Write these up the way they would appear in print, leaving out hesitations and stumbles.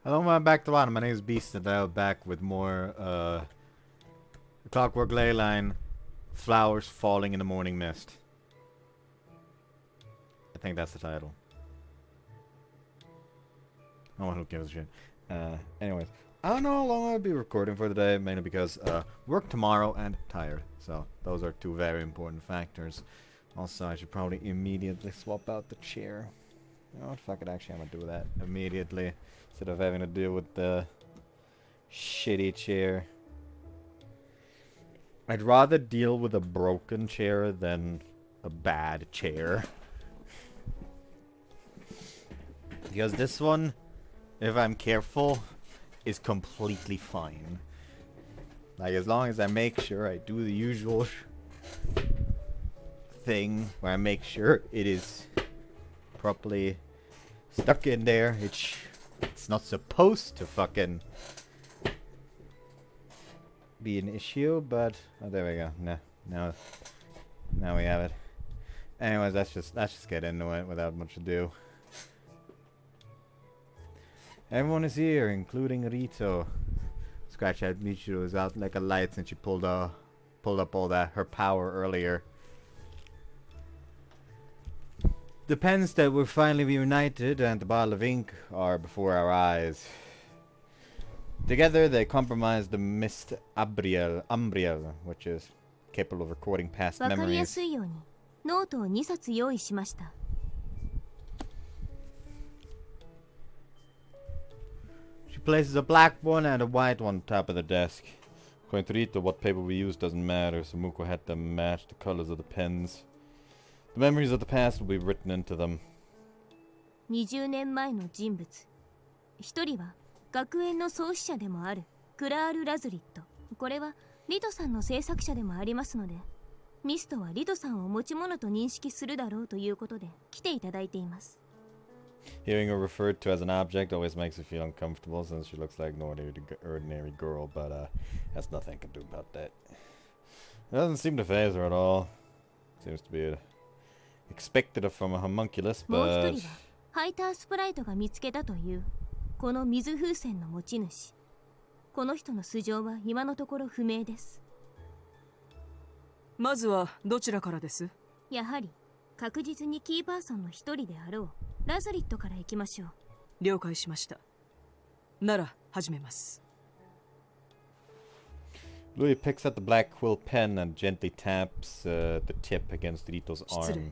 Hello, I'm back to one. My name is Beast, and I'm back with more Clockwork Ley-Line, Flowers Falling in the Morning Mist. I think that's the title. No one who gives a shit. Anyways, I don't know how long I'll be recording for today, mainly because work tomorrow and tired. So those are two very important factors. Also, I should probably immediately swap out the chair. You know what, fuck it, actually I'm gonna do that immediately, instead of having to deal with the shitty chair. I'd rather deal with a broken chair than a bad chair. Because this one, if I'm careful, is completely fine. Like, as long as I make sure I do the usual thing, where I make sure it is properly stuck in there. It's not supposed to fucking be an issue, but oh, there we go. Now we have it. Anyways, let's just get into it without much ado. Everyone is here, including Rito. Scratch out Michiru is out like a light since she pulled up all her power earlier. The pens that were finally reunited and the bottle of ink are before our eyes. Together they comprise the mist Umbriel, which is capable of recording past memories. She places a black one and a white one on top of the desk. According to Rito, what paper we use doesn't matter, so Muko had to match the colors of the pens. The memories of the past will be written into them. 20年前の人物。一人は学園の創始者でもあるクラール・ラズリット。これはリドさんの制作者でもありますので、ミストはリドさんを持ち物と認識するだろうということで来ていただいています。Hearing her referred to as an object always makes her feel uncomfortable since she looks like an ordinary girl, but there's nothing I can do about that. It doesn't seem to faze her at all. Seems to be expected from a homunculus, but もう一人はハイタースプライトが見つけたというこの水風船の持ち主。この人の素性は今のところ不明です。まずはどちらからです？やはり確実にキーパーソンの一人であろうラズリットから行きましょう。了解しました。なら始めます。Louis picks up the black quill pen and gently taps the tip against Rito's 失礼。 arm.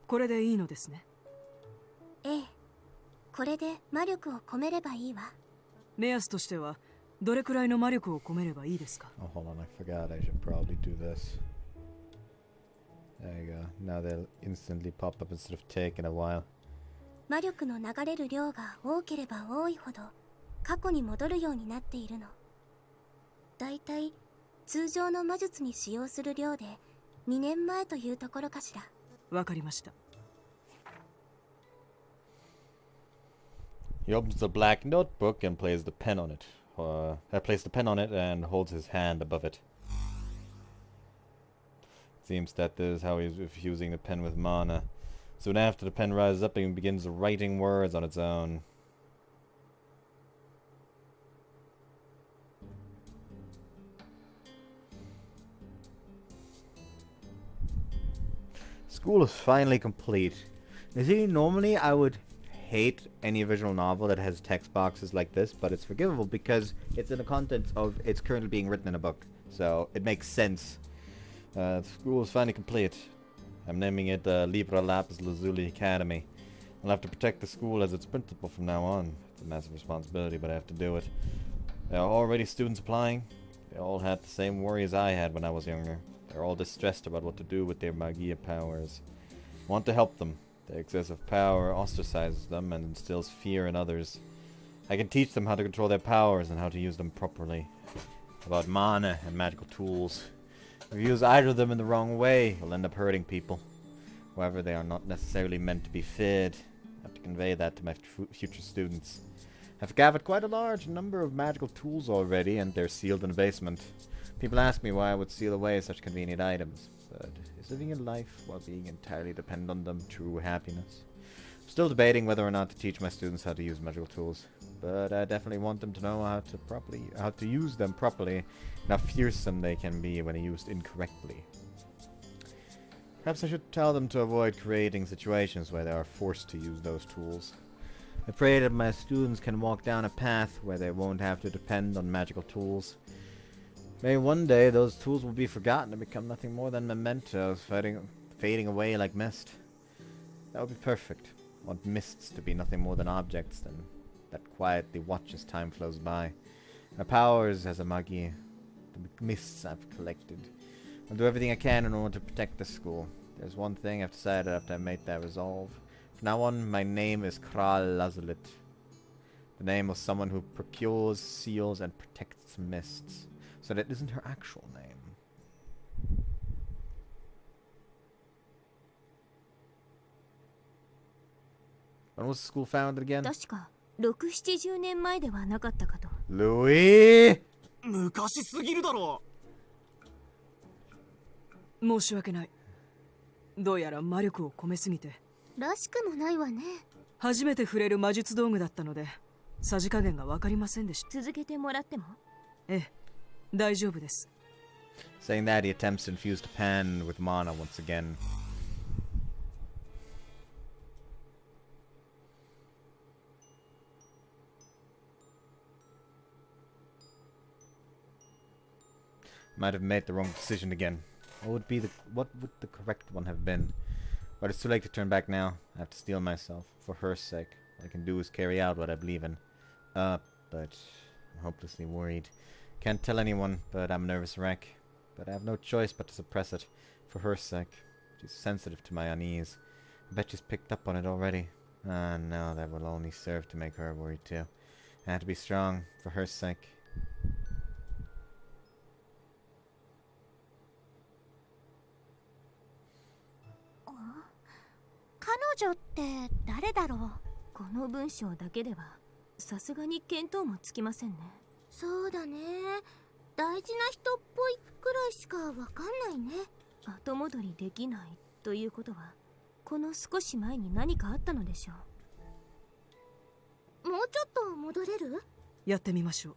これでいいのですね。ええ、これで魔力を込めればいいわ。目安としてはどれくらいの魔力を込めればいいですか？ Oh, hold on, I forgot I should probably do this. There you go. Now they'll instantly pop up instead of taking a while. 魔力の流れる量が多ければ多いほど過去に戻るようになっているの。だいたい通常の魔術に使用する量で2年前というところかしら。わかりました。He opens the black notebook and places the pen on it. Places the pen on it and holds his hand above it. It seems that this is how he's infusing the pen with mana. Soon after, the pen rises up and begins writing words on its own. School is finally complete. You see, normally I would hate any visual novel that has text boxes like this, but it's forgivable because it's in the context of it's currently being written in a book, so it makes sense. School is finally complete. I'm naming it Libra Lapis Lazuli Academy. I'll have to protect the school as its principal from now on. It's a massive responsibility, but I have to do it. There are already students applying. They all had the same worry as I had when I was younger. They're all distressed about what to do with their Magia powers. I want to help them. Their excessive power ostracizes them and instills fear in others. I can teach them how to control their powers and how to use them properly. About mana and magical tools. If you use either of them in the wrong way, you'll end up hurting people. However, they are not necessarily meant to be feared. I have to convey that to my future students. I've gathered quite a large number of magical tools already, and they're sealed in the basement. People ask me why I would seal away such convenient items, but is living a life while being entirely dependent on them true happiness? Still debating whether or not to teach my students how to use magical tools, but I definitely want them to know how to use them properly, and how fearsome they can be when used incorrectly. Perhaps I should tell them to avoid creating situations where they are forced to use those tools. I pray that my students can walk down a path where they won't have to depend on magical tools. Maybe one day those tools will be forgotten and become nothing more than mementos, fading away like mist. That would be perfect. I want mists to be nothing more than objects that quietly watch as time flows by. My powers as a magi, the mists I've collected. I'll do everything I can in order to protect the school. There's one thing I've decided after I made that resolve. From now on, my name is Kral Lazulit. The name of someone who procures, seals, and protects mists. So that isn't her actual name. When was the school founded again? 確か6、70年前ではなかったかと。 Louis! 昔すぎるだろ。申し訳ない。どうやら魔力を込めすぎて。らしくもないわね。初めて触れる魔術道具だったので、さじ加減がわかりませんでした。続けてもらっても？ええ、大丈夫です。Saying that, he attempts to infuse the pan with mana once again. Might have made the wrong decision again. What would the correct one have been? But it's too late to turn back now. I have to steel myself. For her sake. What I can do is carry out what I believe in. But I'm hopelessly worried. Can't tell anyone, but I'm a nervous wreck. But I have no choice but to suppress it. For her sake. She's sensitive to my unease. I bet she's picked up on it already. Ah, no, that will only serve to make her worried too. I have to be strong. For her sake. 彼女って誰だろう。この文章だけではさすがに見当もつきませんね。そうだね。大事な人っぽいくらいしかわかんないね。後戻りできないということは、この少し前に何かあったのでしょう。もうちょっと戻れる？やってみましょう。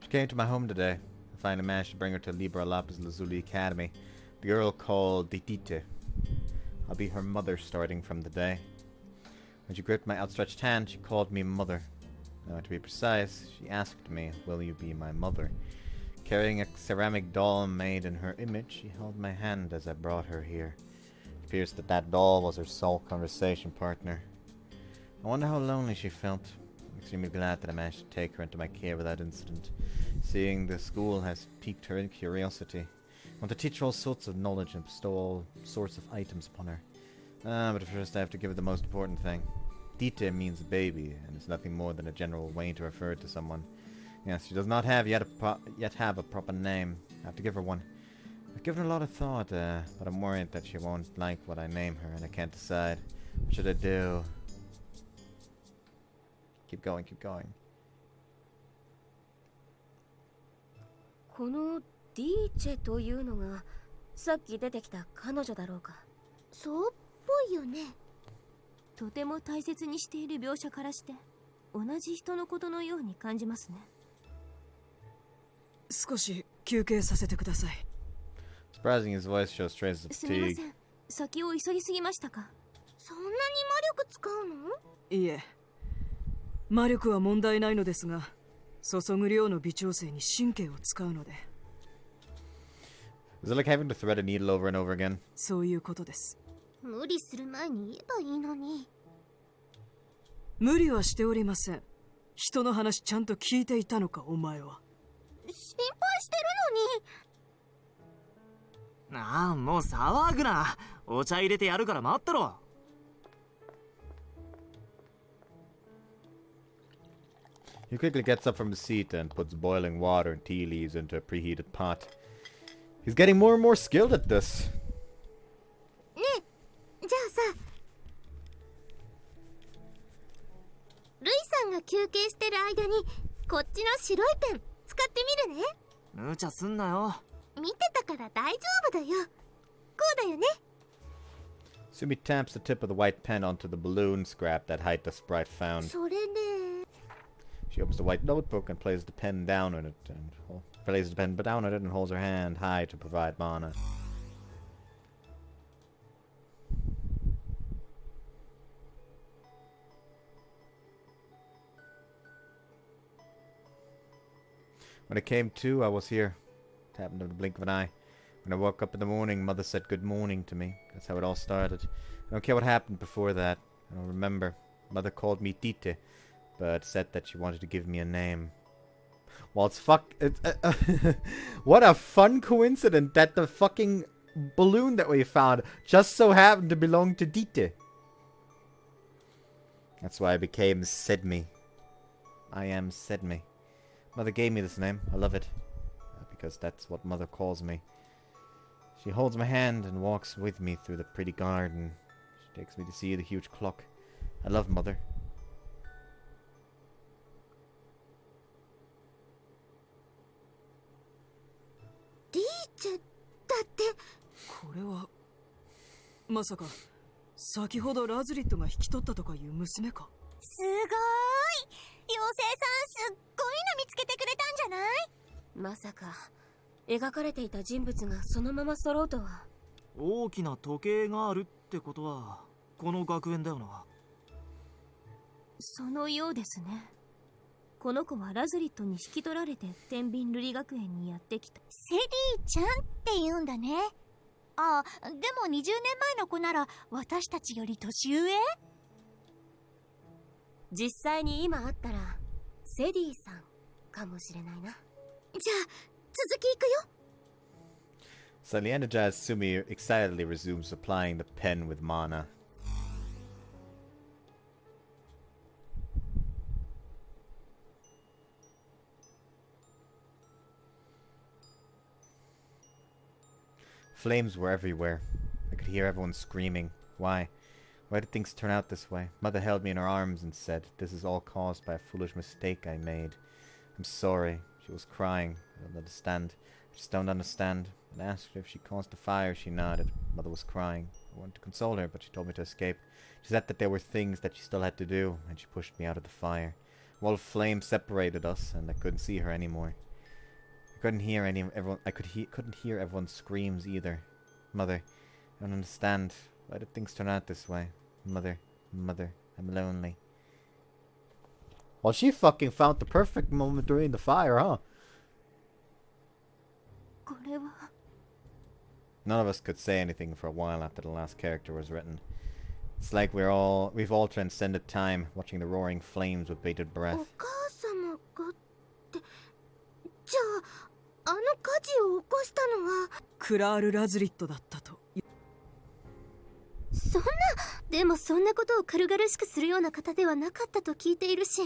She came to my home today. I finally managed to bring her to Libra Lapis Lazuli Academy. The girl called Ditite. I'll be her mother starting from the day. When she gripped my outstretched hand, she called me mother. Now, to be precise, she asked me, will you be my mother? Carrying a ceramic doll made in her image, she held my hand as I brought her here. It appears that that doll was her sole conversation partner. I wonder how lonely she felt. I'm extremely glad that I managed to take her into my care without incident. Seeing the school has piqued her curiosity. I want to teach her all sorts of knowledge and bestow all sorts of items upon her. But first I have to give her the most important thing. Dite means baby, and it's nothing more than a general way to refer to someone. Yes, she does not have yet have a proper name. I have to give her one. I've given her a lot of thought, but I'm worried that she won't like what I name her, and I can't decide. What should I do? Keep going, keep going. このディーチェというのがさっき出てきた彼女だろうか。そうっぽいよね。とても大切にしている描写からして同じ人のことのように感じますね。少し休憩させてください。 Surprising, his voice shows traces of すみま fatigue. せん。先を急ぎすぎましたか。そんなに魔力使うの？いえ、魔力は問題ないのですが、注ぐ量の微調整に神経を使うので。Is it like having to thread a needle over and over again? そういうことです。無理する前に言えばいいのに。無理はしておりません。人の話ちゃんと聞いていたのか、お前は。心配してるのに。ああ、もう騒ぐな。お茶入れてやるから待ってろ。He quickly gets up from his seat and puts boiling water and tea leaves into a preheated pot. He's getting more and more skilled at this. ねえ、じゃあさ、ルイさんが休憩してる間にここっちの白いペン使ってみるね。無茶すんなよ。見てたから大丈夫だよ。こうだよね。 Sumi taps the tip of the white pen onto the balloon scrap that Haita Sprite found. それね。 She opens the white notebook and plays the pen down on it and holds her hand high to provide mana. When it came to, I was here. It happened in the blink of an eye. When I woke up in the morning, Mother said good morning to me. That's how it all started. I don't care what happened before that. I don't remember. Mother called me Tite, but said that she wanted to give me a name. Well, what a fun coincidence that the fucking balloon that we found just so happened to belong to Tite. That's why I became Sedmi. I am Sedmi. Mother gave me this name. I love it. Because that's what Mother calls me. She holds my hand and walks with me through the pretty garden. She takes me to see the huge clock. I love Mother. リーチェだって。これはまさか先ほどラズリットが引き取ったとかいう娘か。すごーい。妖精さんすっごいの見つけてくれたんじゃない？まさか描かれていた人物がそのまま揃うとは。大きな時計があるってことはこの学園だよな。そのようですね。この子はラズリットに引き取られて天秤瑠璃学園にやってきた。セリーちゃんって言うんだね。あ、でも20年前の子なら私たちより年上？実際に今会ったらセディさんかもしれないな。じゃあ続きいくよ。 Suddenly energized, Sumi excitedly resumes supplying the pen with mana. Flames were everywhere. I could hear everyone screaming. Why? Why did things turn out this way? Mother held me in her arms and said, "This is all caused by a foolish mistake I made. I'm sorry." She was crying. I don't understand. I just don't understand. I asked her if she caused the fire. She nodded. Mother was crying. I wanted to console her, but she told me to escape. She said that there were things that she still had to do, and she pushed me out of the fire. A wall of flame separated us, and I couldn't see her anymore. I couldn't hear couldn't hear everyone's screams either. Mother, I don't understand. Why did things turn out this way? Mother, I'm lonely. Well, she fucking found the perfect moment during the fire, huh? これは None of us could say anything for a while after the last character was written. It's like we've all transcended time, watching the roaring flames with bated breath. お母様がってじゃああの火事を起こしたのはクラール・ラズリットだったと。そんな。でもそんなことを軽々しくするような方ではなかったと聞いているし、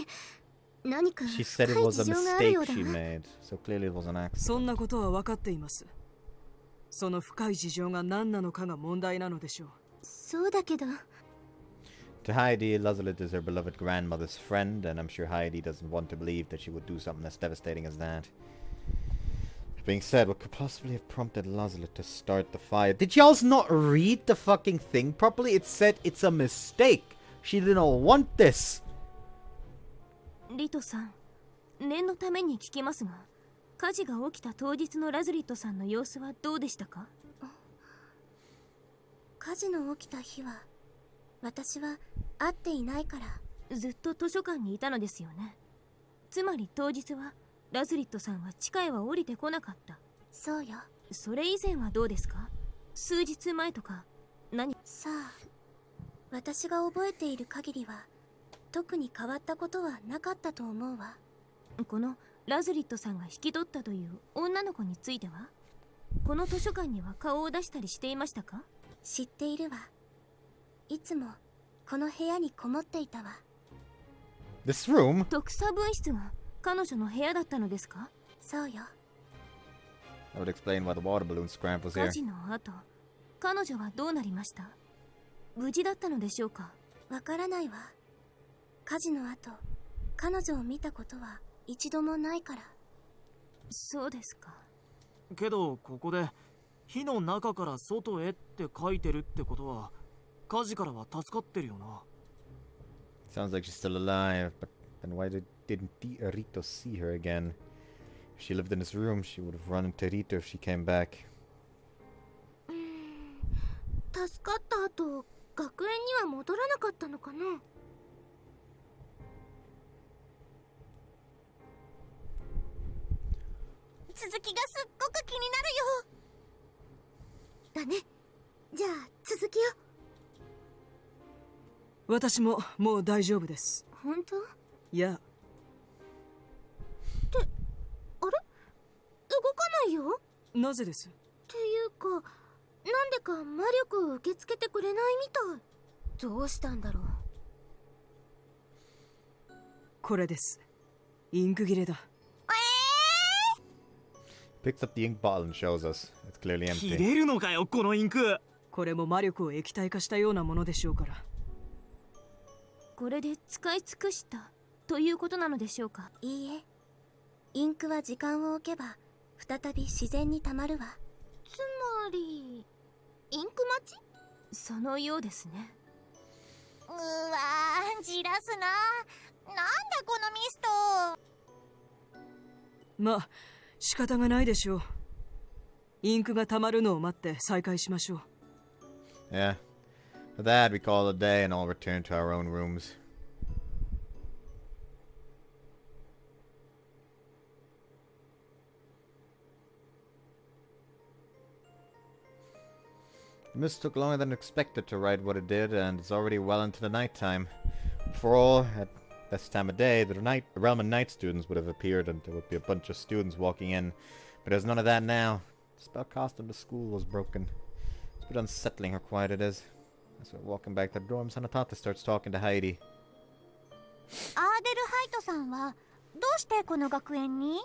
何か She said it 深い was a 事情があるよ mistake うだ she な。 made, so clearly it was an accident. そんなことは分かっています。その深い事情が何なのかが問題なのでしょう。そうだけど。 To Heidi, Lazarus is her beloved grandmother's friend, and I'm sure Heidi doesn't want to believe that she would do something as devastating as that. That being said, what could possibly have prompted Lazarus to start the fire? Did y'all not read the fucking thing properly? It said it's a mistake. She didn't want this. リトさん、念のために聞きますが、火事が起きた当日のラズリットさんの様子はどうでしたか？火事の起きた日は私は会っていないから。ずっと図書館にいたのですよね。つまり当日はラズリットさんは地下へは降りてこなかった。そうよ。それ以前はどうですか？数日前とか何？さあ、私が覚えている限りは特に変わったことはなかったと思うわ。このラズリットさんが引き取ったという女の子については、この図書館には顔を出したりしていましたか？知っているわ。いつもこの部屋にこもっていたわ。 This room? 特査分室が彼女の部屋だったのですか？そうよ。 That would explain why the water balloon scramp was 火 here. 事の後、彼女はどうなりました？無事だったのでしょうか？わからないわ。火事の後、彼女を見たことは一度もないから。そうですか。けどここで火の中から外へって書いてるってことは火事からは助かってるよな。 Sounds like she's still alive, but then why didn't Rito see her again? If she lived in this room, she would have run into Rito if she came back. 助かった後、学園には戻らなかったのかな。続きがすっごく気になるよ。だね。じゃあ続きを。私ももう大丈夫です。本当？いや。って、あれ？動かないよ。なぜです？っていうか、なんでか魔力を受け付けてくれないみたい。どうしたんだろう。これです。インク切れだ。Picks up the ink bottle and shows us. It's clearly 切 empty. れるのかよこのインク。これも魔力を液体化したようなものでしょうから。これで使い尽くしたということなのでしょうか。いいえ、インクは時間を置けば再び自然にたまるわ。つまりインク待ち？そのようですね。うわー、じらすな。なんだこのミスト。まあ仕方がないでしょう。インクがたまるのを待って再開しましょう。Yeah. For that, we call it a day and all return to our own rooms. The mist took longer than expected to write what it did, and it's already well into the nighttime. For all, at this time of day, the realm and night students would have appeared, and there would be a bunch of students walking in. But there's none of that now. The spellcast in the school was broken. It's a bit unsettling how quiet it is. As we're walking back to the dorms, Hanatata starts talking to Heidi. アーデルハイトさんはどうしてこの学園に？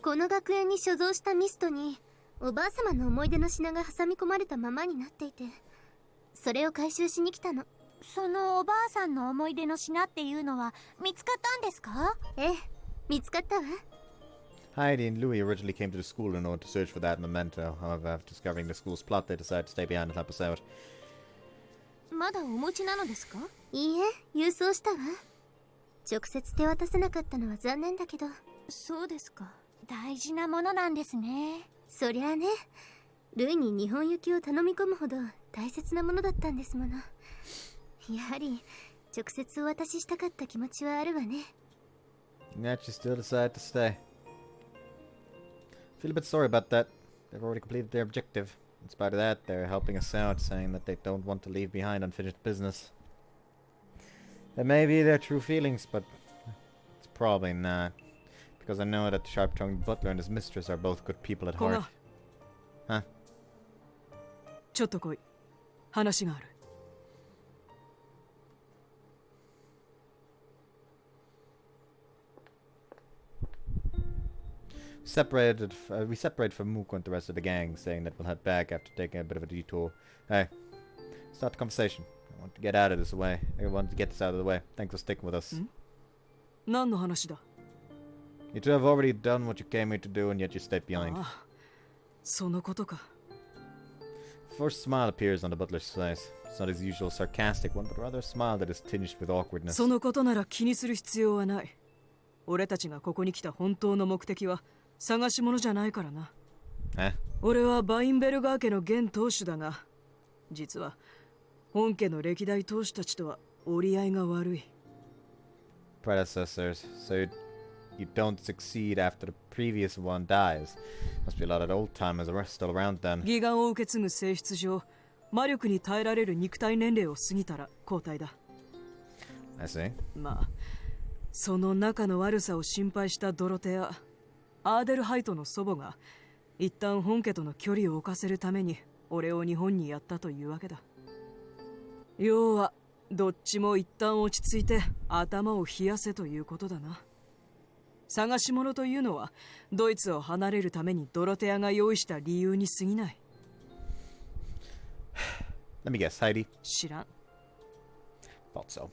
この学園に所蔵したミストにおばあ様の思い出の品が挟み込まれたままになっていて、それを回収しに来たの。そのおばあさんの思い出の品っていうのは見つかったんですか？ええ、見つかったわ。Heidi and Louis originally came to the school in order to search for that memento. However, after discovering the school's plot, they decided to stay behind and help us out. まだお持ちなのですか？いいえ、郵送したわ。直接手渡せなかったのは残念だけど。そうですか。大事なものなんですね。そりゃあね、ルイに日本行きを頼み込むほど大切なものだったんですもの。やはり直接お渡ししたかった気持ちはあるわね。 And yet you still decide to stay. Feel a bit sorry about that. They've already completed their objective. In spite of that, they're helping us out, saying that they don't want to leave behind unfinished business. That may be their true feelings, but it's probably not. Because I know that the sharp-tongued butler and his mistress are both good people at heart. Huh? ちょっと来い。話がある。We separated from Moka and the rest of the gang, saying that we'll head back after taking a bit of a detour. Hey, start the conversation. I want to get out of this way. I want to get this out of the way. Thanks for sticking with us. 何の話だ？ You two have already done what you came here to do, and yet you stayed behind. ああ、そのことか。First smile appears on the butler's face. It's not his usual sarcastic one, but rather a smile that is tinged with awkwardness. そのことなら気にする必要はない。俺たちがここに来た本当の目的は探し物じゃないからな。Eh? 俺はバインベルガー家の現当主だが、実は本家の歴代当主たちとは折り合いが悪い。Predecessors, so you don't succeed after the previous one dies. Must be a lot of old timers still around then. 義眼を受け継ぐ性質上、魔力に耐えられる肉体年齢を過ぎたら交代だ。I see. まあ、その仲の悪さを心配したドロテア、アーデルハイトの祖母が一旦本家との距離を置かせるために俺を日本にやったというわけだ。要はどっちも一旦落ち着いて頭を冷やせということだな。探し物というのはドイツを離れるためにドロテアが用意した理由に過ぎない。Let me guess, Heidi? 知らん。Thought so.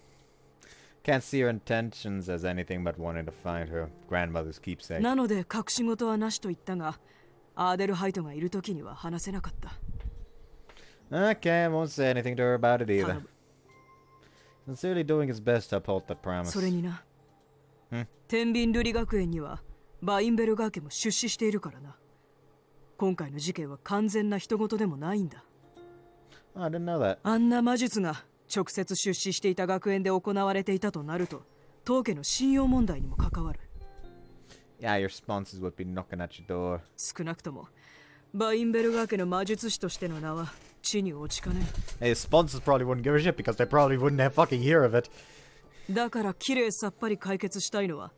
Can't see her intentions as anything but wanting to find her grandmother's keepsake. なので隠し事はなしと言ったが、アーデルハイトがいる時には話せなかった。Okay, I won't say anything to her about it either. 頼む。 Sincerely doing his best to uphold that promise. それにな、ん？天秤瑠璃学園にはバインベルガー家も出資しているからな。今回の事件は完全な人事でもないんだ。Oh, I didn't know that. あんな魔術が直接出資していた学園で行われていたとなると、当家の信用問題にも関わる。Yeah, your sponsors would be knocking at your door. 少なくともバインベルガー家の魔術師としての名は地に落ちかね Hey, his sponsors probably wouldn't give a shit because they probably wouldn't have fucking hear of it. え。だからきれいさっぱり解決したいのは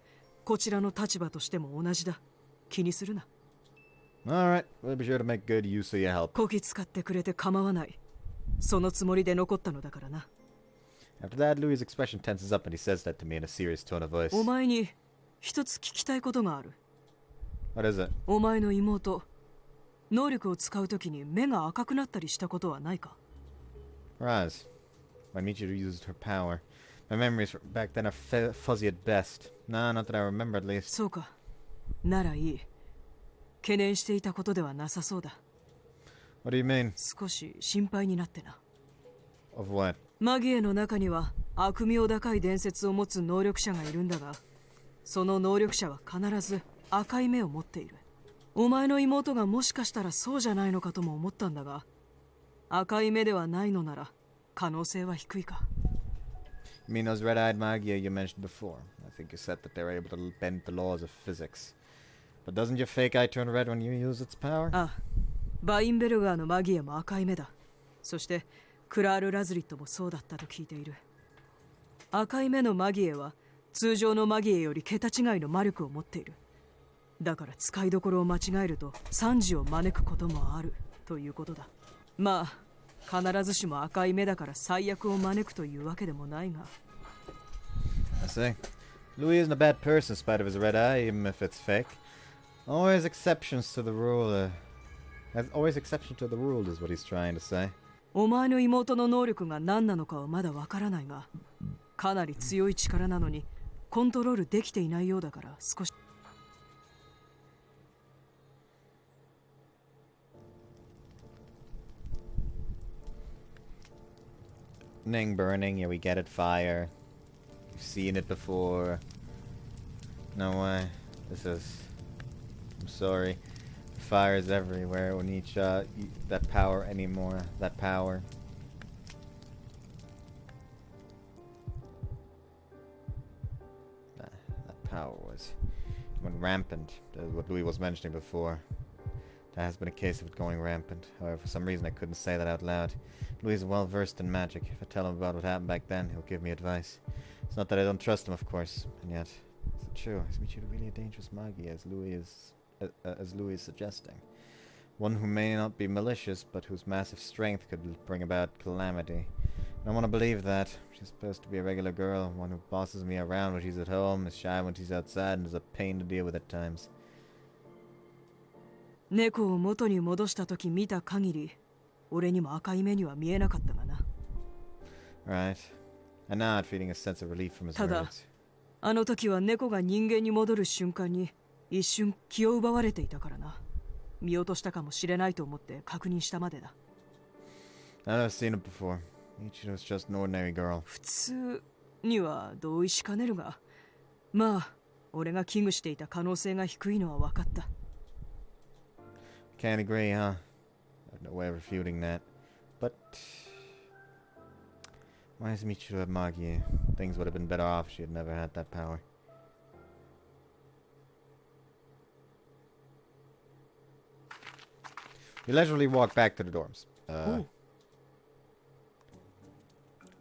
こちらの立場としても同じだ。気にするな。Alright, we'll be sure to make good use of your help. こき使ってくれて構わない。そのつもりで残ったのだからな。 After that, Louis' expression tenses up and he says that to me in a serious tone of voice. お前に一つ聞きたいことがある。 What is it? お前の妹、能力を使うときに目が赤くなったりしたことはないか？ Raz. When Michiru used her power. My memories back then are fuzzy at best. Nah, not that I remember at least. そうか。ならいい。懸念していたことではなさそうだ。 What do you mean? 少し心配になってな。 Of what? マギエの中には悪名高い伝説を持つ能力者がいるんだが、その能力者は必ず赤い目を持っている。お前の妹がもしかしたらそうじゃないのかとも思ったんだが、赤い目ではないのなら可能性は低いか。 You mean those red-eyed Magia you mentioned before? I think you said that they were able to bend the laws of physics. But doesn't your fake eye turn red when you use its power? ああ、バインベルガーのマギエも赤い目だ。そしてクラール・ラズリットもそうだったと聞いている。赤い目のマギエは通常のマギエより桁違いの魔力を持っている。だから使いどころを間違えると惨事を招くこともあるということだ。まあ必ずしも赤い目だから最悪を招くというわけでもないが。 I see. Louis isn't a bad person in spite of his red eye, even if it's fake. Always exceptions to the rule. Always exception to the rule is what he's trying to say. お前の妹の能力が何なのかはまだわからないが、かなり強い力なのにコントロールできていないようだから少し。 Ning burning, yeah, we get it. Fire. We've seen it before. No way. This is... I'm sorry. Fire is everywhere. We need that power anymore. That power. That power went rampant. What Louis was mentioning before. That has been a case of it going rampant. However, for some reason I couldn't say that out loud. Louis is well versed in magic. If I tell him about what happened back then, he'll give me advice. It's not that I don't trust him, of course. And yet, is it true? Is Michiru really a dangerous Magi, as Louis is suggesting? One who may not be malicious, but whose massive strength could bring about calamity. I don't want to believe that. She's supposed to be a regular girl, one who bosses me around when she's at home, is shy when she's outside, and is a pain to deal with at times. 猫を元に戻した時見た限り、俺にも赤い目には見えなかったがな。Right. And now I'm feeling a sense of relief from his ただ、 words. あの時は猫が人間に戻る瞬間に一瞬気を奪われていたからな。見落としたかもしれないと思って確認したまでだ。I've seen it before. Michiru's just an ordinary girl. 普通には同意しかねるが、まあ、俺が危惧していた可能性が低いのは分かった。Can't agree, huh? I have no way of refuting that. But... why does Michiru have Magi? Things would have been better off if she had never had that power. We leisurely walked back to the dorms. I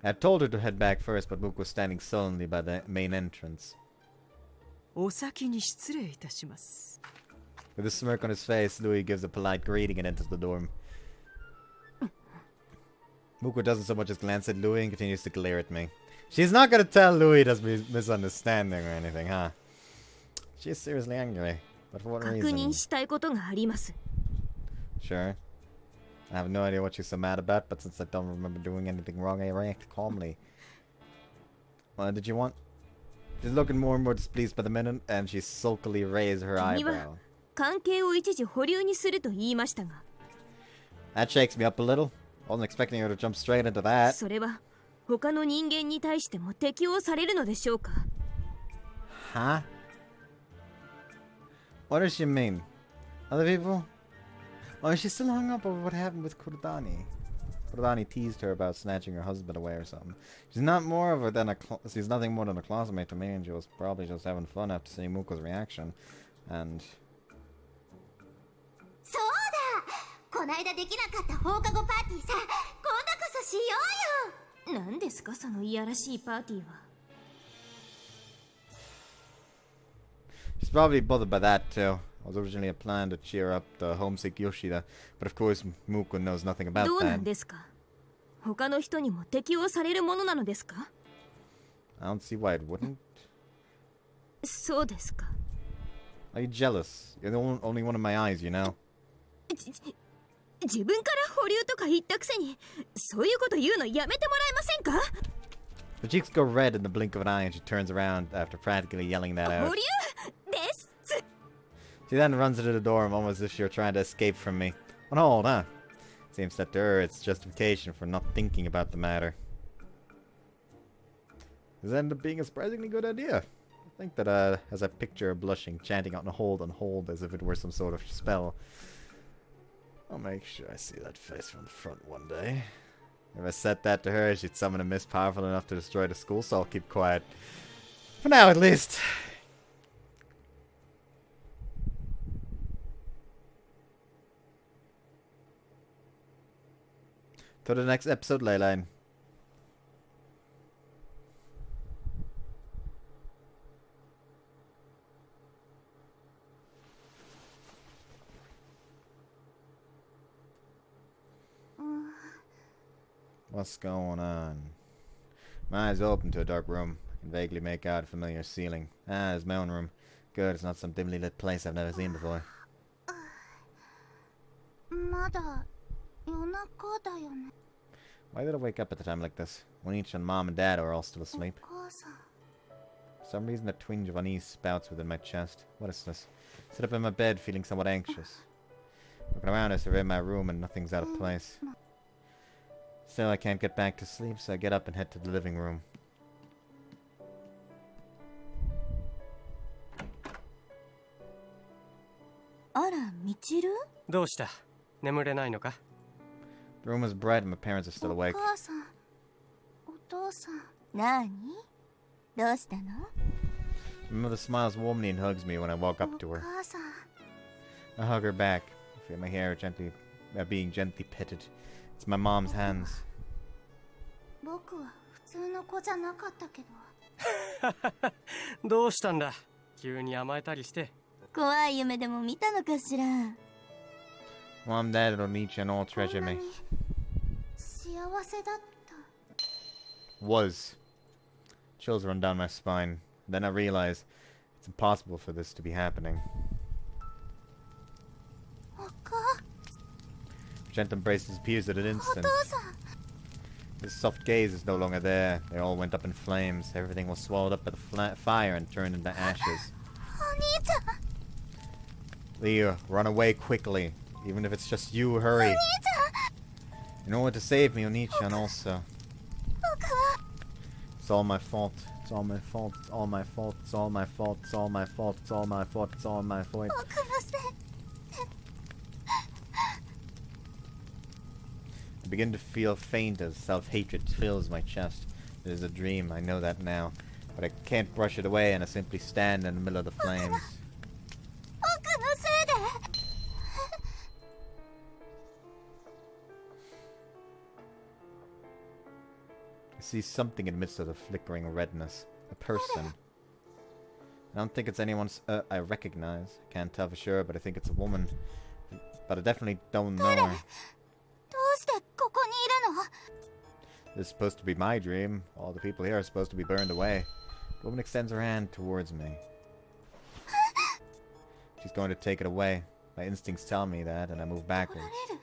had told her to head back first, but Mook was standing sullenly by the main entrance. お先に失礼いたします。 With a smirk on his face, Louis gives a polite greeting and enters the dorm. Muko doesn't so much as glance at Louis and continues to glare at me. She's not gonna tell Louis does misunderstanding or anything, huh? She's seriously angry. But for what 確 reason? 認したいことがあります。 Sure. I have no idea what she's so mad about, but since I don't remember doing anything wrong, I react calmly. What did you want? She's looking more and more displeased by the minute, and she sulkily raised her 君は eyebrow. 関係を一時保留にすると言いましたが、 That shakes me up a little. Wasn't expecting her to jump straight into that. それは他の人間に対しても適用されるのでしょうか。 Huh? What does she mean? Other people? Oh, she's still hung up over what happened with Kurdani. Kurdani teased her about snatching her husband away or something. She's not more of a than she's nothing more than a classmate to me, and she was probably just having fun after seeing Muko's reaction. And そうだ、こないだできなかった放課後パーティーさ、今度こそしようよ。何ですかそのいやらしいパーティーは。 she's probably bothered by that too. It was originally a plan to cheer up the homesick Yoshida, but of course Muko knows nothing about どうな that. んですか。他の人にも適用されるものなのですか。 I don't see why it wouldn't. そうですか。 Are you jealous? You're the only one in my eyes, you know. 自分から保留とか言ったくせに、そういうこと言うのやめてもらえませんか。 Her cheeks go red in the blink of an eye, and she turns around after practically yelling that 保 out. 留です。 She then runs into the door, almost as if she were trying to escape from me. On hold, huh? Seems that to her it's justification for not thinking about the matter. This ended up being a surprisingly good idea. I think that as I picture her blushing, chanting out on hold as if it were some sort of spell. I'll make sure I see that face from the front one day. If I said that to her, she'd summon a mist powerful enough to destroy the school, so I'll keep quiet. For now, at least. To the next episode, Ley-Line. What's going on? My eyes open to a dark room. I can vaguely make out a familiar ceiling. Ah, it's my own room. Good, it's not some dimly lit place I've never seen before. まだ夜中だよね。 Why did I wake up at a time like this? When each and Mom and Dad are all still お asleep. 母さん。 For some reason, a twinge of unease spouts within my chest. What is this? Sit up in my bed, feeling somewhat anxious. Looking around, I survey my room and nothing's out of place. Still, I can't get back to sleep, so I get up and head to the living room. Michiru? どうした眠れないのか The room is bright and my parents are still awake. お母さん。お父さん。なに？どうしたの？ My mother smiles warmly and hugs me when I walk up to お her. 母さん。 I hug her back. I feel my hair being gently petted. It's my mom's hands. 僕は普通の子じゃなかったけど。どうしたんだ急に甘えたりして怖い夢でも見たのかしら。 Mom, Dad, it'll meet you and all treasure me. 幸せだった。 Was. Chills run down my spine. Then I realize it's impossible for this to be happening. お母 Gentle embrace disappears at an お instant. 父さん。 His soft gaze is no longer there. They all went up in flames. Everything was swallowed up by the fire and turned into ashes. お兄ちゃん。 Leah, run away quickly. Even if it's just you, hurry. お兄ち In order to save me, Onichan also. ゃん。僕は。 It's all my fault. It's all my fault. It's all my fault. It's all my fault. It's all my fault. It's all my fault. It's all my fault. 僕のせい。 I begin to feel faint as self-hatred fills my chest. It is a dream, I know that now. But I can't brush it away and I simply stand in the middle of the flames. 僕のせいで。 I see something in the midst of the flickering redness. A person. I don't think it's anyone I recognize. I can't tell for sure, but I think it's a woman. But I definitely don't know her. どうしてここにいるの？ This is supposed to be my dream. All the people here are supposed to be burned away. The woman extends her hand towards me. She's going to take it away. My instincts tell me that, and I move 取 backwards. られる。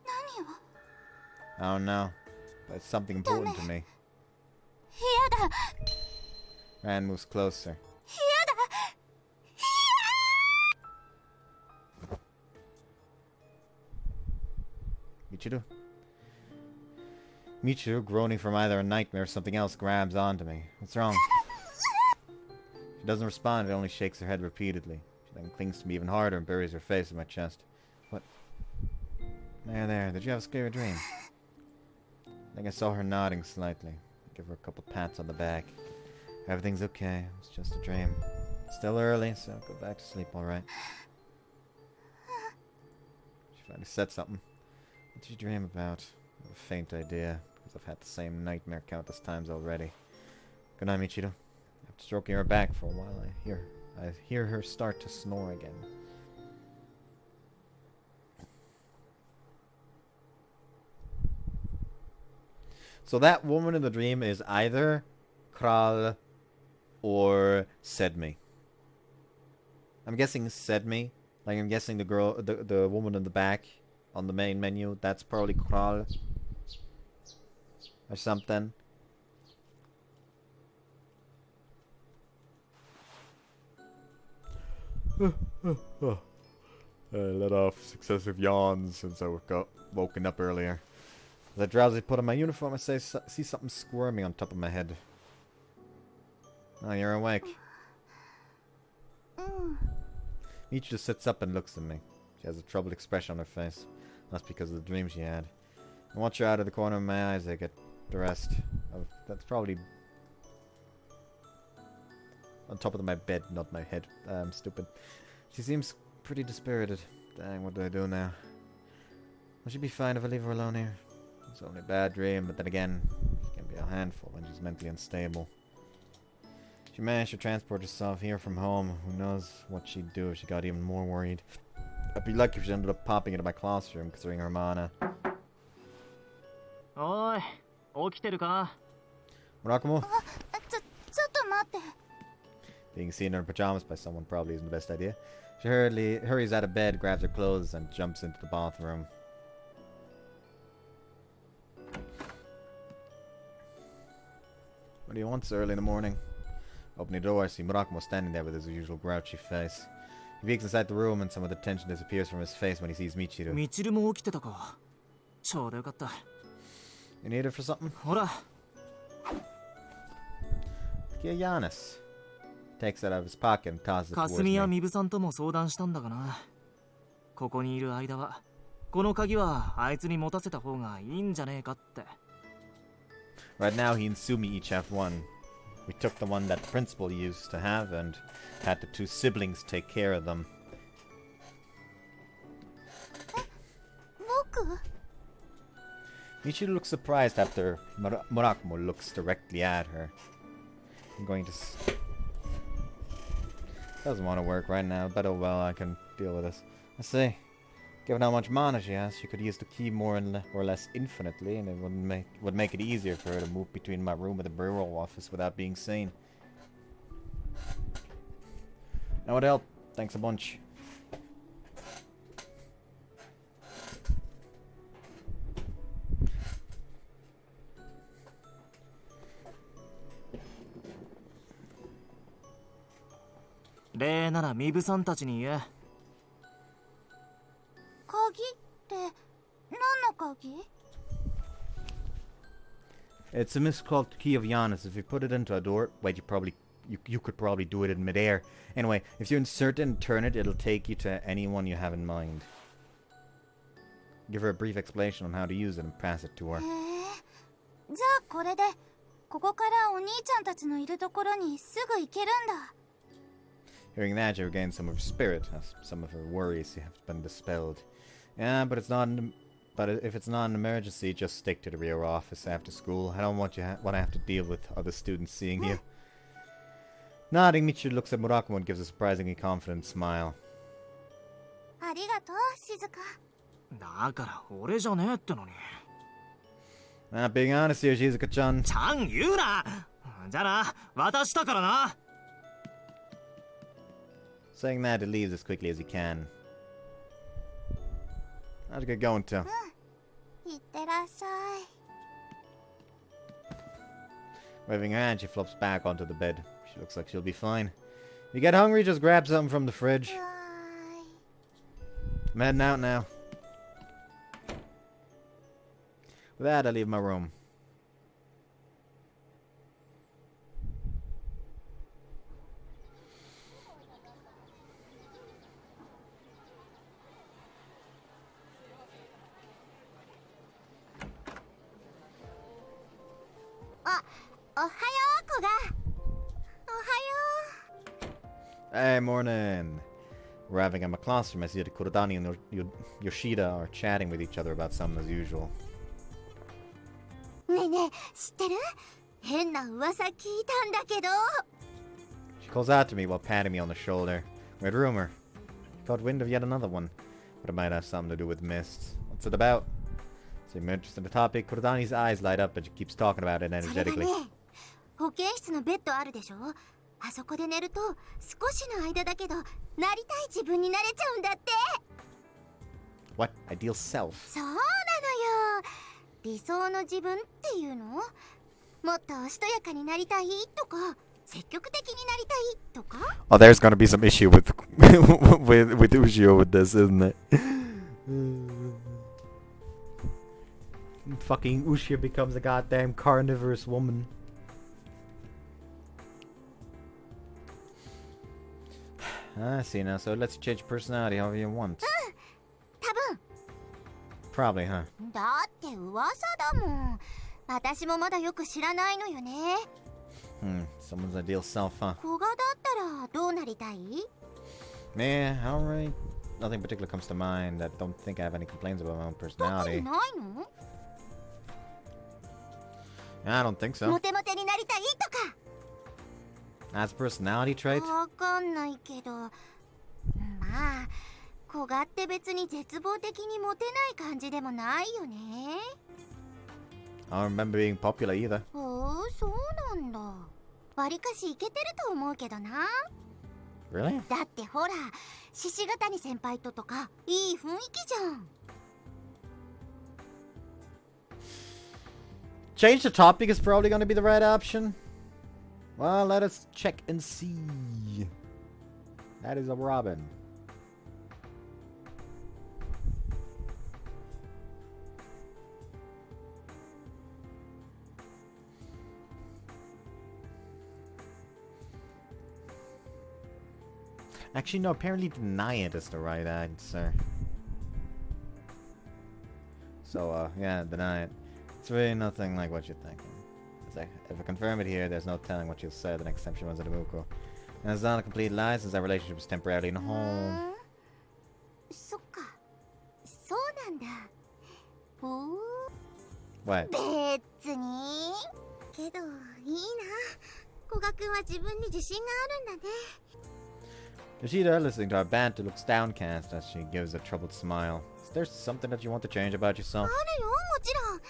何を？ I don't know, but it's something important to me. 嫌だ Rand moves closer. 嫌だ Michiru? Michiru, groaning from either a nightmare or something else, grabs onto me. What's wrong? She doesn't respond, it only shakes her head repeatedly. She then clings to me even harder and buries her face in my chest. What? There. Did you have a scary dream? I think I saw her nodding slightly. I give her a couple pats on the back. Everything's okay. It's just a dream. Still early, so go back to sleep, alright? She finally said something. What did you dream about? I have a faint idea, because I've had the same nightmare countless times already. Good night, Michiru. After stroking her back for a while, I hear her start to snore again. So that woman in the dream is either Kral or Sedmi. I'm guessing Sedmi. Like, I'm guessing the woman in the back on the main menu, that's probably Kral or something. I let off successive yawns since I got woken up earlier. As I drowsily put on my uniform, I see something squirming on top of my head. Oh, you're awake. Michi just sits up and looks at me. She has a troubled expression on her face. That's because of the dream she had. I watch her out of the corner of my eyes. I get the rest. Oh, that's probably on top of my bed, not my head. I'm stupid. She seems pretty dispirited. Dang, what do I do now? Will she be fine if I leave her alone here? It's only a bad dream, but then again, she can be a handful when she's mentally unstable. She managed to transport herself here from home. Who knows what she'd do if she got even more worried. I'd be lucky if she ended up popping into my classroom, considering her mana. Oi, 起きてるか? Murakumo? ちょっと待って Being seen in her pajamas by someone probably isn't the best idea. She hurries out of bed, grabs her clothes, and jumps into the bathroom. What do you want so early in the morning? Opening the door, I see Murakumo standing there with his usual grouchy face. He peeks inside the room and some of the tension disappears from his face when he sees Michiru. みちるも起きてたか。ちょうどよかった。You need it for something? ほら。Kia Giannis. Takes it out of his pocket and tosses it か towards すみや me. みぶさんとも相談したんだがな。ここにいる間は、この鍵はあいつに持たせた方がいいんじゃねえかって。Right now, he and Sumi each have one. We took the one that the principal used to have and had the two siblings take care of them. 僕 Michiru looks surprised after Murakumo looks directly at her. I'm going to... Doesn't want to work right now, but oh well, I can deal with this. I see. Given how much mana she has, she could use the key more or less infinitely, and it would make it easier for her to move between my room and the bureau office without being seen. That would help. Thanks a bunch.例ならミブさんたちに言え。鍵って何の鍵 It's a miscalled key of Giannis. If you put it into a door, wait, you could probably do it in midair. Anyway, if you insert it and turn it, it'll take you to anyone you have in mind. Give her a brief explanation on how to use it and pass it to her. へえじゃあこれでここからお兄ちゃんたちのいるところにすぐ行けるんだ Hearing that, you regain some of her spirit, as some of her worries have been dispelled. Yeah, but if it's not an emergency, just stick to the rear office after school. I don't want to have to deal with other students seeing you. Nodding, Michiru looks at Murakumo and gives a surprisingly confident smile. ありがとう静香だから俺じゃねえってのに。Not being honest here, Shizuka-chan. ちゃん言うな。じゃあな、渡したからな。Saying that, he leaves as quickly as he can. How'd you get going, to? いってらっしゃい Waving her hand, she flops back onto the bed. She looks like she'll be fine. If you get hungry, just grab something from the fridge. I'm heading out now. With that, I leave my room. Hey, morning. We're having a classroom. I see that Kurodani and Yoshida are chatting with each other about something as usual. ねえねえ、知ってる？変な噂聞いたんだけど。 She calls out to me while patting me on the shoulder. Weird rumor. She caught wind of yet another one, but it might have something to do with mists. What's it about? Seem interested in the topic. Kurodani's eyes light up, but she keeps talking about it それが energetically. ね、保健室のベッドあるでしょ？あそこで寝ると少しの間だけどなりたい自分になれちゃうんだって。 What? Ideal self? そうなのよ。理想の自分っていうの？もっとしとやかになりたいとか、積極的になりたいとか。 Oh, there's gonna be some issue with with Ushio with this, isn't it? Fucking Ushio becomes a goddamn carnivorous woman. I see now, so let's change personality however you want. 多分。 Probably, huh? だって噂だもん。私もまだよく知らないのよね。Someone's ideal self, huh? 古賀だったらどうなりたい？ Man, I don't really... Nothing particular comes to mind. I don't think I have any complaints about my own 特に personality. ないの？ I don't think so. モテモテになりたいとか。 That's a personality trait? わかんないけど、まあ古賀って別に絶望的にモテない感じでもないよね。 I don't remember being popular either. そうなんだ。わりかしイケてると思うけどな。 Really? だってほら、獅子ヶ谷先輩とかいい雰囲気じゃん。 Change the topic is probably going to be the right option. Well, let us check and see. That is a Robin. Actually, no, apparently deny it is the right answer. So, yeah, deny it. It's really nothing like what you're thinking. It's like, if I confirm it here, there's no telling what she'll say the next time she runs into Muko. And it's not a complete lie since our relationship is temporarily in a home. そっか、そうなんだ。What? 別に。けど、いいな。古賀くんは自分に自信があるんだね。 Yoshida, listening to our banter, looks downcast as she gives a troubled smile. Is there something that you want to change about yourself? あるよ、もちろん。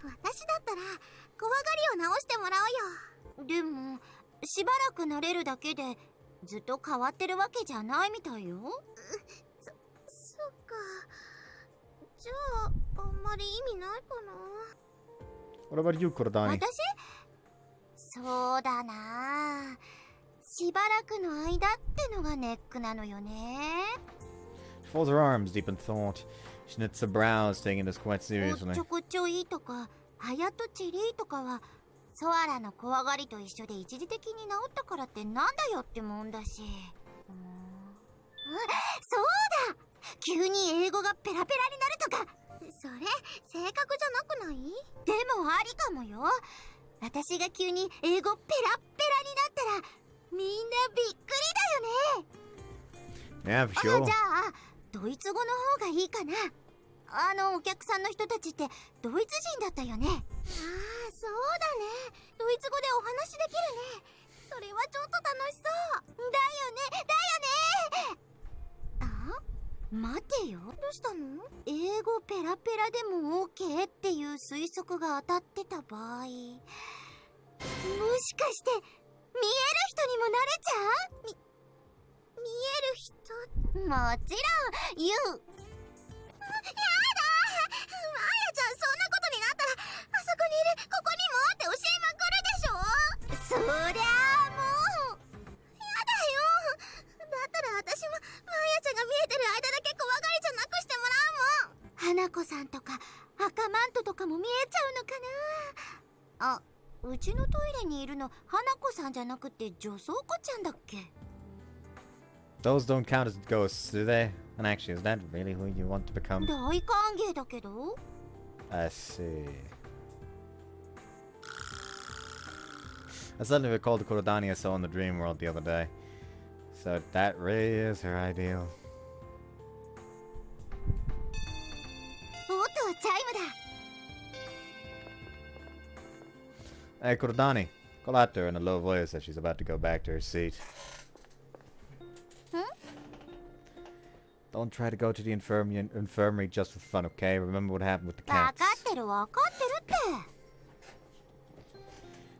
私だったら怖がりを直してもらうよ。でもしばらく慣れるだけでずっと変わってるわけじゃないみたいよ。そっか。じゃああんまり意味ないかな。 What about you, Kurodani? 私？そうだな。しばらくの間ってのがネックなのよね。 She folds her arms deep in thought. She knits her brows, taking this quite おっ seriously. ちょこちょいとかハヤとチリーとかはソアラの怖がりと一緒で一時的に治ったからってなんだよってもんだし。そうだ、急に英語がペラペラになるとか、それ性格じゃなくない？でもありかもよ。私が急に英語ペラペラになったらみんなびっくりだよね。 Yeah, for sure. じゃあドイツ語の方がいいかな。お客さんの人たちってドイツ人だったよね。ああ、そうだね。ドイツ語でお話できるね。それはちょっと楽しそう。だよね、だよね。待てよ。どうしたの？英語ペラペラでも OK っていう推測が当たってた場合、もしかして見える人にもなれちゃう？見える人？もちろん、言う。やだ！マヤちゃん、そんなことになったらあそこにいる、ここにもって教えまくるで花子さんとか赤マントとかも見えちゃうのかな。あ、うちのトイレにいるの花子さんじゃなくて女装子ちゃんだっけ。 Those don't count as ghosts, do they? And actually, is that really who you want to become? 大歓迎だけど。 I see. I suddenly recalled Kurodani I saw in the dream world the other day. So that really is her ideal. おっと、チャイムだ。 Hey, Kurodani. Call out to her in a low voice as she's about to go back to her seat. Don't try to go to the infirmary just for fun, okay? Remember what happened with the わ cats. かってるわかってるって。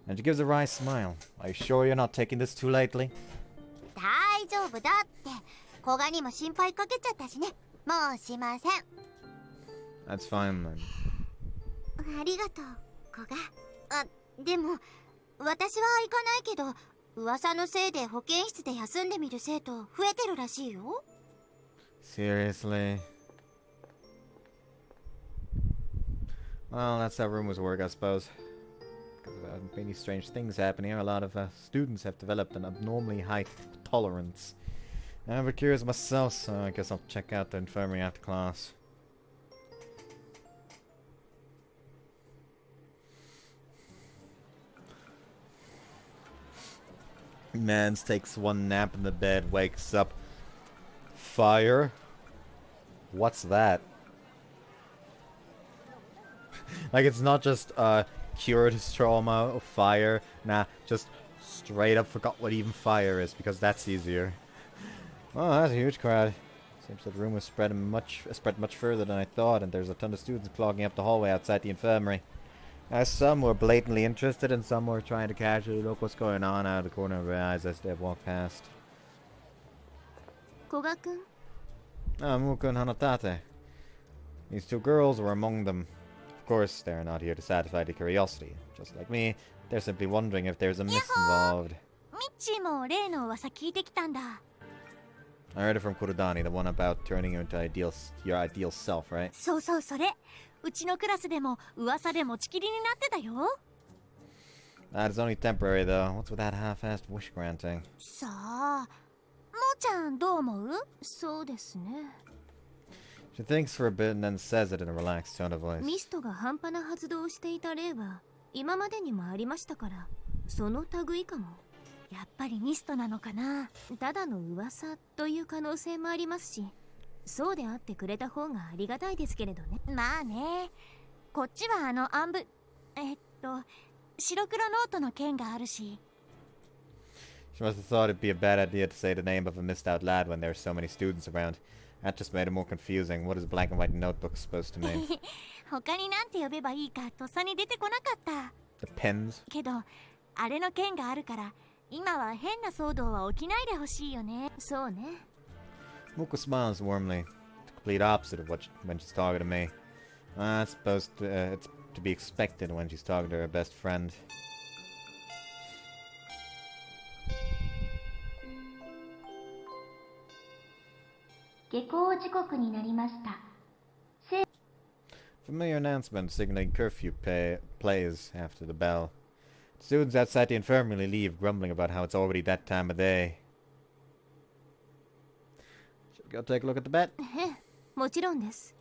And she gives a wry smile. Are you sure you're not taking this too lightly? 大丈夫だって。古賀にも心配かけちゃったしね。もうしません。 That's fine then. ありがとう、古賀。あ、でも私は行かないけど、噂のせいで保健室で休んでみる生徒増えてるらしいよ。 Seriously? Well, that's how rumors work, I suppose. Because of many strange things happen here, a lot of students have developed an abnormally high tolerance. I'm very curious myself, so I guess I'll check out the infirmary after class. Mans takes one nap in the bed, wakes up. Fire? What's that? Like, it's not just cured his trauma of fire. Nah, just straight up forgot what even fire is, because that's easier. Oh, that's a huge crowd. Seems that rumors spread much further than I thought, and there's a ton of students clogging up the hallway outside the infirmary. Some were blatantly interested, and some were trying to casually look what's going on out of the corner of their eyes as they walk past. 古賀君 Ah, Moka and Hanatate. These two girls were among them. Of course, they're not here to satisfy their curiosity. Just like me, they're simply wondering if there's a miss involved. ミッチーも例の噂聞いてきたんだ。 I heard it from Kurodani, the one about turning you into your ideal self, right? そうそう、それ。うちのクラスでも噂で持ちきりになってたよ。 That is only temporary, though. What's with that half-assed wish granting? さあ、もーちゃんどう思う？そうですね。 She thinks for a bit and then says it in a relaxed tone of voice. ミストが半端な発動をしていた例は今までにもありましたから、その類かも。やっぱりミストなのかな。ただの噂という可能性もありますし、そうであってくれた方がありがたいですけれどね。まあね。こっちは白黒ノートの件があるし。 She must have thought it'd be a bad idea to say the name of a missed out lad when there are so many students around. That just made it more confusing. What is black and white notebook supposed to mean? 他になんて呼べばいいかとっさに出てこなかった。 The pens? けど、あれの件があるから、今は変な騒動は起きないでほしいよね。そうね。 Moka smiles warmly. The complete opposite of when she's talking to me. I suppose it's to be expected when she's talking to her best friend. 下校時刻になりました。 Familiar announcement signaling curfew plays after the bell. Students outside the infirmary leave, grumbling about how it's already that time of day. Should we go take a look at the bed? ええ、もちろんです。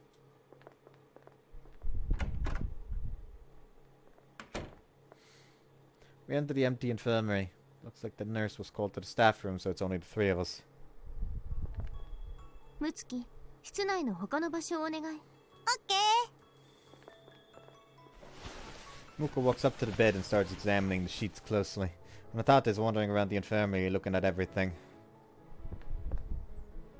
We enter the empty infirmary. Looks like the nurse was called to the staff room, so it's only the three of us. ムツキ、室内の他の場所をお願い。オッケー。 Moka walks up to the bed and starts examining the sheets closely. Natate is wandering around the infirmary looking at everything.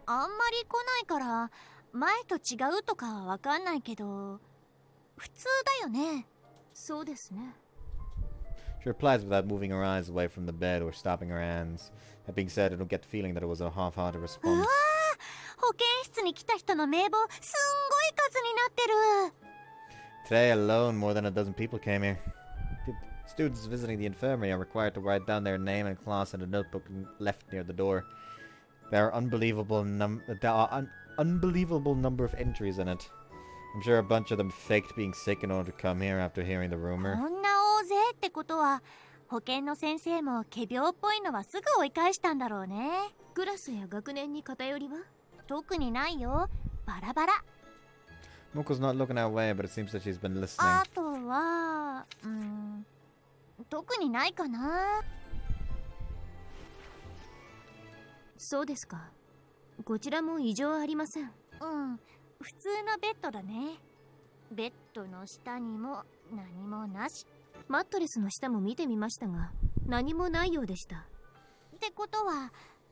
あんまり来ないから前と違うとかはわかんないけど、普通だよね。そうですね。 She replies without moving her eyes away from the bed or stopping her hands. That being said, I don't get the feeling that it was a half-hearted う response. わー、保健室に来た人の名簿すんごい数になってる。 Today alone, more than a dozen people came here. Students visiting the infirmary are required to write down their name and class in a notebook left near the door. There are unbelievable number of entries in it. I'm sure a bunch of them faked being sick in order to come here after hearing the rumor. こんな大勢ってことは保健の先生も仮病っぽいのはすぐ追い返したんだろうね。クラスや学年に偏りは？特にないよ。バラバラ。Moka's not looking our way, but it seems that she's been listening. あとは特にないかな。そうですか。こちらも異常ありません。普通のベッドだね。ベッドの下にも何もなし。マットレスの下も見てみましたが、何もないようでした。ってことは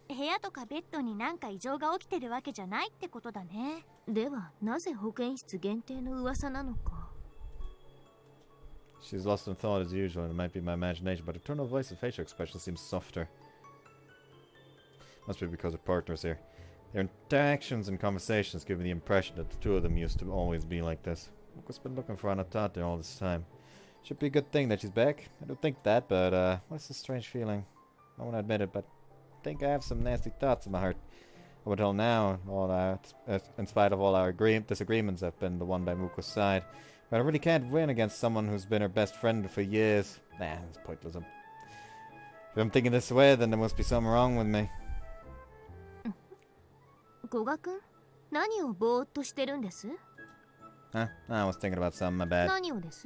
部屋とかベッドに何か異常が起きてるわけじゃないってことだね。ではなぜ保健室限定の噂なのか。 She's lost in thought as usual, and it might be my imagination, but her tone of voice and facial expression seems softer. Must be because her partner's here. Their interactions and conversations give me the impression that the two of them used to always be like this. Moka's been looking for Anatate all this time. Should be a good thing that she's back. I don't think that, but what's this strange feeling? I won't admit it, but I think I have some nasty thoughts in my heart. Up until now, in spite of all our disagreements, I've been the one by Moka's side. But I really can't win against someone who's been her best friend for years. Nah, it's pointless. If I'm thinking this way, then there must be something wrong with me. 古賀君、何をぼーっとしてるんです？ Huh? I was thinking about something, my bad. 何をです？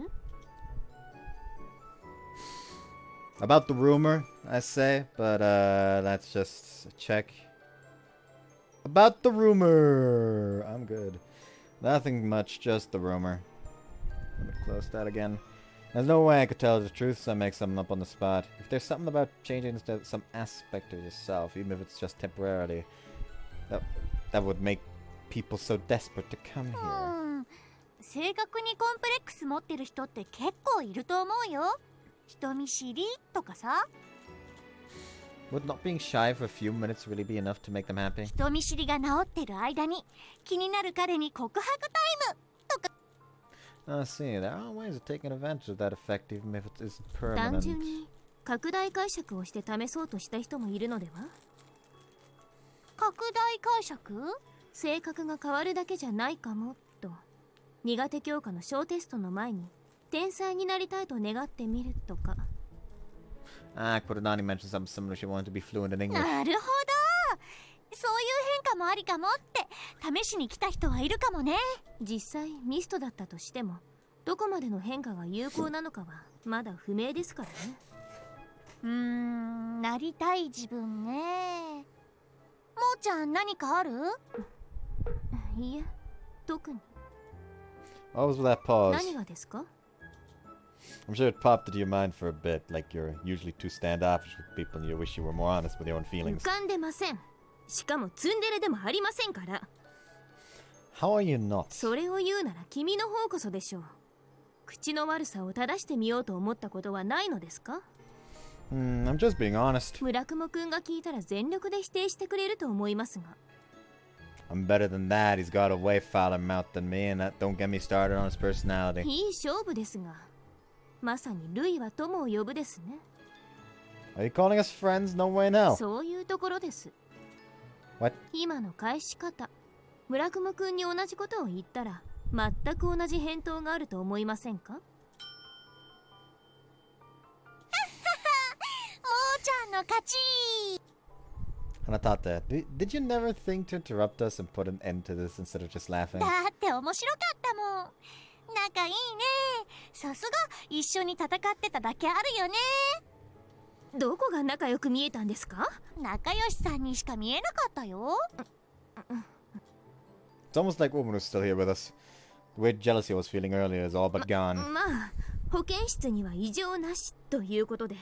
About the rumor, I say, but let's just check. About the rumor! I'm good. Nothing much, just the rumor. Let me close that again. There's no way I could tell the truth, so I make something up on the spot. If there's something about changing some aspect of yourself, even if it's just temporarily, that would make people so desperate to come here. 性格にコンプレックス持ってる人って結構いると思うよ。人見知りとかさ。Would not being shy for a few minutes really be enough to make them happy? 人見知りが治ってる間に気になる彼に告白タイムとか。I see. There are ways of taking advantage of that effect, even if it isn't 単 permanent. 純に拡大解釈をして試そうとした人もいるのでは？拡大解釈？性格が変わるだけじゃないかもと。苦手教科の小テストの前に天才になりたいと願ってみるとか。Kurodani mentioned something similar. She wanted to be fluent in English. なるほど。そういう変化もありかもって試しに来た人はいるかもね。実際ミストだったとしても、どこまでの変化が有効なのかはまだ不明ですからね。なりたい自分ね。もーちゃん何かある？いえ、特に。What was that pause? 何がですか？ I'm sure it popped into your mind for a bit, like you're usually too standoffish with people and you wish you were more honest with your own 浮 feelings. かんでません。しかもツンデレでもありませんから。 How are you not? それを言うなら君の方こそでしょう。口の悪さを正してみようと思ったことはないのですか？ I'm just being honest. 村雲くんが聞いたら全力で否定してくれると思いますが。 I'm better than that. He's got a way fouler mouth than me, and that don't get me started on his personality. いい勝負ですが、まさにルイは友を呼ぶですね。 Are you calling us friends? No way now. そういうところです。 What? 今の返し方、村雲くんに同じことを言ったら全く同じ返答があると思いませんか？ もーちゃんの勝ち。 Hanatate, did you never think to interrupt us and put an end to this instead of just laughing? だって面白かったもん。仲いいね。さすが一緒に戦ってただけあるよね。どこが仲良く見えたんですか？仲良しさんにしか見えなかったよ。 It's almost like Woman was still here with us. The weird jealousy I was feeling earlier is all but gone. まあ、保健室には異常なしということで。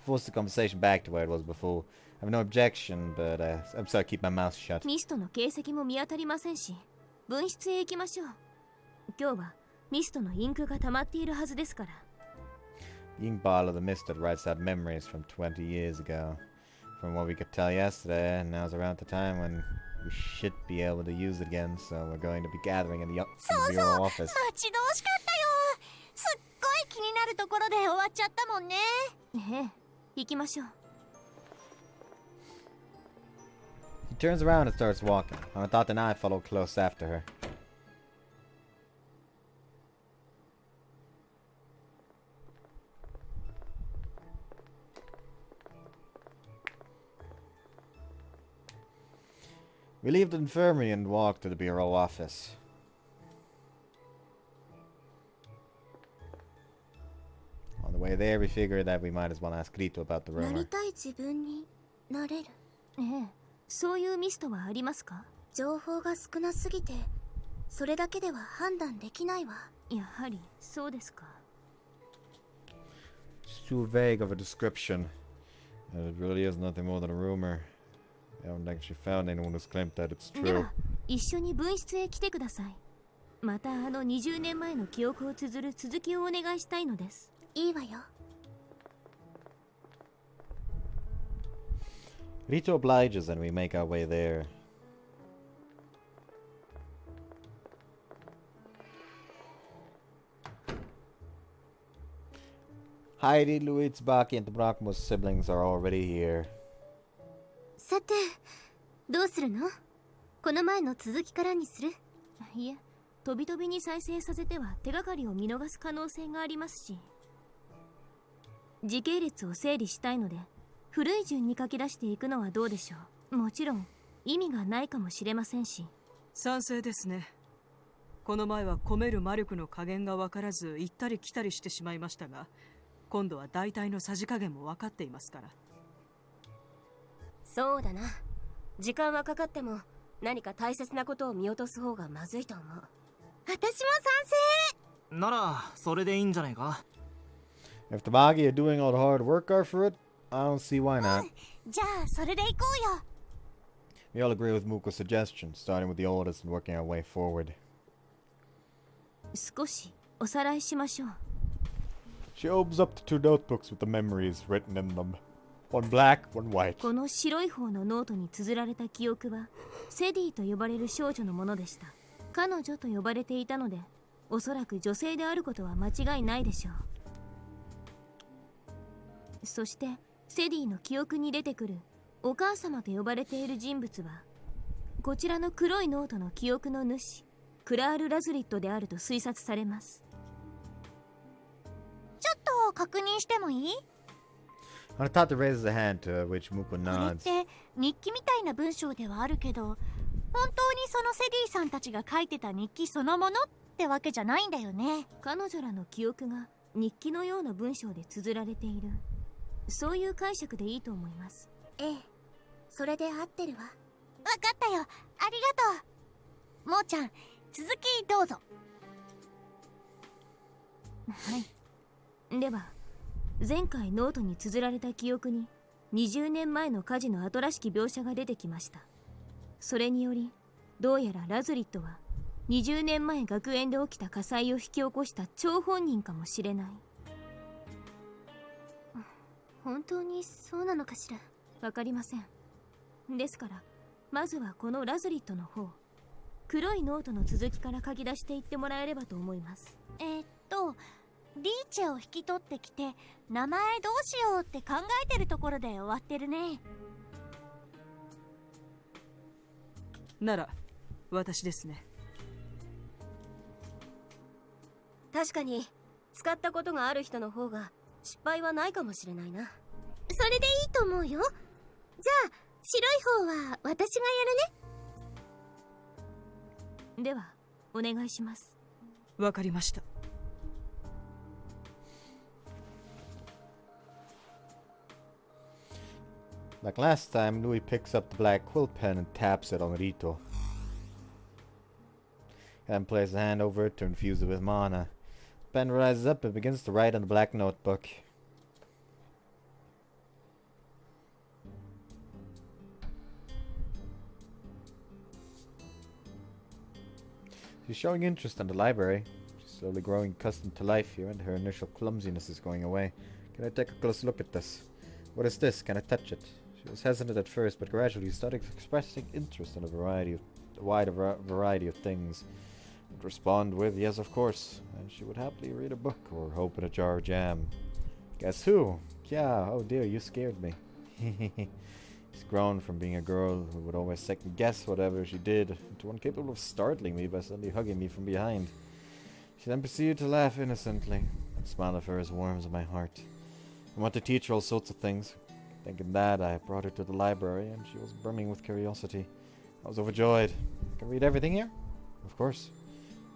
Forced the conversation back to where it was before. I have no objection, but I'm sorry, keep my mouth shut. ミストの形跡も見当たりませんし、分室へ行きましょう。今日はミストのインクが溜まっているはずですから。 The ink bottle of the mist that writes out memories from 20 years ago. From what we could tell yesterday, now's around the time when we should be able to use it again, so we're going to be gathering in the bureau office. 待ち遠しかったよ。すっごい気になるところで終わっちゃったもんね。ええ、行きましょう。 He turns around and starts walking. Anatate and I follow close after her. We leave the infirmary and walk to the bureau office. On the way there, we figured that we might as well ask Rito about the なり rumor. たい自分になれる。ええ、そういうミストはありますか？情報が少なすぎてそれだけでは判断できないわ。やはりそうですか。It's too vague of a description. It really is nothing more than a rumor. I haven't actually found anyone who's claimed that it's で true. は一緒に分室へ来てください。またあの20年前の記憶を綴る続きをお願いしたいのです。いいわよ。Rito obliges and we make our way there. Heidi, Louis, Baki, and the Brockmus siblings are already here. さてどうするの？この前の続きからにする？いえ、飛び飛びに再生させては手がかりを見逃す可能性がありますし、時系列を整理したいので古い順に書き出していくのはどうでしょう。もちろん意味がないかもしれませんし。賛成ですね。この前は込める魔力の加減が分からず行ったり来たりしてしまいましたが、今度は大体のさじ加減も分かっていますから。そうだな。時間はかかっても何か大切なことを見落とす方がまずいと思う。私も賛成。ならそれでいいんじゃないか。 If the Bagi are doing all the hard work for it, I don't see why not. じゃあそれで行こうよ。 We all agree with Muko's suggestion, starting with the oldest and working our way forward. 少しおさらいしましょう。 She opens up the two notebooks with the memories written in them. One black, one white. この白い方のノートに綴られた記憶はセディと呼ばれる少女のものでした。彼女と呼ばれていたので、おそらく女性であることは間違いないでしょう。そしてセディの記憶に出てくるお母様と呼ばれている人物はこちらの黒いノートの記憶の主クラール・ラズリットであると推察されます。ちょっと確認してもいい？ Anatata raises a hand, to which Muko これっ nods. て日記みたいな文章ではあるけど、本当にそのセディさんたちが書いてた日記そのものってわけじゃないんだよね。彼女らの記憶が日記のような文章で綴られている、そういう解釈でいいと思います。ええ、それで合ってるわ。わかったよ、ありがとう。もーちゃん、続きどうぞ。はい。では前回ノートに綴られた記憶に20年前の火事の後らしき描写が出てきました。それによりどうやらラズリットは20年前学園で起きた火災を引き起こした張本人かもしれない。本当にそうなのかしら。わかりません。ですからまずはこのラズリットの方、黒いノートの続きから書き出していってもらえればと思います。リーチェを引き取ってきて名前どうしようって考えてるところで終わってるね。なら私ですね。確かに使ったことがある人の方が失敗はないかもしれないな。それでいいと思うよ。じゃあ白い方は私がやるね。ではお願いします。わかりました。Like last time, Louis picks up the black quill pen and taps it on Rito. Then places a hand over it to infuse it with mana. The pen rises up and begins to write on the black notebook. She's showing interest in the library. She's slowly growing accustomed to life here, and her initial clumsiness is going away. Can I take a close look at this? What is this? Can I touch it? She was hesitant at first, but gradually started expressing interest in a wide variety of things. Would respond with, yes, of course, and she would happily read a book or open a jar of jam. Guess who? Yeah, oh dear, you scared me. She's grown from being a girl who would always second guess whatever she did to one capable of startling me by suddenly hugging me from behind. She then proceeded to laugh innocently. That smile of hers warms my heart. I want to teach her all sorts of things. Thinking that, I brought her to the library, and she was brimming with curiosity. I was overjoyed. Can I read everything here? Of course.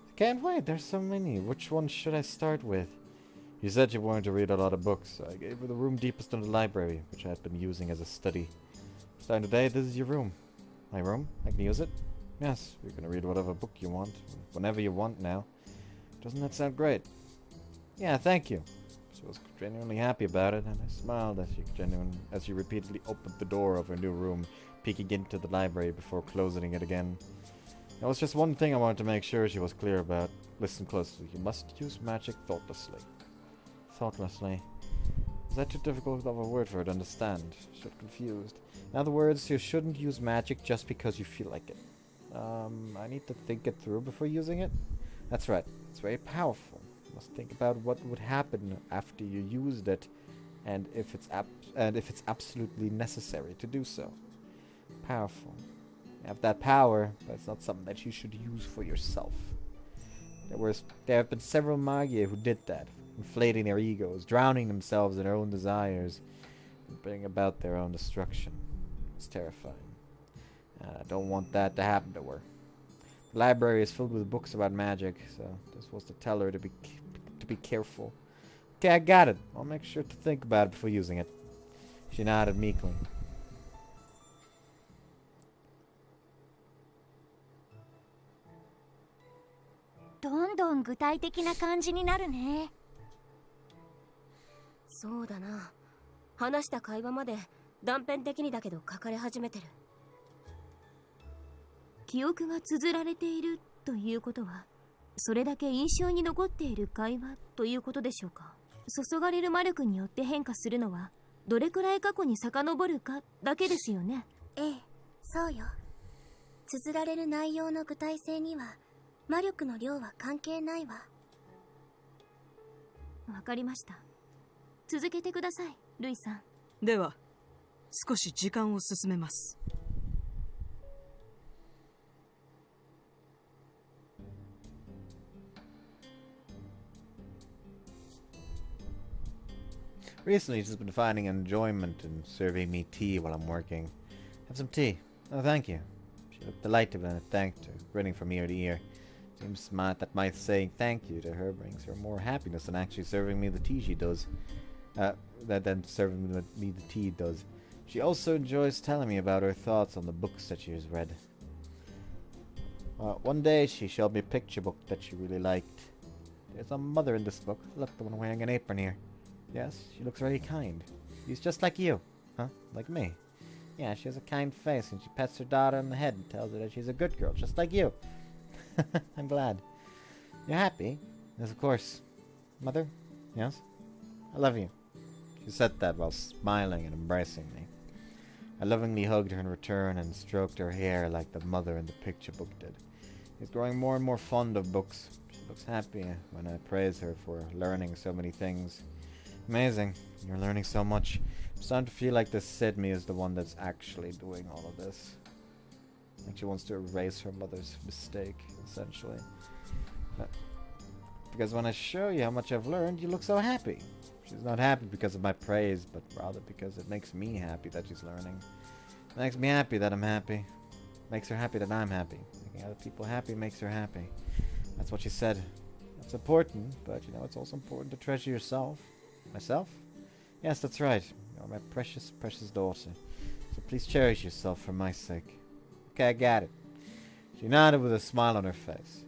I can't wait, there's so many. Which one should I start with? You said you wanted to read a lot of books, so I gave her the room deepest in the library, which I had been using as a study. Starting today, this is your room. My room? I can use it? Yes, you can read whatever book you want, whenever you want now. Doesn't that sound great? Yeah, thank you. She was genuinely happy about it, and I smiled as she repeatedly opened the door of her new room, peeking into the library before closing it again. There was just one thing I wanted to make sure she was clear about. Listen closely. You must use magic thoughtlessly. Thoughtlessly? Is that too difficult of a word for her to understand? She looked confused. In other words, you shouldn't use magic just because you feel like it. I need to think it through before using it? That's right. It's very powerful. You must think about what would happen after you used it, and if it's absolutely necessary to do so. Powerful. You have that power, but it's not something that you should use for yourself. There have been several Magier who did that, inflating their egos, drowning themselves in their own desires, and bringing about their own destruction. It's terrifying. I don't want that to happen to her. The library is filled with books about magic, so this was to tell her to be careful. Okay, I got it. I'll make sure to think about it before using it. She nodded meekly. .そうだな。話した会話まで断片的にだけど書かれ始めてる。記憶が綴られているということは、それだけ印象に残っている会話ということでしょうか。注がれる魔力によって変化するのは、どれくらい過去に遡るかだけですよね。ええ、そうよ。綴られる内容の具体性には魔力の量は関係ないわ。わかりました。続けてください、ルイさん。では少し時間を進めます。Recently, she's been finding enjoyment in serving me tea while I'm working. Have some tea. Oh, thank you. She looked delighted when I thanked her, grinning from ear to ear. Seems smart that my saying thank you to her brings her more happiness than actually serving me the tea she does. Than serving me the tea does. She also enjoys telling me about her thoughts on the books that she has read. One day she showed me a picture book that she really liked. There's a mother in this book. Look, the one wearing an apron here. Yes, she looks very kind. She's just like you. Huh? Like me. Yeah, she has a kind face and she pets her daughter on the head and tells her that she's a good girl, just like you. I'm glad. You're happy? Yes, of course. Mother? Yes? I love you. She said that while smiling and embracing me. I lovingly hugged her in return and stroked her hair like the mother in the picture book did. She's growing more and more fond of books. She looks happy when I praise her for learning so many things. Amazing. You're learning so much. I'm starting to feel like this Sydney is the one that's actually doing all of this. Like she wants to erase her mother's mistake, essentially. Because when I show you how much I've learned, you look so happy. She's not happy because of my praise, but rather because it makes me happy that she's learning. It makes me happy that I'm happy. Makes her happy that I'm happy. Making other people happy makes her happy. That's what she said. That's important, but you know, it's also important to treasure yourself. Myself? Yes, that's right. You're my precious, precious daughter. So please cherish yourself for my sake. Okay, I got it. She nodded with a smile on her face.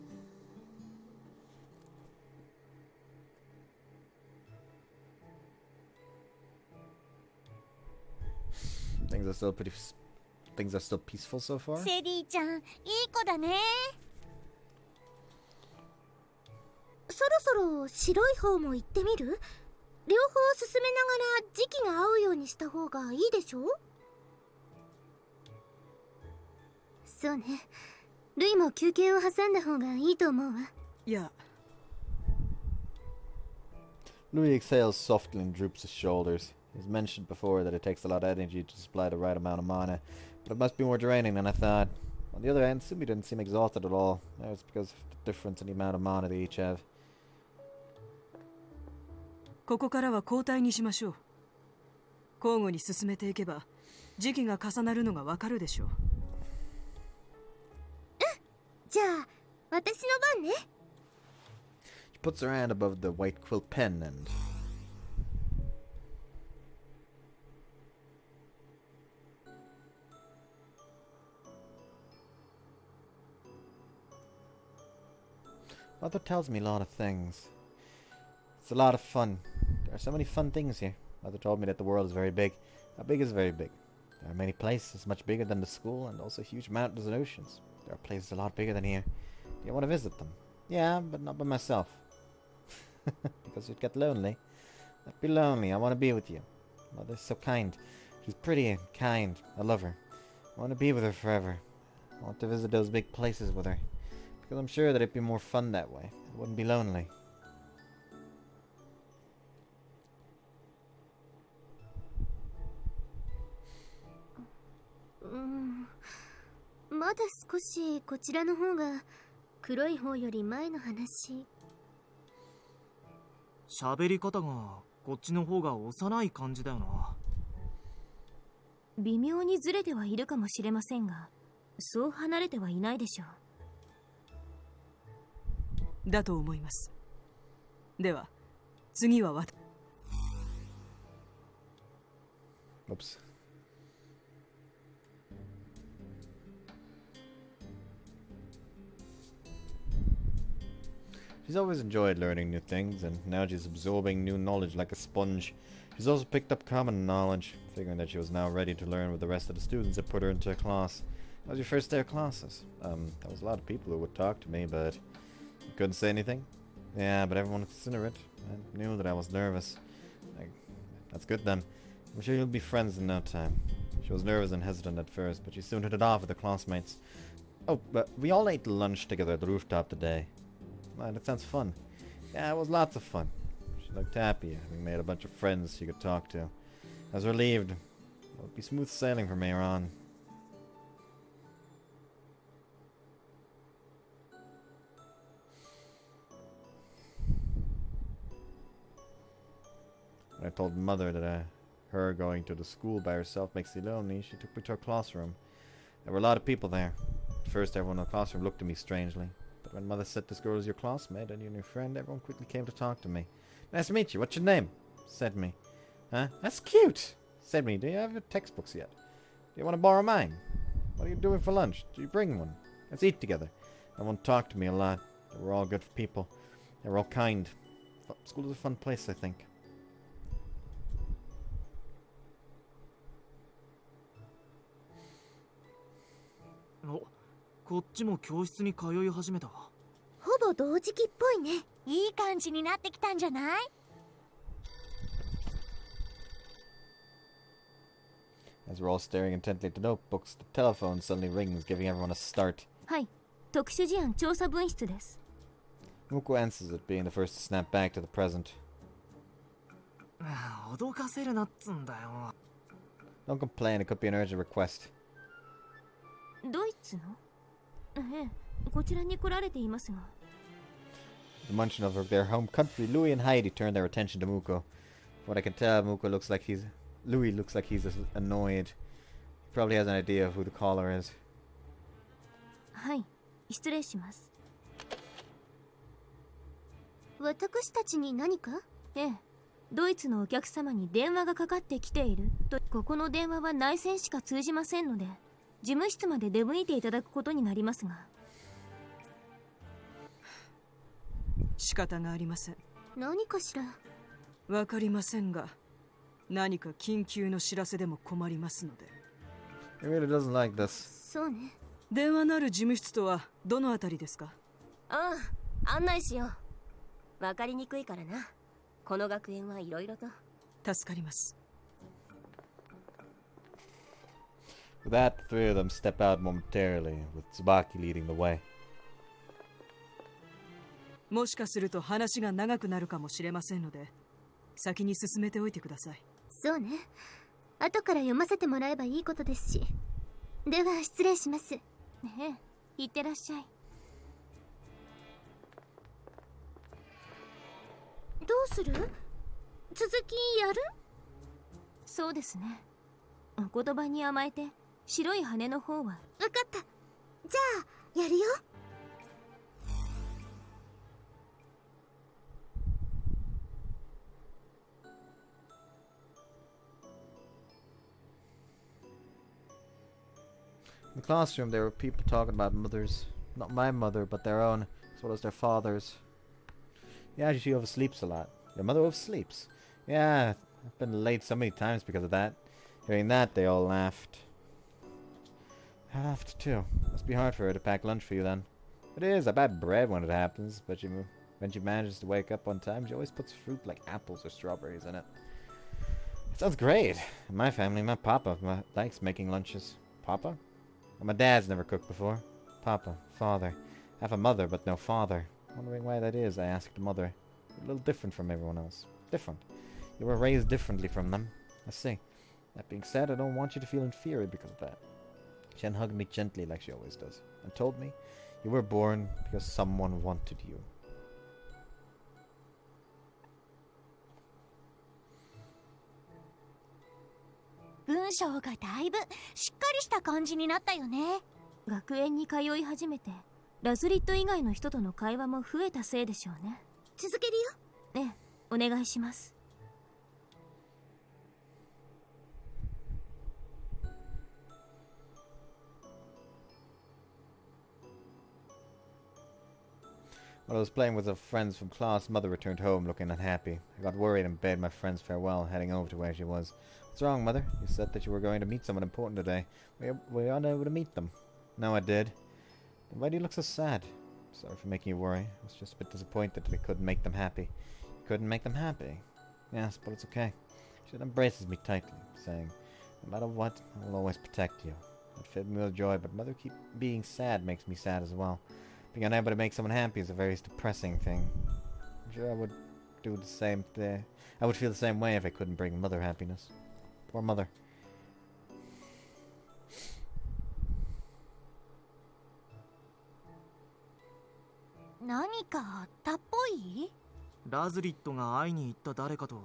Things are still peaceful so far? セディちゃん、いい子だね。そろそろ白い方も行ってみる？両方進めながら時期が合うようにした方がいいでしょ？そうね。ルイも休憩を挟んだ方がいいと思うわ。いや。Louis exhales softly and droops his shoulders. He's mentioned before that it takes a lot of energy to supply the right amount of mana, but it must be more draining than I thought. On the other hand, Sumi didn't seem exhausted at all. Maybe it's because of the difference in the amount of mana they each have. ここからは交代にしましょう。交互に進めていけば時期が重なるのがわかるでしょう。じゃあ私の番ね。 She puts her hand above the white quilt pen and... Mother tells me a lot of things. It's a lot of fun. There are so many fun things here. Mother told me that the world is very big. How big is very big? There are many places much bigger than the school, and also huge mountains and oceans. There are places a lot bigger than here. Do you want to visit them? Yeah, but not by myself. Because you'd get lonely. I'd be lonely. I want to be with you. Mother's so kind. She's pretty and kind. I love her. I want to be with her forever. I want to visit those big places with her. Because I'm sure that it'd be more fun that way. I wouldn't be lonely. Mm. まだ少しこちらの方が黒い方より前の話。喋り方がこっちの方が幼い感じだよな。微妙にずれてはいるかもしれませんが、そう離れてはいないでしょう。だと思います。では次はOops. She's always enjoyed learning new things, and now she's absorbing new knowledge like a sponge. She's also picked up common knowledge, figuring that she was now ready to learn with the rest of the students that put her into a class. How was your first day of classes? There was a lot of people who would talk to me, but I couldn't say anything. Yeah, but everyone was considerate. I knew that I was nervous. That's good then. I'm sure you'll be friends in no time. She was nervous and hesitant at first, but she soon hit it off with her classmates. Oh, but we all ate lunch together at the rooftop today. Wow, that sounds fun. Yeah, it was lots of fun. She looked happy, having made a bunch of friends she could talk to. I was relieved. It would be smooth sailing from here on. When I told Mother that her going to the school by herself makes me lonely, she took me to her classroom. There were a lot of people there. At first, everyone in the classroom looked at me strangely. But when Mother said this girl is your classmate and your new friend, everyone quickly came to talk to me. Nice to meet you. What's your name? Said me. Huh? That's cute. Said me. Do you have your textbooks yet? Do you want to borrow mine? What are you doing for lunch? Do you bring one? Let's eat together. Everyone talked to me a lot. They were all good people. They were all kind. School is a fun place, I think. Oh, こっちも教室に通い始めたわ。ほぼ同時期っぽいね。いい感じになってきたんじゃない？ As we're all staring intently at the notebooks, the telephone suddenly rings, giving everyone a start. はい、特殊事案調査分室です。Muko answers it, being the first to snap back to the present. 脅かせるなっつんだよ。Don't complain, it could be an urgent request. ドイツの？ええ、こちらに来られていますが。The mention of their home country, Louis and Heidi turned their attention to Muko. From what I can tell, Louis looks like he's annoyed. He probably has an idea of who the caller is. はい、失礼します。私たちに何か？ええ、ドイツのお客様に電話がかかってきていると。ここの電話は内線しか通じませんので、事務室まで出向いていただくことになりますが。仕方がありません。何かしら？わかりませんが、何か緊急の知らせでも困りますので。He really doesn't like this. そうね。電話のある事務室とはどのあたりですか？ああ、案内しよう。わかりにくいからな。この学園はいろいろと。助かります。With that, the three of them step out momentarily, with Tsubaki leading the way. もしかすると話が長くなるかもしれませんので、先に進めておいてください。そうね。後から読ませてもらえばいいことですし。では失礼します。ええ、いってらっしゃい。どうする？続きやる？そうですね。お言葉に甘えて白い羽の方は。わかった。じゃあやるよ。In the classroom, there were people talking about mothers. Not my mother, but their own, as well as their fathers. Yeah, she oversleeps a lot. Your mother oversleeps. Yeah, I've been late so many times because of that. Hearing that, they all laughed. I laughed too. Must be hard for her to pack lunch for you then. It is. I buy bread when it happens, but when she manages to wake up on time, she always puts fruit like apples or strawberries in it. It sounds great. In my family, my papa likes making lunches. Papa? Well, my dad's never cooked before. Papa, father. I have a mother, but no father. Wondering why that is, I asked the mother. A little different from everyone else. Different. You were raised differently from them. I see. That being said, I don't want you to feel inferior because of that. She then hugged me gently like she always does, and told me, you were born because someone wanted you.学園に通い始めて、ラズリット以外の人との会話も増えたせいでしょうね。続けるよ。ええ、お願いします。While I was playing with some friends from class, Mother returned home looking unhappy. I got worried and bade my friends farewell, heading over to where she was. What's wrong, Mother? You said that you were going to meet someone important today. Were you unable to meet them? No, I did. Then why do you look so sad? Sorry for making you worry. I was just a bit disappointed that I couldn't make them happy. You couldn't make them happy? Yes, but it's okay. She embraces me tightly, saying, no matter what, I will always protect you. It filled me with joy, but Mother being sad makes me sad as well. Being unable to make someone happy is a very depressing thing. I'm sure I would do the same thing. I would feel the same way if I couldn't bring Mother happiness. Poor Mother.ラズリットが会いに行った誰かと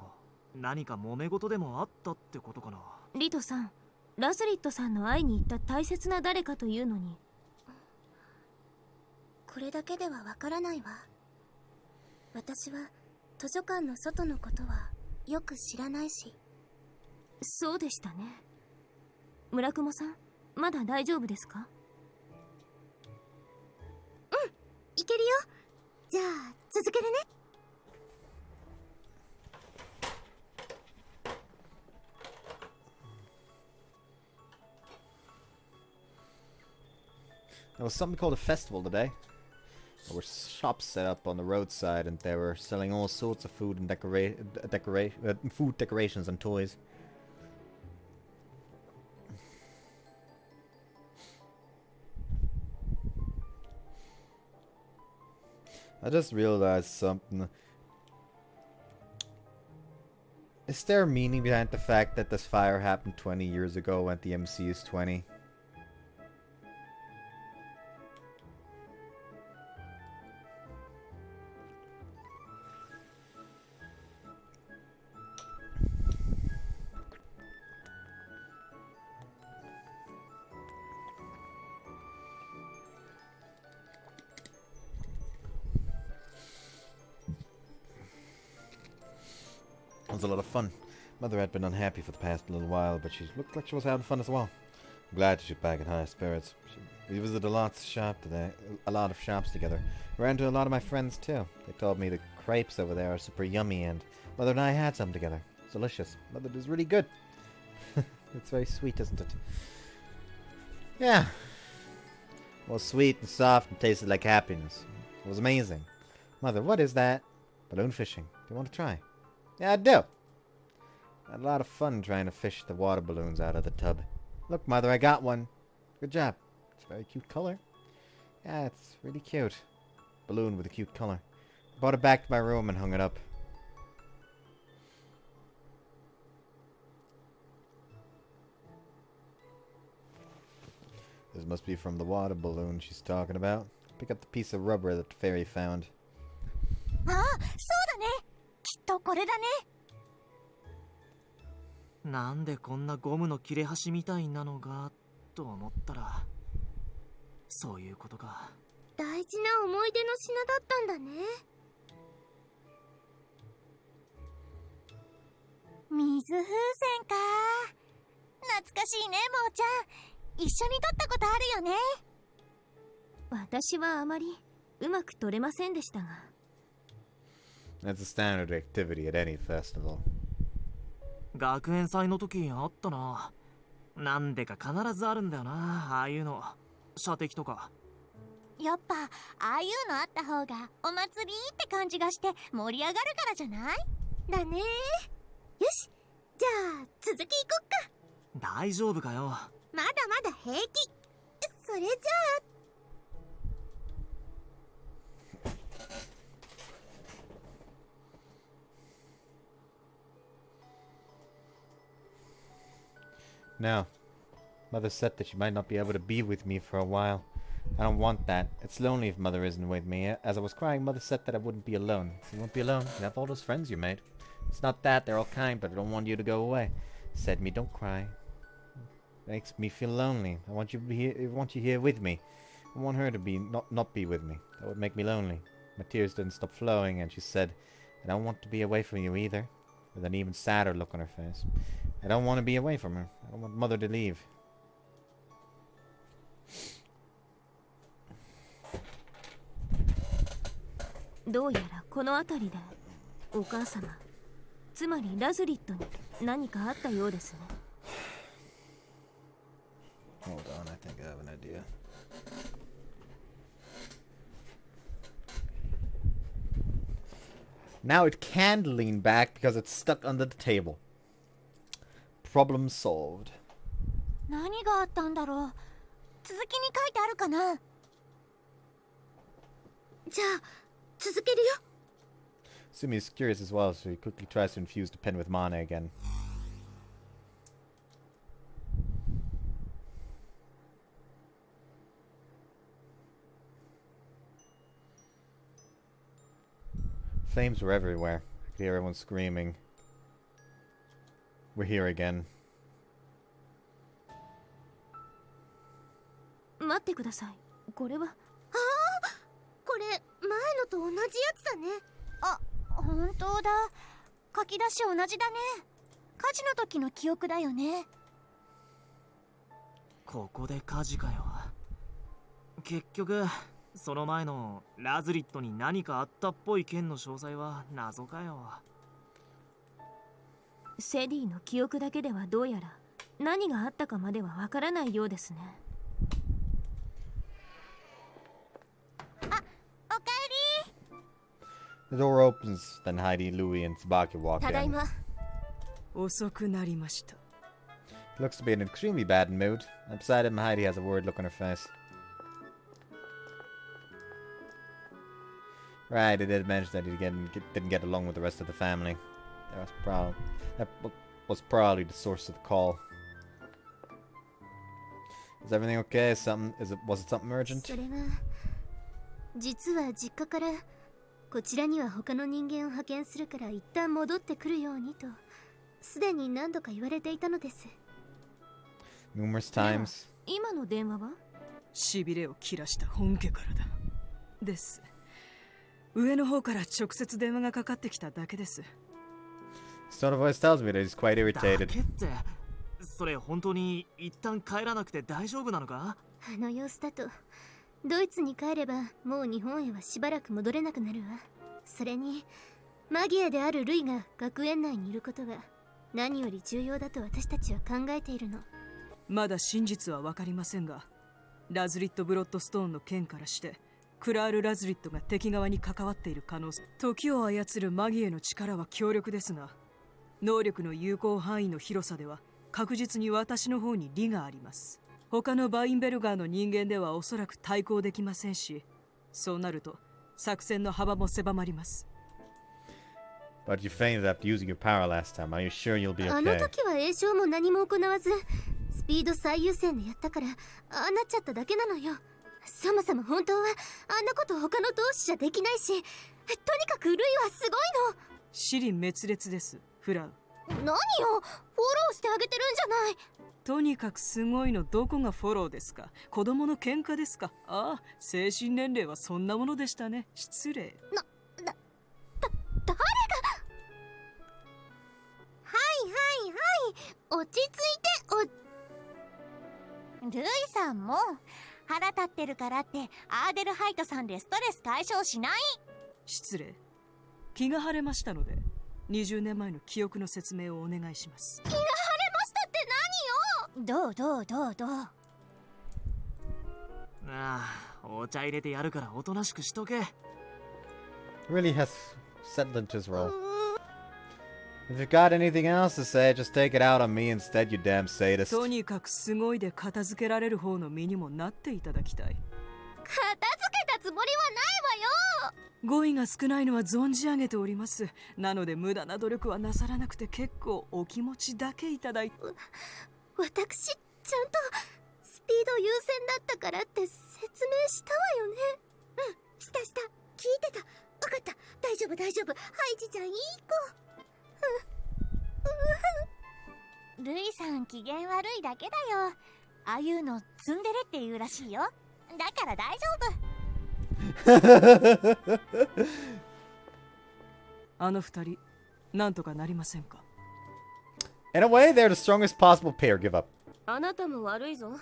何か揉め事でもあったってことかな。リトさん、ラズリットさんの会いに行った大切な誰かというのに。これだけではわからないわ。私は図書館の外のことはよく知らないし。そうでしたね。村雲さん、まだ大丈夫ですか？うん、いけるよ。じゃあ続けるね。There was something called a festival today. There were shops set up on the roadside, and they were selling all sorts of food and food decorations and toys. I just realized something. Is there a meaning behind the fact that this fire happened 20 years ago when the MC is 20? It was a lot of fun. Mother had been unhappy for the past little while, but she looked like she was having fun as well. I'm glad she was back in high spirits. We visited a lot of shops together. Ran into a lot of my friends too. They told me the crepes over there are super yummy, and Mother and I had some together. It's delicious. Mother does really good. It's very sweet, isn't it? Yeah. It was sweet and soft and tasted like happiness. It was amazing. Mother, what is that? Balloon fishing. Do you want to try? Yeah, I do. I had a lot of fun trying to fish the water balloons out of the tub. Look, Mother, I got one. Good job. It's a very cute color. Yeah, it's really cute. Balloon with a cute color. I brought it back to my room and hung it up. This must be from the water balloon she's talking about. Pick up the piece of rubber that the fairy found. ああ、そうだね。きっとこれだね。なんでこんなゴムの切れ端みたいなのがと思ったら、そういうことか。大事な思い出の品だったんだね。水風船か。懐かしいね、もーちゃん。一緒に撮ったことあるよね。私はあまりうまく撮れませんでしたが。 That's a standard activity at any festival. 学園祭の時あったな。なんでか必ずあるんだよな、ああいうの。射的とか。やっぱああいうのあった方がお祭りって感じがして盛り上がるからじゃない？だね。よし、じゃあ続きいこっか。大丈夫かよ。まだまだ平気。それじゃあNo. Mother said that she might not be able to be with me for a while. I don't want that. It's lonely if Mother isn't with me. As I was crying, Mother said that I wouldn't be alone. You won't be alone. You have all those friends you made. It's not that. They're all kind, but I don't want you to go away. Said me, don't cry. Makes me feel lonely. I want you to be here. I want you here with me. I want her to be not be with me. That would make me lonely. My tears didn't stop flowing, and she said, I don't want to be away from you either. With an even sadder look on her face. I don't want to be away from her. I don't want Mother to leave.「どうやらこの辺りでお母様、つまりラズリットに何かあったようですね。」 Hold on, I think I have an idea. Now it can't lean back because it's stuck under the table. Problem solved. 何があったんだろう。続きに書いてあるかな。じゃあ続けるよ。 Sumi is curious as well, so he quickly tries to infuse the pen with mana again. Flames were everywhere. I could hear everyone screaming. We're here again. 待ってください。これは。ああ、これ前のと同じやつだね。あ、本当だ。書き出し同じだね。火事の時の記憶だよね。ここで火事かよ。結局その前のラズリットに何かあったっぽい件の詳細は謎かよ。セディの記憶だけではどうやら何があったかまではわからないようですね。あ、おかえり。 The door opens, then Heidi, Louie, and Tsubaki walk ただい in. ま。遅くなりました。 Looks to be in an extremely bad mood. And beside him, Heidi has a worried look on her face. Right, he did mention that he didn't get along with the rest of the family. That was probably the source of the call. Is everything okay? Was it something urgent? それは実は実家からこちらには他の人間を派遣するから一旦戻ってくるようにとすでに何度か言われていたのです。 Numerous times. 今の電話は？しびれを切らした本家からだ。です。上の方から直接電話がかかってきただけです。His tone of voice tells me that he's quite だ irritated. けって、それ本当に一旦帰らなくて大丈夫なのか？あの様子だとドイツに帰ればもう日本へはしばらく戻れなくなるわ。それにマギアであるルイが学園内にいることが何より重要だと私たちは考えているの。まだ真実は分かりませんが、ラズリット・ブロッドストーンの件からしてクラール・ラズリットが敵側に関わっている可能性。時を操るマギへの力は強力ですが、能力の有効範囲の広さでは確実に私の方に利があります。他のバインベルガーの人間ではおそらく対抗できませんし、そうなると作戦の幅も狭まります。 But you fainted after using your power last time. Are you sure you'll be あの okay? 時は栄唱も何も行わずスピード最優先でやったからああなっちゃっただけなのよ。そもそも本当はあんなこと他の同志じゃできないし、とにかくルイはすごいの。支離滅裂です、フラウ。何よ、フォローしてあげてるんじゃない。とにかくすごいのどこがフォローですか？子供の喧嘩ですか？ああ、精神年齢はそんなものでしたね。失礼。誰が。はいはいはい、落ち着いて。ルイさんも腹立ってるからってアーデルハイトさんでストレス解消しない。失礼。気が晴れましたので20年前の記憶の説明をお願いします。気が晴れましたって何よ。どうああ、お茶入れてやるからおとなしくしとけ。 Really has settled into his role. If you've got anything else to say, just take it out on me instead, you damn sadist. とにかくすごいで片付けられる方の身にもなっていただきたい。片付けたつもりはないわよ。語彙が少ないのは存じ上げております。なので無駄な努力はなさらなくて結構、お気持ちだけいただいて。私ちゃんとスピード優先だったからって説明したわよね。した聞いてた。分かった。大丈夫。ハイジちゃんいい子。ルイさん機嫌悪いだけだよ。ああいうのツンデレって言うらしいよ。だから大丈夫。あの二人なんとかなりませんか。 In a way, they're the strongest possible pair. Give up. あなたも悪いぞ。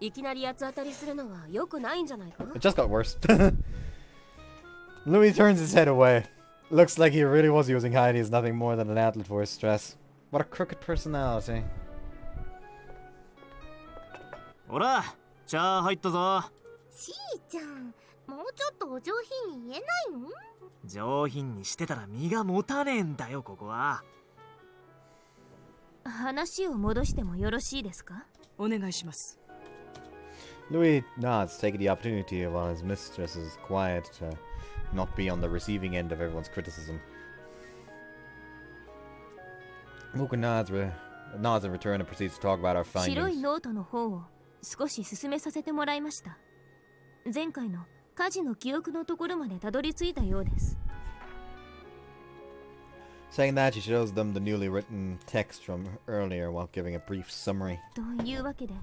いきなり八つ当たりするのは良くないんじゃないか。 It just got worse. Louis turns his head away. Looks like he really was using Heidi as nothing more than an outlet for his stress. What a crooked personality. ほら、茶入ったぞ。しーちゃん、もうちょっとお上品に言えないの？上品にしてたら身が持たねえんだよ、ここは。話を戻してもよろしいですか？お願いします。 Louis nods, taking the opportunity while his mistress is quiet to not be on the receiving end of everyone's criticism. Moka nods in return and proceeds to talk about our 白い findings. ノートの方を少し進めさせてもらいました。前回の火事の記憶のところまでたどり着いたようです。Saying that, she shows them the newly written text from earlier while giving a brief summary. というわけで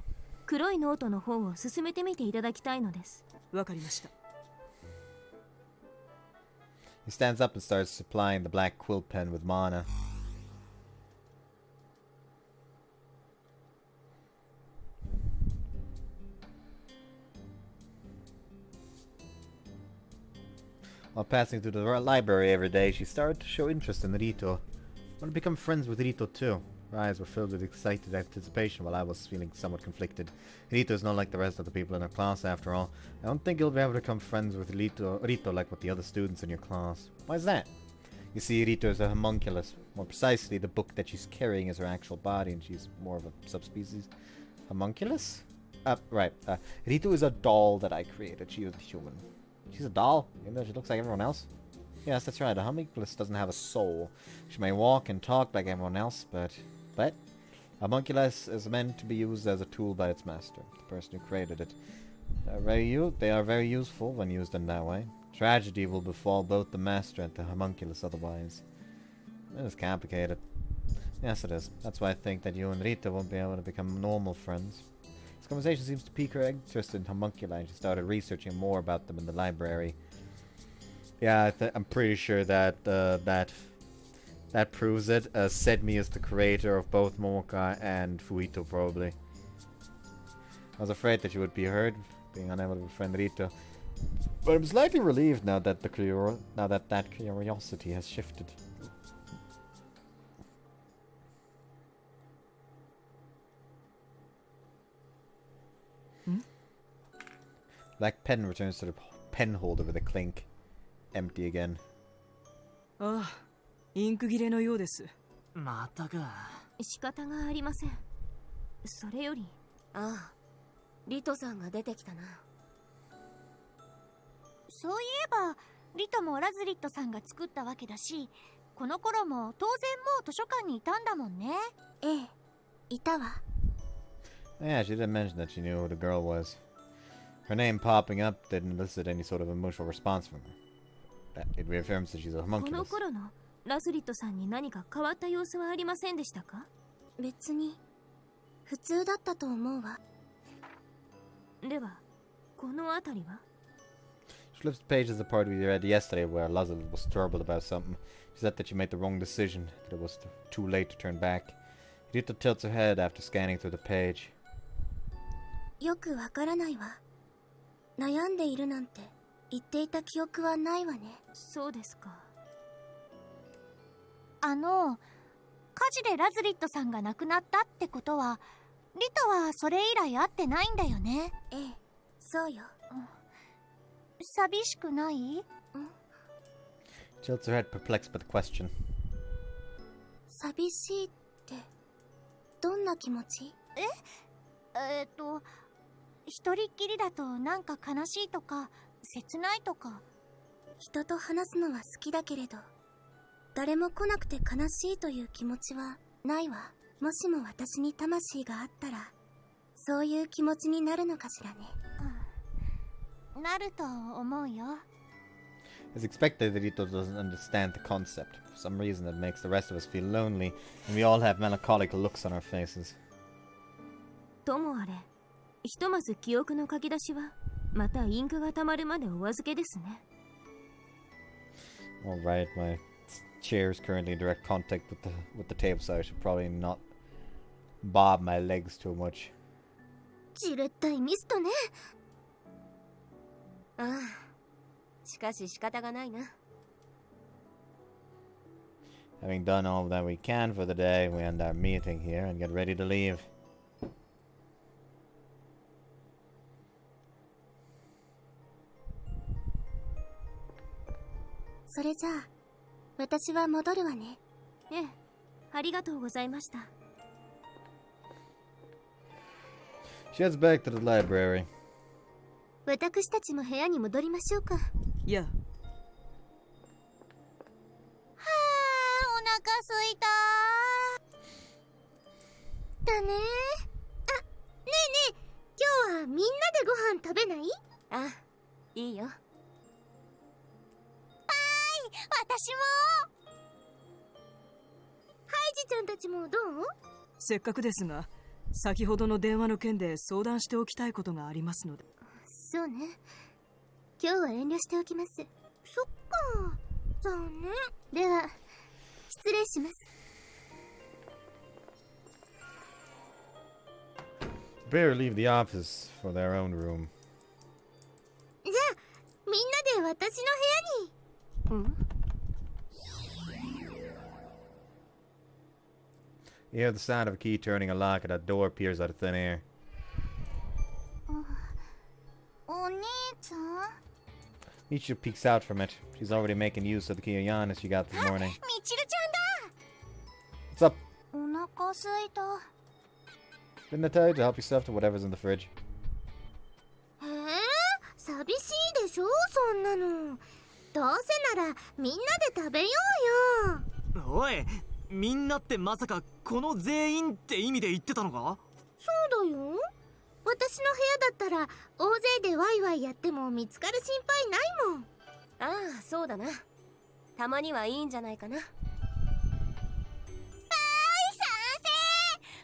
黒いノートの方を進めてみていただきたいのです。わかりました。 He stands up and starts supplying the black quill pen with mana. While passing through the library every day, she started to show interest in Rito. I want to become friends with Rito too. Her eyes were filled with excited anticipation while I was feeling somewhat conflicted. Rito is not like the rest of the people in her class after all. I don't think you'll be able to become friends with Rito like with the other students in your class. Why is that? You see, Rito is a homunculus. More precisely, the book that she's carrying is her actual body and she's more of a subspecies. Homunculus? Right. Rito is a doll that I created. She is human. She's a doll, even though she looks like everyone else. Yes, that's right. A homunculus doesn't have a soul. She may walk and talk like everyone else, but a homunculus is meant to be used as a tool by its master, the person who created it. They are very useful when used in that way. Tragedy will befall both the master and the homunculus otherwise. It is complicated. Yes, it is. That's why I think that you and Rita won't be able to become normal friends. This conversation seems to pique her interest in homunculi, and she started researching more about them in the library. Yeah, I'm pretty sure that that proves it. Sedmi is the creator of both Moka and Fuito, probably. I was afraid that you would be hurt, being unable to befriend Rito, but I'm slightly relieved now that that curiosity has shifted. Black pen returns to the pen holder with a clink. Empty again. ああ、インク切れのようです。またか。仕方がありません。それより、ああ、リトさんが出てきたな。そういえばリトもラズリットさんが作ったわけだし、この頃も当然もう図書館にいたんだもんね。ええ、いたわ。Yeah, she didn't mention that she knew who the girl was. Her name popping up didn't elicit any sort of emotional response from her. It reaffirms that she's a この homunculus. 頃のラズリットさんに何か変わった様子はありませんでしたか？別に普通だったと思うわ。では、この辺りは？ She flips the page as the part we read yesterday where Lazarus was troubled about something. She said that she made the wrong decision, that it was too late to turn back. Rita tilts her head after scanning through the page. よくわからないわ。悩んでいるなんて言っていた記憶はないわね。そうですか。火事でラズリットさんが亡くなったってことは、リトはそれ以来会ってないんだよね。ええ、そうよ。寂しくない？ Tilts her head, perplexed by the question. 寂しいってどんな気持ち？一人っきりだとなんか悲しいとか切ないとか。人と話すのは好きだけれど、誰も来なくて悲しいという気持ちはないわ。もしも私に魂があったら、そういう気持ちになるのかしらね。なると思うよ。It's expected that Rito doesn't understand the concept. For some reason, it makes the rest of us feel lonely, and we all have melancholic looks on our faces. ともあれ、ひとまず記憶の書き出しはまたインクが溜まるまでお預けですね。Alright, my chair is currently in direct contact with the table, so I should probably not bob my legs too much. じれったいミストね。ああ、しかし仕方がないな。Having done all that we can for the day, we end our meeting here and get ready to leave. それじゃあ、私は戻るわね。ええ、ありがとうございました。She heads back to the library. 私たちも部屋に戻りましょうか。いや、はあ、お腹すいただね。あ、ねえねえ、今日はみんなでご飯食べない？あ、いいよ。私も。ハイジちゃんたちもどう？せっかくですが、先ほどの電話の件で相談しておきたいことがありますので。そうね。今日は遠慮しておきます。そっか。残念。では、失礼します。Bear leave the office for their own room. じゃあ、みんなで私の部屋に。You hear the sound of a key turning a lock and a door appears out of thin air. お兄ちゃん？ Michiru peeks out from it. She's already making use of the Kiyoyan as she got this morning. みちるちゃんだ。 What's up? お腹すいた。 Didn't I tell you to help yourself to whatever's in the fridge? 寂しいでしょそんなの。どうせならみんなで食べようよ。おい、みんなってまさかこの全員って意味で言ってたのか？そうだよ。私の部屋だったら大勢でワイワイやっても見つかる心配ないもん。ああ、そうだな。たまにはいいんじゃないかな。賛成。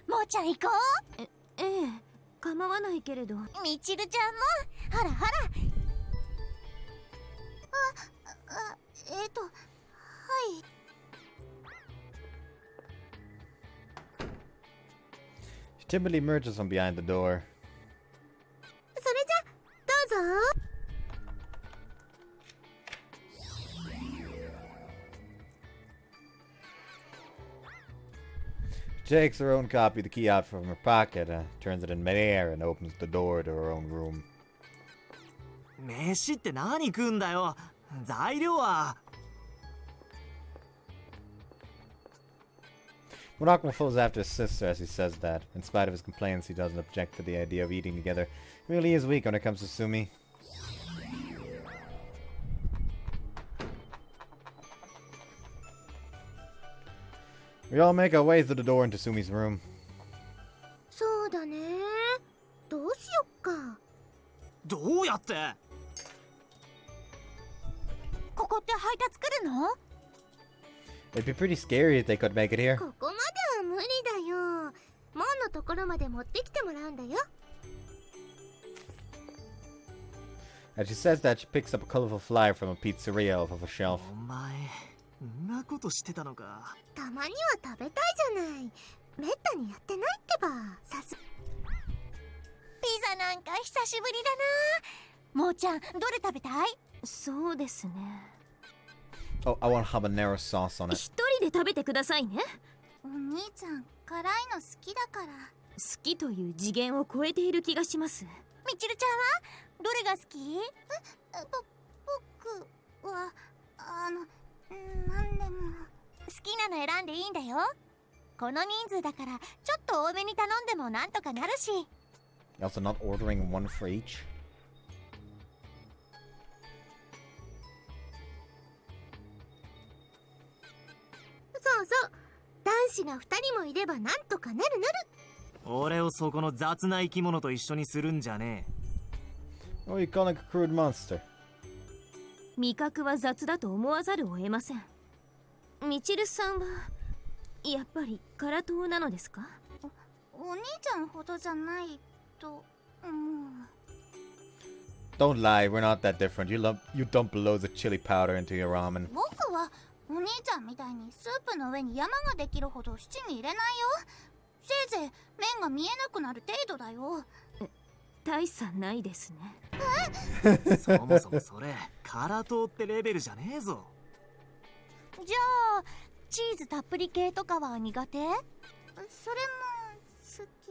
もーちゃん行こう。ええ、構わないけれど。みちるちゃんも。ほらほら。はい。She timidly emerges from behind the door. それじゃ、どうぞ。She takes her own copy of the key out from her pocket, turns it in midair, and opens the door to her own room. 飯って何食うんだよ。材料は。Monokuma follows after his sister as he says that. In spite of his complaints, he doesn't object to the idea of eating together. He really is weak when it comes to Sumi. We all make our way through the door into Sumi's room. そうだね。どうしよっか。どうやって？ここって配達来るの？ It'd be pretty scary if they could make it here. ここまでは無理だよ。門のところまで持ってきてもらうんだよ。 As she says that, she picks up a colorful flyer from a pizzeria off of a shelf. お前、んなことしてたのか。たまには食べたいじゃない。めったにやってないってば。さす。ピザなんか久しぶりだな。もーちゃん、どれ食べたい？そうですね。 Oh, I want habanero sauce on it. 一人で食べてくださいね。お兄ちゃん、辛いの好きだから。好きという次元を超えている気がします。みちるちゃんはどれが好き？僕はなんでも好きなの選んでいいんだよ。この人数だからちょっと多めに頼んでもなんとかなるし。 Also not ordering one for each. そうそう、男子が2人もいればなんとかなる。俺をそこの雑な生き物と一緒にするんじゃね Oh, you call like a crude monster. 味覚は雑だと思わざるを得ません。みちるさんはやっぱり辛党なのですか？お兄ちゃんほどじゃないと思う。 Don't lie, we're not that different. You dump loads of chili powder into your ramen. 僕はお兄ちゃんみたいにスープの上に山ができるほど七味入れないよ。せいぜい麺が見えなくなる程度だよ。大差ないですね。え。そもそもそれ辛党ってレベルじゃねえぞ。じゃあチーズたっぷり系とかは苦手？それも好き。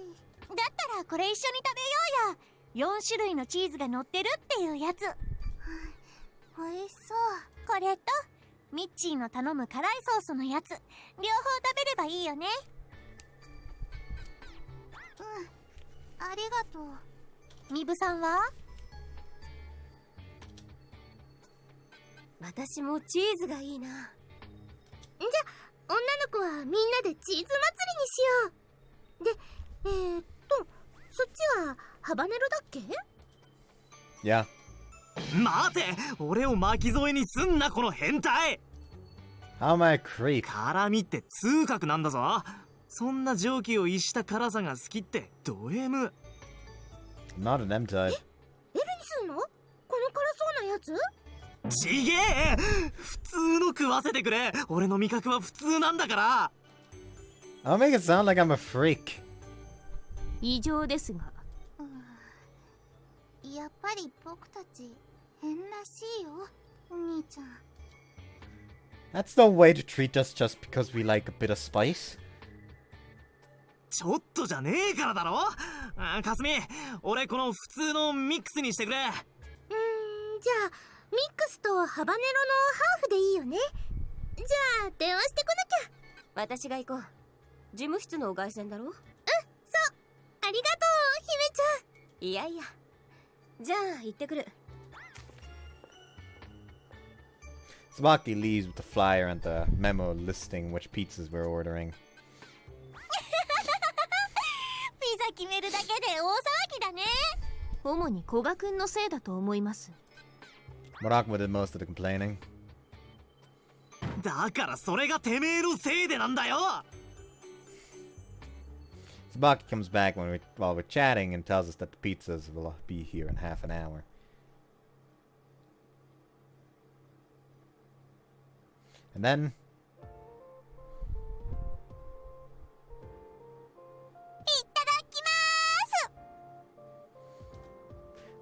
だったらこれ一緒に食べようよ。4種類のチーズが乗ってるっていうやつ。おいしそう。これとミッチーの頼む辛いソースのやつ、両方食べればいいよね。ありがとう。ミブさんは？私もチーズがいいな。じゃあ女の子はみんなでチーズ祭りにしよう。で、そっちはハバネロだっけ？ Yeah. 待て、俺を巻き添えにすんなこの変態。 How am I a creep? 辛みって痛覚なんだぞ。そんな蒸気を逸した辛さが好きってド M。 I'm not an M type. L にすんの？この辛そうなやつ？ちげえ、普通の食わせてくれ。俺の味覚は普通なんだから。 I'll make it sound like I'm a freak. 異常ですが。やっぱり僕たち変らしいよ、お兄ちゃん。 That's no way to treat us just because we like a bit of spice. ちょっとじゃねえからだろ。かすみ、俺この普通のミックスにしてくれ。じゃあミックスとハバネロのハーフでいいよね。じゃあ電話してこなきゃ。私が行こう。事務室の凱旋だろ。そう、ありがとう姫ちゃん。いやいや、じゃあ行ってくる。 Tsubaki leaves with the flyer and the memo listing which pizzas we're ordering. ピザ決めるだけで大騒ぎだね。主に古賀くんのせいだと思います。 Murakuma did most of the complaining. だからそれがてめえのせいでなんだよ。 Tsubaki comes back while we're chatting and tells us that the pizzas will be here in half an hour. And then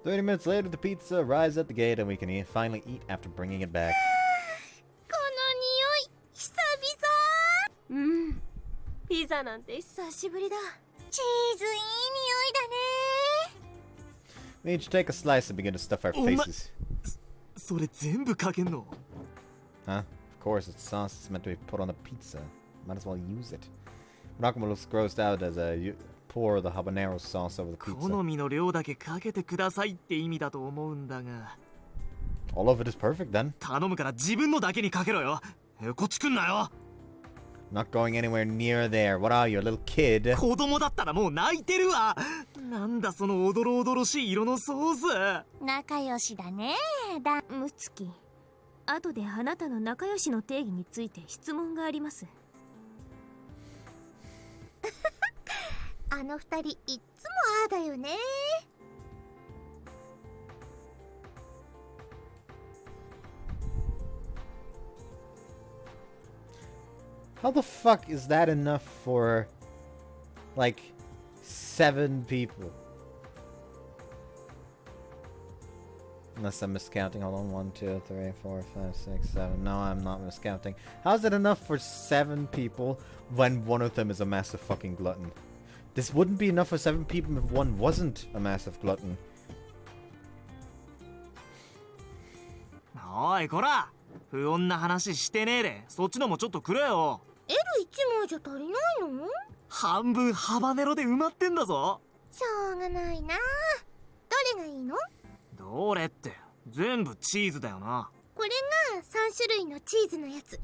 30 minutes later, the pizza arrives at the gate and we can finally eat after bringing it back. この匂い久々。うん。ピザなんて久しぶりだ。チーズいい匂いだね。 We each take a slice and begin to stuff our faces. それ全部かけんの？ Huh? Of course, it's sauce. It's meant to be put on the pizza. Might as well use it. Murakuma looks grossed out as I pour the habanero sauce over the 好 pizza. みの量だけかけてくださいって意味だと思うんだが。 All of it is perfect then. 頼むから自分のだけにかけろよ。こっち来んなよ。 Not going anywhere near there. What are you, a little kid? 子供だったらもう泣いてるわ。なんだそのおどろおどろしい色のソース。仲良しだね。ムツキ、後であなたの仲良しの定義について質問があります。あの二人いっつもああだよね。 How the fuck is that enough for, like, 7 people? Unless I'm miscounting. Hold on. 1, 2, 3, 4, 5, 6, 7. No, I'm not miscounting. How's it enough for 7 people when one of them is a massive fucking glutton? This wouldn't be enough for 7 people if one wasn't a massive glutton. おいこら、不穏な話してねえで、そっちのもちょっとくれよ。 L1 枚じゃ足りないの？半分ハバネロで埋まってんだぞ。しょうがないな。どれがいいの？どれって全部チーズだよな。これが3種類のチーズのやつ。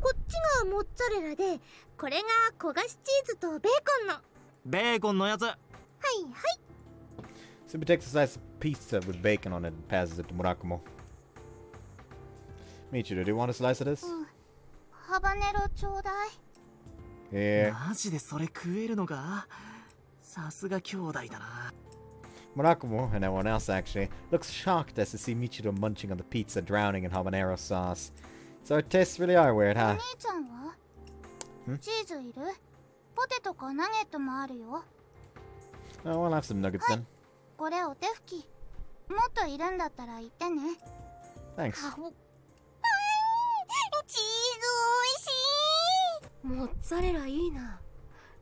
こっちがモッツァレラで、これが焦がしチーズとベーコンの。ベーコンのやつ。はいはい。 Super takes a slice of pizza with bacon on it and passes it to Murakumo. Michiru, do you want a slice of this? ハバネロちょうだい。Yeah. マジでそれ食えるのか？さすが兄弟だな。 Murakumo, and everyone else actually, looks shocked as to see Michiru munching on the pizza, drowning in habanero sauce. So our tastes really are weird, お huh? 兄ちゃんは？チーズいる？ポテトかナゲットもあるよ。 Oh, we'll have some nuggets then. これお手拭き。もっといるんだったら言ってね。 Thanks. チーズおいしい。モッツァレラいいな。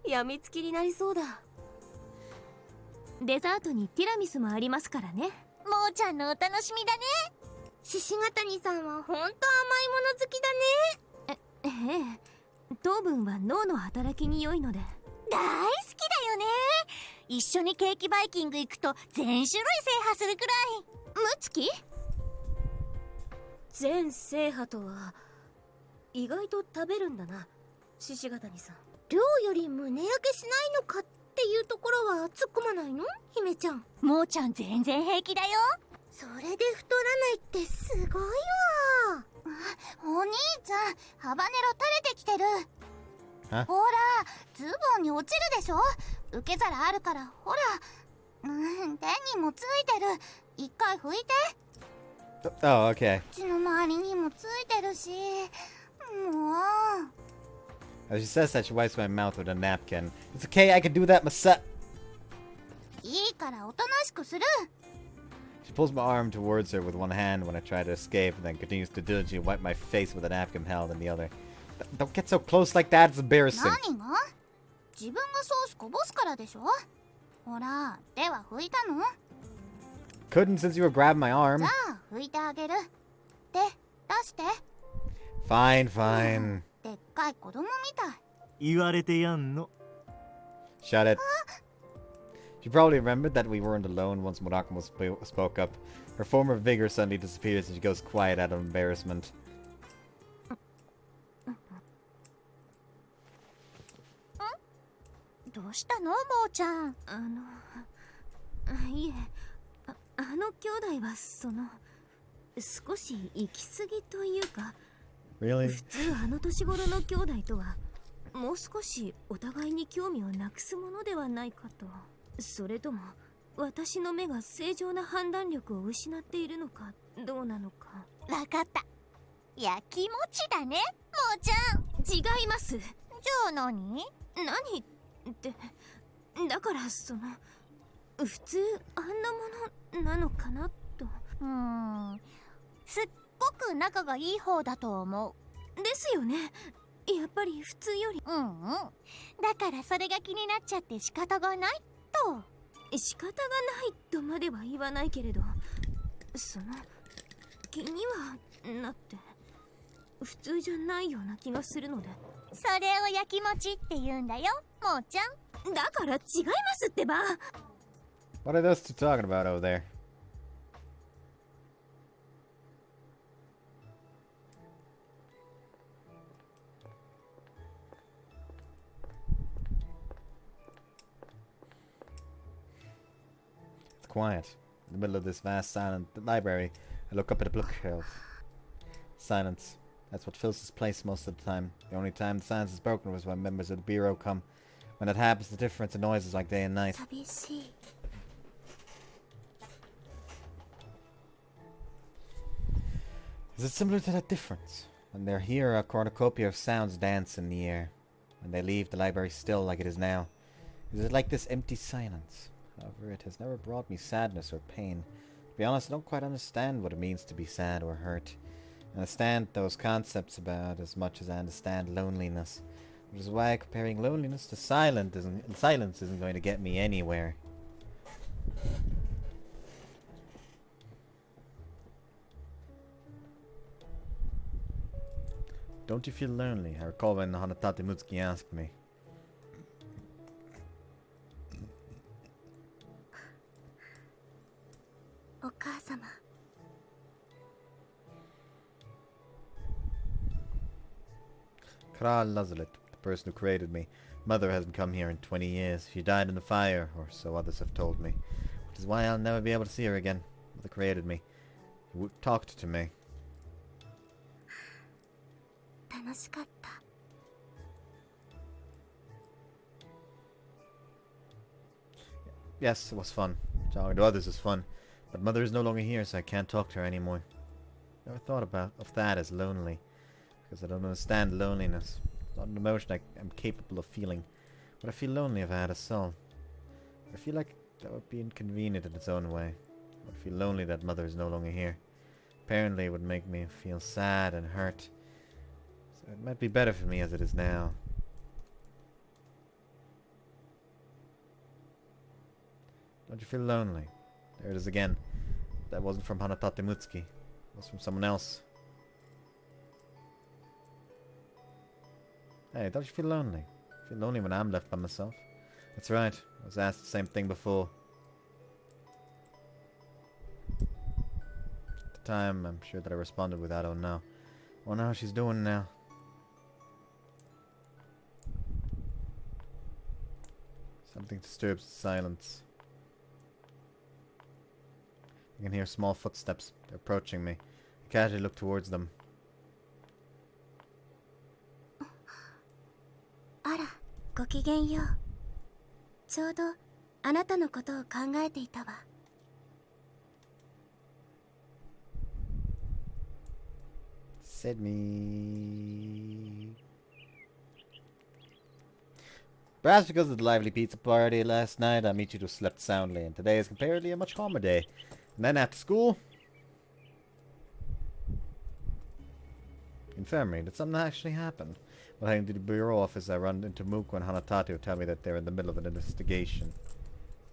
やみつきになりそうだ。デザートにティラミスもありますからね。もーちゃんのお楽しみだね。獅子ヶ谷さんはほんと甘いもの好きだね。ええ、糖分は脳の働きに良いので。大好きだよね。一緒にケーキバイキング行くと全種類制覇するくらい。ムツキ？全制覇とは意外と食べるんだな、獅子ヶ谷さん。量より胸焼けしないのかっていうところは突っ込まないの？姫ちゃん。もーちゃん全然平気だよ。それで太らないってすごいわ。お兄ちゃん、ハバネロ垂れてきてる。ほら、ズボンに落ちるでしょ。受け皿あるからほら。手にもついてる。一回拭いて。 Oh, okay. 口の周りにもついてるし。もう。 As she says that, she wipes my mouth with a napkin. It's okay, I can do that myself. いいからおとなしくする。 She pulls my arm towards her with one hand when I try to escape, and then continues to diligently wipe my face with a napkin held in the other. Don't get so close like that, it's embarrassing. 何が？自分がソースこぼすからでしょ。ほら、手は拭いたの？ Couldn't since you were grabbing my arm. じゃあ拭いてあげる。手出して。 Fine, fine. でっかい子供みたい。言われてやんの。 Shut it. She probably remembered that we weren't alone once Murakumo spoke up. Her former vigor suddenly disappears and she goes quiet out of embarrassment. どうしたの、もーちゃん。いえ、あの兄弟は少し行き過ぎというか、 Really? 普通あの年頃の兄弟とはもう少しお互いに興味をなくすものではないかと。それとも私の目が正常な判断力を失っているのかどうなのか。わかった。やきもちだね、もーちゃん。違います。じゃあ何？何って、だから普通あんなものなのかなと。すっごく仲がいい方だと思う。ですよね。やっぱり普通より。だからそれが気になっちゃって仕方がないと。仕方がないとまでは言わないけれど、気にはなって普通じゃないような気がするので。それをやきもちって言うんだよ、もーちゃん。だから違いますってば。 What are those two talking about over there? It's quiet. In the middle of this vast, silent library, I look up at the bookshelf. Silence. That's what fills this place most of the time. The only time the silence is broken was when members of the bureau come. When that happens, the difference in noise is like day and night. 寂しい。 Is it similar to that difference? When they're here, a cornucopia of sounds dance in the air. When they leave, the library still like it is now. Is it like this empty silence? However, it has never brought me sadness or pain. be honest, I don't quite understand what it means to be sad or hurt. I understand those concepts about as much as I understand loneliness. Which is why comparing loneliness to silence isn't going to get me anywhere. Don't you feel lonely? I recall when Hanatate Mutsuki asked me. Okasama. Kral Lazalit, the person who created me. Mother hasn't come here in 20 years. She died in the fire, or so others have told me. Which is why I'll never be able to see her again. Mother created me. She talked to me. 楽しかった。 Yes, it was fun. Talking to others is fun. But Mother is no longer here, so I can't talk to her anymore. Never thought of that as lonely. Because I don't understand loneliness. It's not an emotion I'm capable of feeling. But I feel lonely if I had a soul. I feel like that would be inconvenient in its own way. I would feel lonely that Mother is no longer here. Apparently it would make me feel sad and hurt. So it might be better for me as it is now. Don't you feel lonely? There it is again. That wasn't from Hanatate Mutsuki. It was from someone else. Hey, don't you feel lonely? I feel lonely when I'm left by myself. That's right. I was asked the same thing before. At the time, I'm sure that I responded with I don't know. I wonder how she's doing now. Something disturbs the silence. I can hear small footsteps. They're approaching me. I casually look towards them. あら、ごきげんよう。ちょうどあなたのことを考えていたわ。Said me. Perhaps because of the lively pizza party last night, I meet you to slept soundly, and today is comparatively a much calmer day. And then after school... Infirmary. Did something actually happen? While heading to the bureau office, I run into Moka and Hanatate who tell me that they're in the middle of an investigation.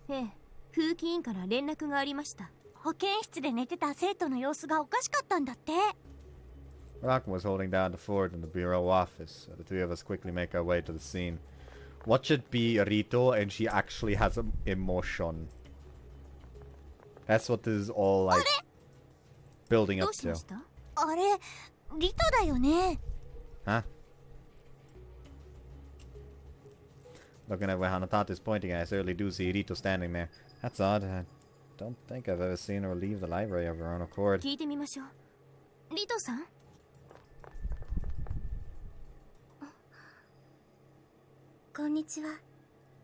ええ、風紀委員から連絡がありました。保健室で寝てた生徒の様子がおかしかったんだって。 Rockman was holding down the fort in the bureau office, so the three of us quickly make our way to the scene. Watch it be Rito and she actually has an emotion. That's what this is all like building up to. あれ、リトだよね。 Huh? Looking at where Hanatate is pointing, I certainly do see Rito standing there. That's odd. I don't think I've ever seen her leave the library of her own accord. 聞いてみましょう。リトさん？こんにちは。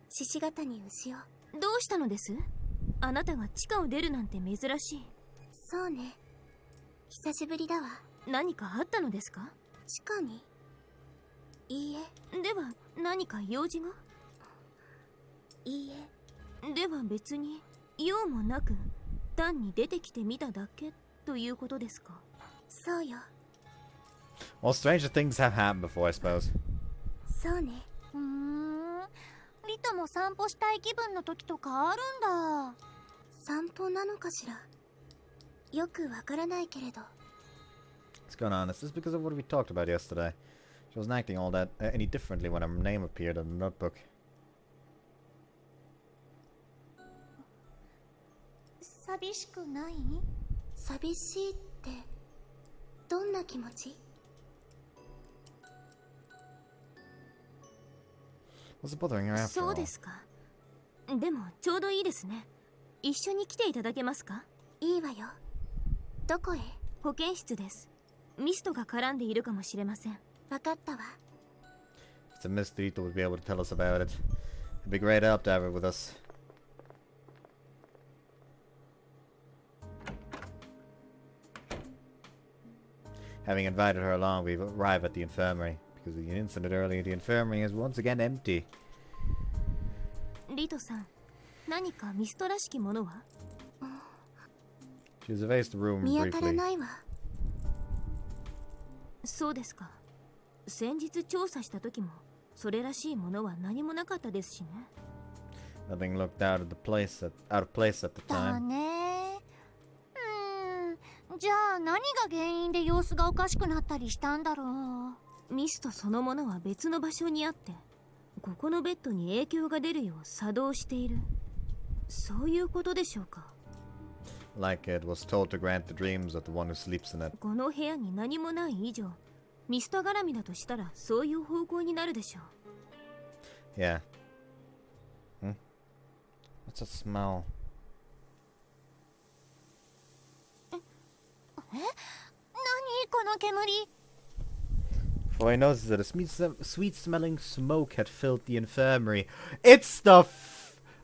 獅子型に牛尾。どうしたのです？あなたが地下を出るなんて珍しい。そうね。久しぶりだわ。何かあったのですか？地下に？いいえ。では何か用事が？いいえ。では別に用もなく単に出てきてみただけということですか？そうよ。Well, stranger things have happened before, I suppose. そうね。リトも散歩したい気分の時とかあるんだ。散歩なのかしら。よくわからないけれど。What's going on? Is this because of what we talked about yesterday? She wasn't acting all that any differently when her name appeared in the notebook. 寂しくない？寂しいってどんな気持ち？What's bothering her after all? そうですか。でもちょうどいいですね。一緒に来ていただけますか？いいわよ。どこへ？保健室です。ミストが絡んでいるかもしれません。わかったわ。It's a mystery Rito would be able to tell us about it. It'd be great help to have her with us. Having invited her along, we arrive at the infirmary. Because of the incident earlier, the infirmary is once again empty. リトさん、何かミストらしきものは？ She surveys the room 見当たら briefly. ないわ。そうですか。先日調査した時もそれらしいものは何もなかったですしね。 Nothing looked out of place at the だ time. ね。じゃあ何が原因で様子がおかしくなったりしたんだろう。ミストそのものは別の場所にあって、ここのベッドに影響が出るよう作動している。そういうことでしょうか。 Like it was told to grant the dreams of the one who sleeps in it. この部屋に何もない以上、ミスト絡みだとしたらそういう方向になるでしょう。 Yeah. What's that smell? 何この煙。 For I noticed that a sweet-smelling smoke had filled the infirmary. It's the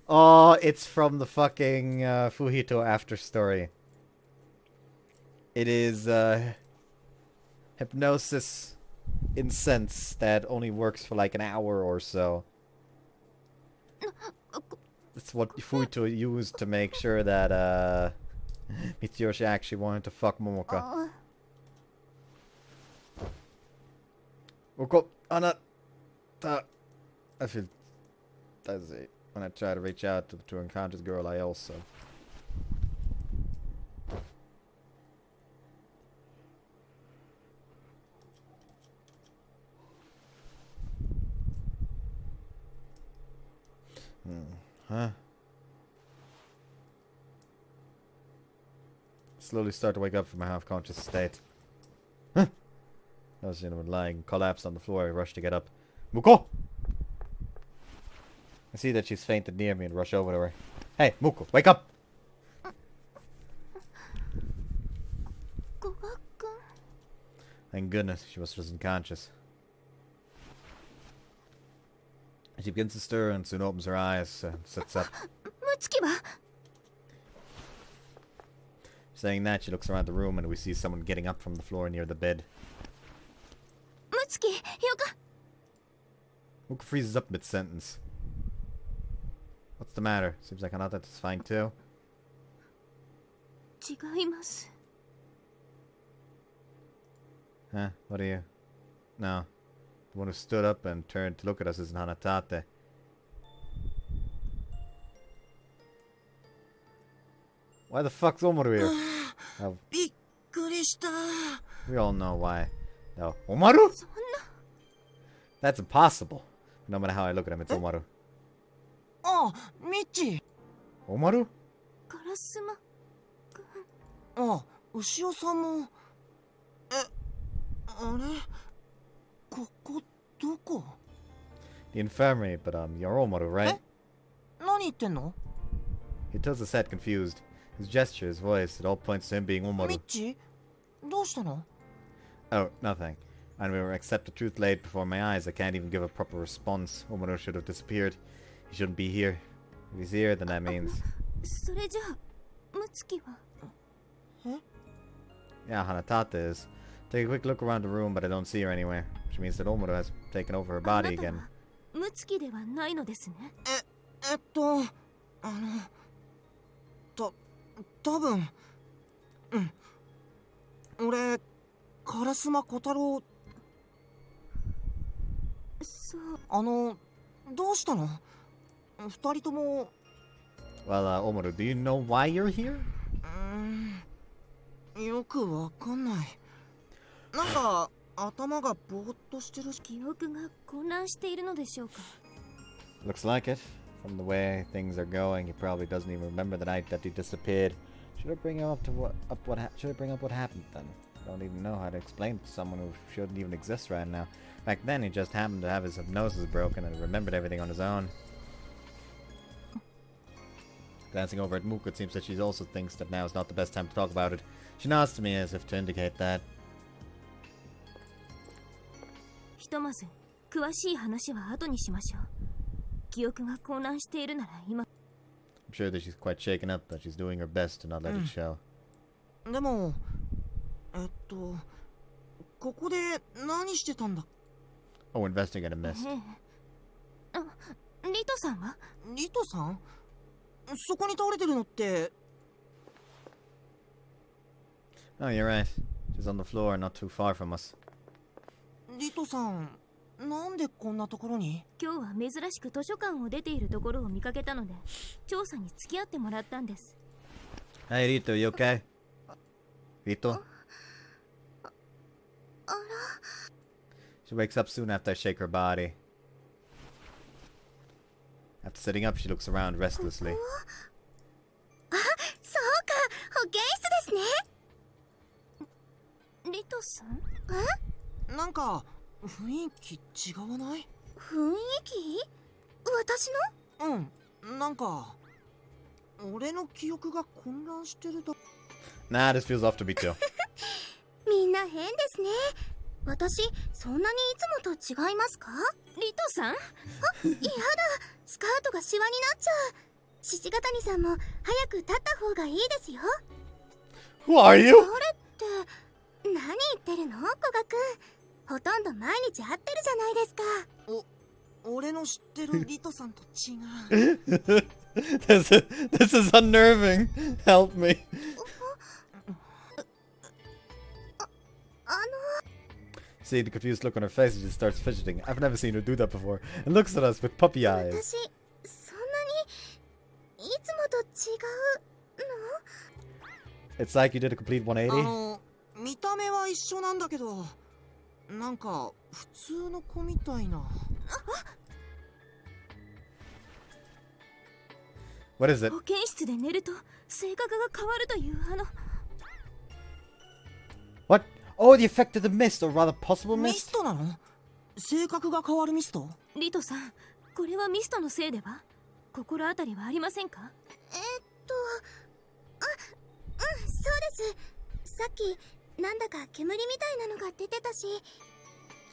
oh, it's from the fucking Fujito after story. It is hypnosis incense that only works for like an hour or so. That's what Fujito used to make sure that Mitsuyoshi actually wanted to fuck Momoka. Moko, Anna, I feel dizzy when I try to reach out to the unconscious girl. I also. Huh? Slowly start to wake up from my half-conscious state. Huh? I was lying, collapsed on the floor. I rushed to get up. Muko! I see that she's fainted near me and rush over to her. Hey, Muko, wake up! Thank goodness, she was just unconscious. She begins to stir and soon opens her eyes and sits up. Saying that, she looks around the room and we see someone getting up from the floor near the bed. Muka freezes up mid-sentence. What's the matter? Seems like Anata's fine too. 違います。 Huh? What are you? No. The one who stood up and turned to look at us isn't Hanatate. Why the fuck's Omaru here? Oh, we all know why. No. Omaru? That's impossible. No matter how I look at him, it's Omaru. Oh, Michi! Omaru? ガラスマ。あ、牛尾さんも。あれここどこ The infirmary, but you're Omaru, right? 何言ってんの He tilts his head confused. His gesture, his voice, it all points to him being Omaru. ミッチどうしたの Oh, nothing. And we will accept the truth laid before my eyes. I can't even give a proper response. Omaru should have disappeared. He shouldn't be here. If he's here, then that means... それじゃあ、ムツキは。Yeah, Hanatate is. Take a quick look around the room, but I don't see her anywhere. Which means that Omaru has taken over her body again. ムツキではないのですね。多分俺烏丸小太郎そうどうしたの二人とも Well, Omaru, do you know why you're here? よくわかんないなんか頭がぼーっとしてるし記憶が混乱しているのでしょうか。 Looks like it. From the way things are going, he probably doesn't even remember the night that he disappeared. Should I bring him up to should I bring up what happened then? I don't even know how to explain it to someone who shouldn't even exist right now. Back then, he just happened to have his hypnosis broken and remembered everything on his own. Glancing over at Muka, it seems that she also thinks that now is not the best time to talk about it. She nods to me as if to indicate that. ひとまず詳しい話は後にしましょう。記憶が混乱しているなら今。I'm sure that she's quite shaken up, but she's doing her best to not let it show. でもここで何してたんだ Oh, investing in a mist. リトさんはリトさんそこに倒れてるのって Oh, you're right. She's on the floor, not too far from us. リトさん、なんでこんなところに？今日は珍しく図書館を出ているところを見かけたので、調査に付き合ってもらったんです。Hey, Rito, you okay? Rito? She wakes up soon after I shake her body. After sitting up, she looks around restlessly. あ、そうか、保健室ですね。リトさん？なんか雰囲気違わない？雰囲気？私の？うん、なんか俺の記憶が混乱してるだ。Nah, this feels off to me too. みんな変ですね。私、そんなにいつもと違いますか？リトさん？あ、やだ、スカートがシワになっちゃう。獅子ヶ谷さんも早く立った方がいいですよ。 Who are you? あれって何言ってるの、古賀くん。ほとんど毎日会ってるじゃないですか。俺の知ってるリトさんと違う。This is unnerving. Help me. See the confused look on her face as she starts fidgeting. I've never seen her do that before. And looks at us with puppy eyes. 私、そんなにいつもと違うの？ It's like you did a complete 180. 見た目は一緒なんだけど、なんか普通の子みたいな。What is it? 保健室で寝ると性格が変わるというWhat? Oh, the effect of the mist, or rather possible ミ mist? ストなの？性格が変わるミスト？リトさん、これはミストのせいでは？心当たりはありませんか？そうです。さっきなんだか煙みたいなのが出てたし。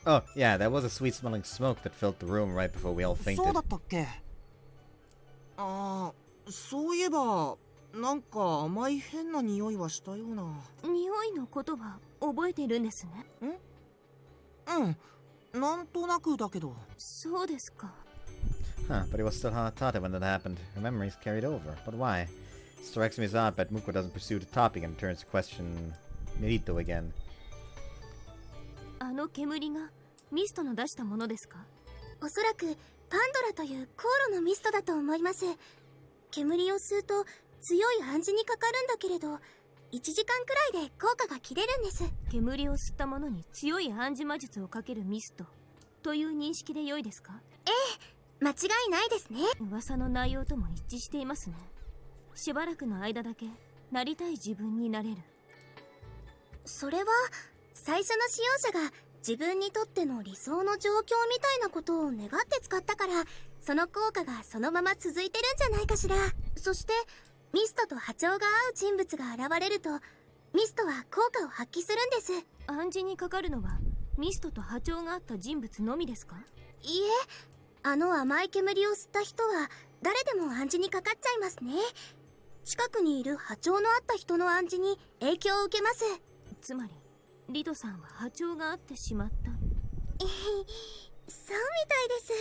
Oh, yeah, there was a sweet smelling smoke that filled the room right before we all そう fainted. だったっけ？ああ、そういえばなんか甘い変な匂いはしたような。匂いのことは覚えているんですね。うん、なんとなくだけど。そうですか。Huh, but he was still hard-hearted when that happened. Her memories carried over. But why? It strikes me as odd that Moka doesn't pursue the topic and turns to question Mirito again. あの煙がミストの出したものですか？おそらくパンドラという香炉のミストだと思います。煙を吸うと強い暗示にかかるんだけれど、1時間くらいで効果が切れるんです。煙を吸ったものに強い暗示魔術をかけるミストという認識で良いですか？ええ、間違いないですね。噂の内容とも一致していますね。しばらくの間だけなりたい自分になれる。それは最初の使用者が自分にとっての理想の状況みたいなことを願って使ったから、その効果がそのまま続いてるんじゃないかしら。そしてミストと波長が合う人物が現れると、ミストは効果を発揮するんです。暗示にかかるのはミストと波長があった人物のみですか？いいえ、あの甘い煙を吸った人は誰でも暗示にかかっちゃいますね。近くにいる波長のあった人の暗示に影響を受けます。つまりリトさんは波長があってしまった。そうみたいです。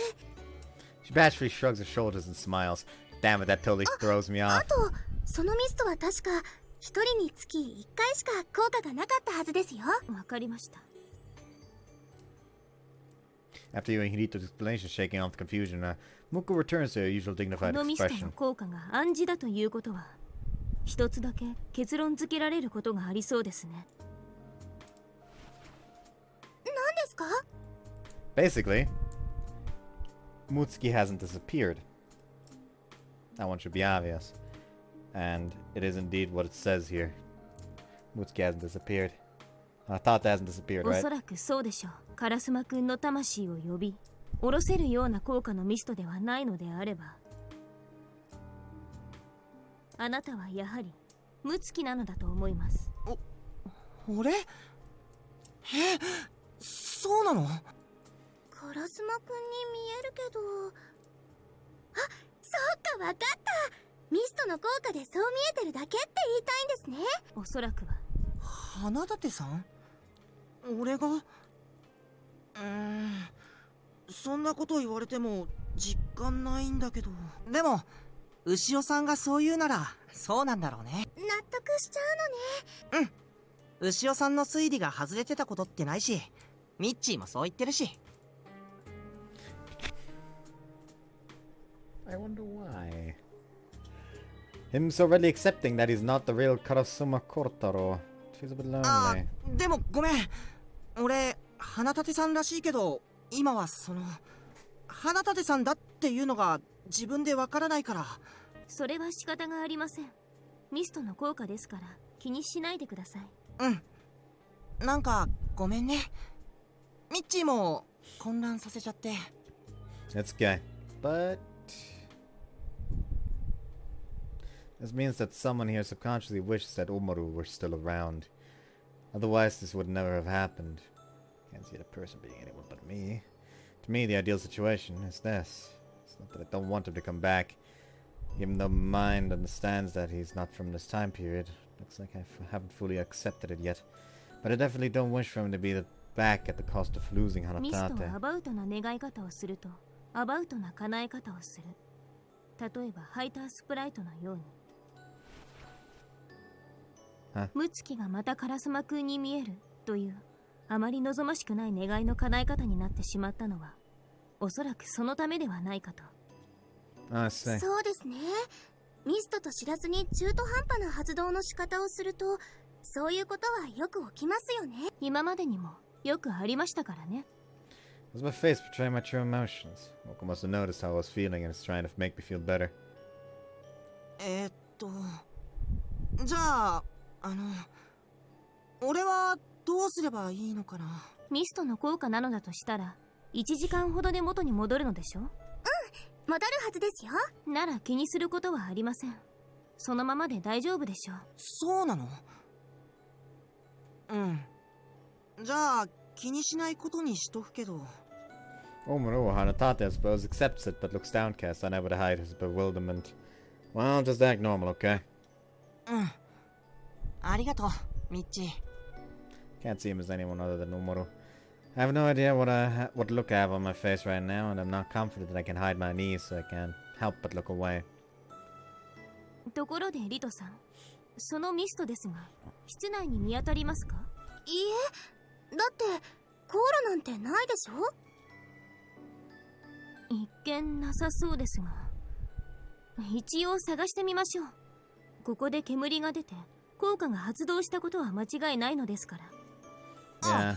She bashfully shrugs her shoulders and smiles. Damn it, that totally throws me あ off. と、そのミストは確か一人につき1回しか効果がなかったはずですよ。わかりました。After hearing Hirito's explanation, shaking off the confusion, Moka returns to her usual こ dignified のミストの expression. 効果が暗示だということは、一つだけ結論付けられることがありそうですね。何ですか？ Basically, Mutsuki hasn't disappeared. That one should be obvious. And it is indeed what it says here. Mutsuki hasn't disappeared. I thought that hasn't disappeared, お right? そらくそうでしょう。カラスマくんの魂を呼び、下ろせるような効果のミストではないのであれば、あなたはやはりムツキなのだと思います。俺？そうなの？カラスマくんに見えるけど。あ、そうか、わかった。ミストの効果でそう見えてるだけって言いたいんですね。おそらくは。花立さん？俺が？そんなこと言われても実感ないんだけど。でも牛尾さんがそう言うならそうなんだろうね。納得しちゃうのね。牛尾さんの推理が外れてたことってないし、ミッチーもそう言ってるし。I wonder why. Him so readily accepting that he's not the real Karasuma Kortaro. Feels a bit lonely. でもごめん。俺、花立さんらしいけど、今はその花立さんだっていうのが自分でわからないから。それは仕方がありません。ミストの効果ですから気にしないでください。うん。なんかごめんね。ミッチーも混乱させちゃって。That's okay. But this means that someone here subconsciously wishes that Omaru were still around. Otherwise, this would never have happened. Can't see the person being anyone but me. To me, the ideal situation is this. It's not that I don't want him to come back, even though my mind understands that he's not from this time period. Looks like I haven't fully accepted it yet. But I definitely don't wish for him to be back at the cost of losing ミスト Hanatate. はアバウトな願い方をするとアバウトな叶え方をする。例えばハイタースプライトのように。ムツキがまたカラスマ君に見えるというあまり望ましくない願いの叶え方になってしまったのはおそらくそのためではないかと。そうですね。ミストと知らずに中途半端な発動の仕方をするとそういうことはよく起きますよね。今までにもよくありましたからね。Does my face betray my true emotions? Moka must have noticed how I was feeling and is trying to make me feel better. じゃあ、俺はどうすればいいのかな。ミストの効果なのだとしたら1時間ほどで元に戻るのでしょ。うん、戻るはずですよ。なら気にすることはありません。そのままで大丈夫でしょう。そうなの？うん。じゃあ気にしないことにしとくけど。Omaru Hanatate, I suppose, accepts it but looks downcast, unable to hide his bewilderment. Well, just act normal, okay? うん。ありがとう、ミッチー。Can't see him as anyone other than Omaru. I have no idea what look I have on my face right now, and I'm not confident that I can hide my knees, so I can't help but look away. ところでリトさん、そのミストですが、室内に見当たりますか？いいえ、だって航路なんてないでしょ。一見なさそうですが、一応探してみましょう。ここで煙が出て効果が発動したことは間違いないのですから。あ、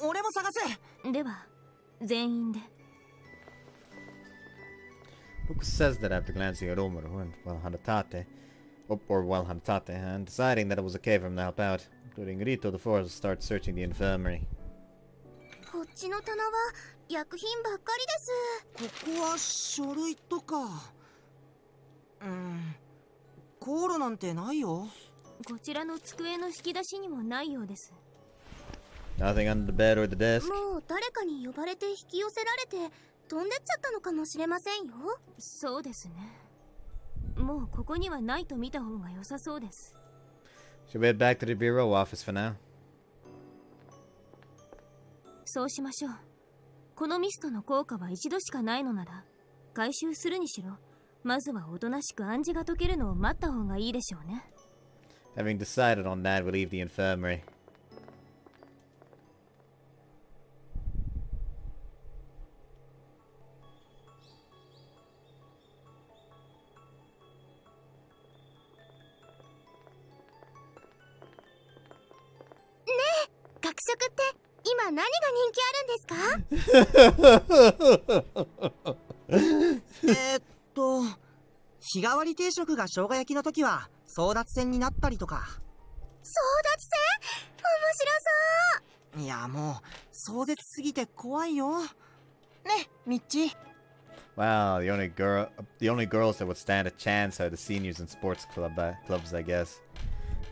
俺も探す。では全員で。Moka says that after glancing at Omaru and Hanatate, and deciding that it was okay for him to help out, including Rito, the four start searching the infirmary. こっちの棚は薬品ばっかりです。ここは書類とか。航路なんてないよ。こちらの机の引き出しにもないようです。Nothing under the bed or the desk? もう誰かに呼ばれて引き寄せられて飛んでっちゃったのかもしれませんよ。そうですね。もうここにはないと見た方が良さそうです。Should we head back to the bureau office for now? そうしましょう。このミストの効果は一度しかないのなら回収するにしろ、まずはおとなしく暗示が解けるのを待った方がいいでしょうね。Having decided on that, we'll leave the infirmary. Ne, 学食って今何が人気あるんですか？日替わり定食が生姜焼きの時は争奪戦になったりとか。争奪戦？面白そう。いや、もう壮絶すぎて怖いよ。ね、ミッチ。Wow, the only girls that would stand a chance are the seniors in sports clubs, I guess.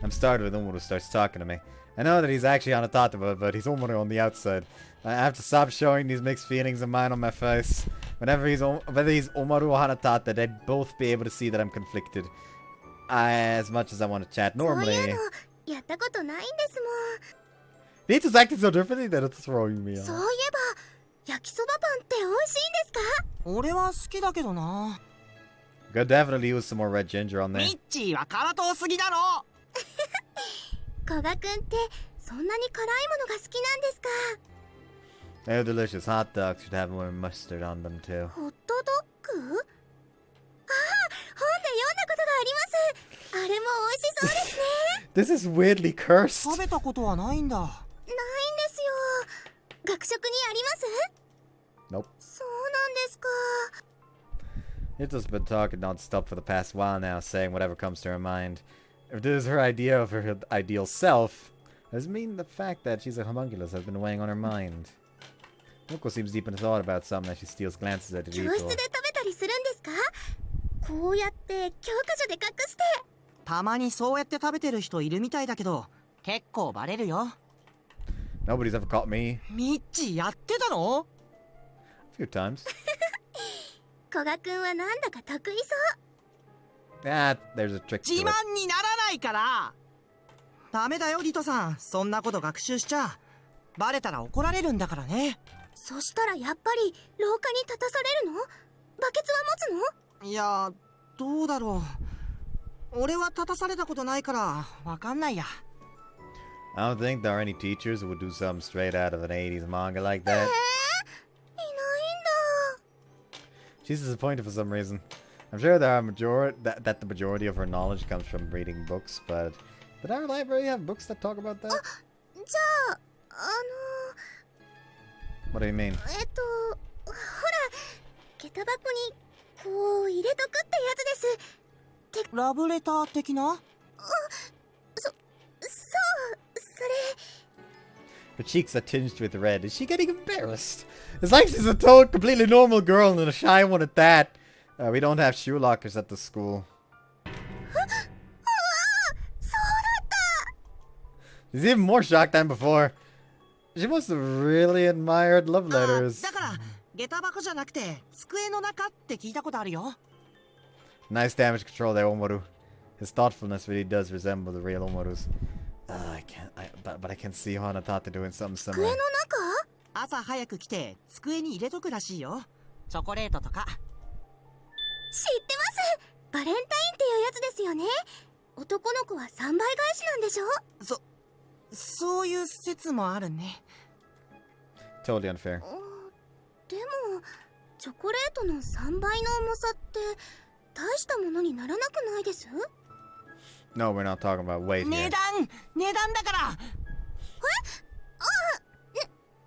I'm started with Omaru starts talking to me. I know that he's actually on a Tataba, but he's Omaru on the outside. I have to stop showing these mixed feelings of mine on my face. Whether he's Omaru or Hanatate, they'd both be able to see that I'm conflicted. As much as I want to chat normally. やったことないんですもん。Rito's acting so differently that it's throwing me off. そういえば焼きそばパンって美味しいんですか？俺は好きだけどな。Could definitely use some more red ginger on there. ミッチーは辛党すぎだろ。古賀くんってそんなに辛いものが好きなんですか。 They're delicious. Hot dogs should have more mustard on them too. ホットドッグ？ああ、本で読んだことがあります。あれも美味しそうですね。This is weirdly cursed. 食べたことはないんだ。ないんですよ。学食にあります？ Nope. そうなんですか。 Rito's been talking non-stop for the past while now, saying whatever comes to her mind. If this is her idea of her ideal self, does it mean the fact that she's a homunculus has been weighing on her mind? Moko seems deep in thought about something as she steals glances at 教 Rito. 室で食べたりするんですか？こうやって教科書で隠して。たまにそうやって食べてる人いるみたいだけど、結構バレるよ。 Nobody's ever caught me. ミッチやってたの？ A few times. 古賀くんはなんだか得意そう。 Ah, there's a trick 自 to 慢 it. にならないから。ダメだよリトさん、そんなこと学習しちゃバレたら怒られるんだからね。そしたらやっぱり廊下に立たされるの？バケツは持つの？いや、どうだろう。俺は立たされたことないからわかんないや。 I don't think there are any teachers who would do something straight out of an 80s manga like that. いないんだ。 She's disappointed for some reason. I'm sure there are that the majority of her knowledge comes from reading books, but did our library have books that talk about that? じゃあ、What do you mean? ほら、下駄箱にこう入れとくってやつです。ラブレター的な？そう、それ。 Her cheeks are tinged with red. Is she getting embarrassed? It's like she's a total, completely normal girl and a shy one at that. We don't have shoe lockers at the school. そうだった。 She's even more shocked than before. She must have really admired love letters. だから下駄箱じゃなくて机の中って聞いたことあるよ。 Nice damage control there, Omaru. His thoughtfulness really does resemble the real Omaru's. But I can see Hanatate doing something 机 similar. の中？朝早く来て机に入れとくらしいよ。チョコレートとか。知ってます。バレンタインっていうやつですよね。男の子は3倍返しなんでしょ？そういう説もあるね。 Totally unfair. でもチョコレートの3倍の重さって大したものにならなくないです？ No, we're not talking about weight 値 here. 段だから。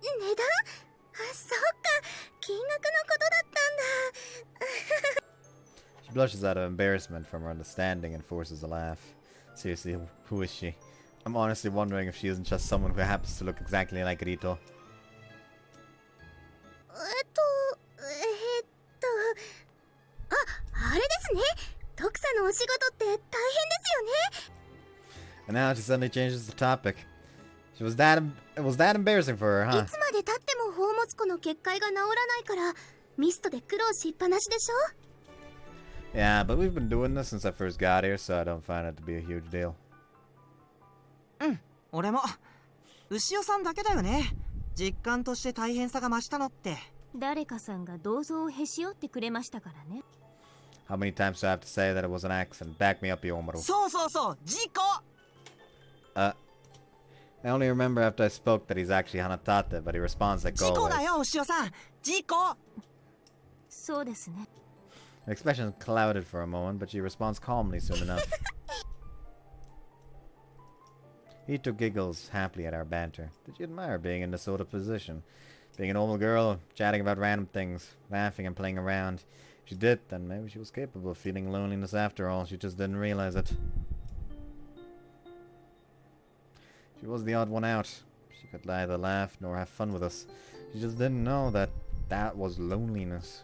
値段？そっか、金額のことだったんだ。 She blushes out of embarrassment from her understanding and forces a laugh. Seriously, who is she? I'm honestly wondering if she isn't just someone who happens to look exactly like Rito. あれですね。徳さんのお仕事って大変ですよね。 And now she suddenly changes the topic. It was that embarrassing for her, い huh? つまで経っても宝物庫の結界が治らないからミストで苦労しっぱなしでしょ？ Yeah, but we've been doing this since I first got here, so I don't find it to be a huge deal. 俺も。牛尾さんだけだよね。実感として大変さが増したのって。誰かさんが銅像をへし折ってくれましたからね。 How many times do I have to say that it was an accident? Back me up, Yomaru. そうそうそう、事故。 I only remember after I spoke that he's actually Hanatate, but he responds like 事故 always. だよ牛尾さん。事故。そうですね。 Her expression clouded for a moment, but she responds calmly soon enough. Ito giggles happily at our banter. Did she admire being in this sort of position? Being a normal girl, chatting about random things, laughing and playing around. If she did, then maybe she was capable of feeling loneliness after all. She just didn't realize it. She was the odd one out. She could neither laugh nor have fun with us. She just didn't know that that was loneliness.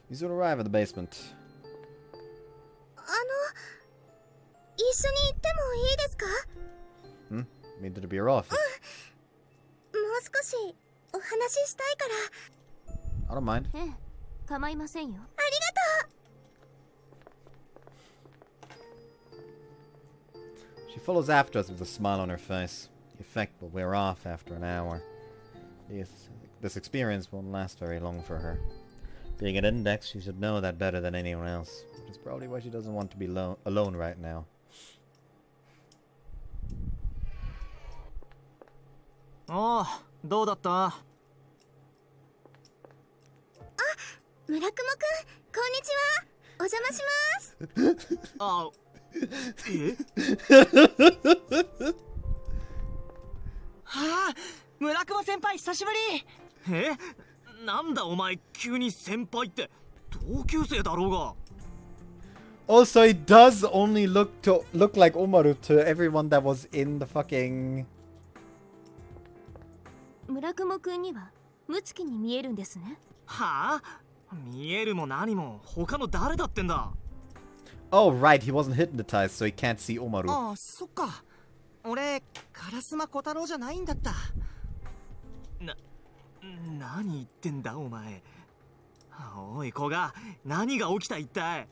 You soon arrive at the basement. 一緒に行ってもいいですか？ Mean to be your office. もう少しお話ししたいから。 I don't mind. ええ、構いませんよ。ありがとう。 She follows after us with a smile on her face. The effect will wear off after an hour. This experience won't last very long for her. Being an index, she should know that better than anyone else. Which is probably why she doesn't want to be alone right now. おう、どうだった？あ、村雲くん、こんにちは。お邪魔します。あ、え？はあ、村雲先輩久しぶり。え？なんだお前急に先輩って、同級生だろうが。Also, he does only look like Omaru to everyone that was in the fucking. 村雲くんにはムツキに見えるんですね。はあ？見えるも何も他の誰だってんだ。 Oh, right, he wasn't hypnotized, so he can't see Omaru. ああ、そっか。俺、烏丸小太郎じゃないんだった。何言ってんだお前。おい子が、何が起きた一体。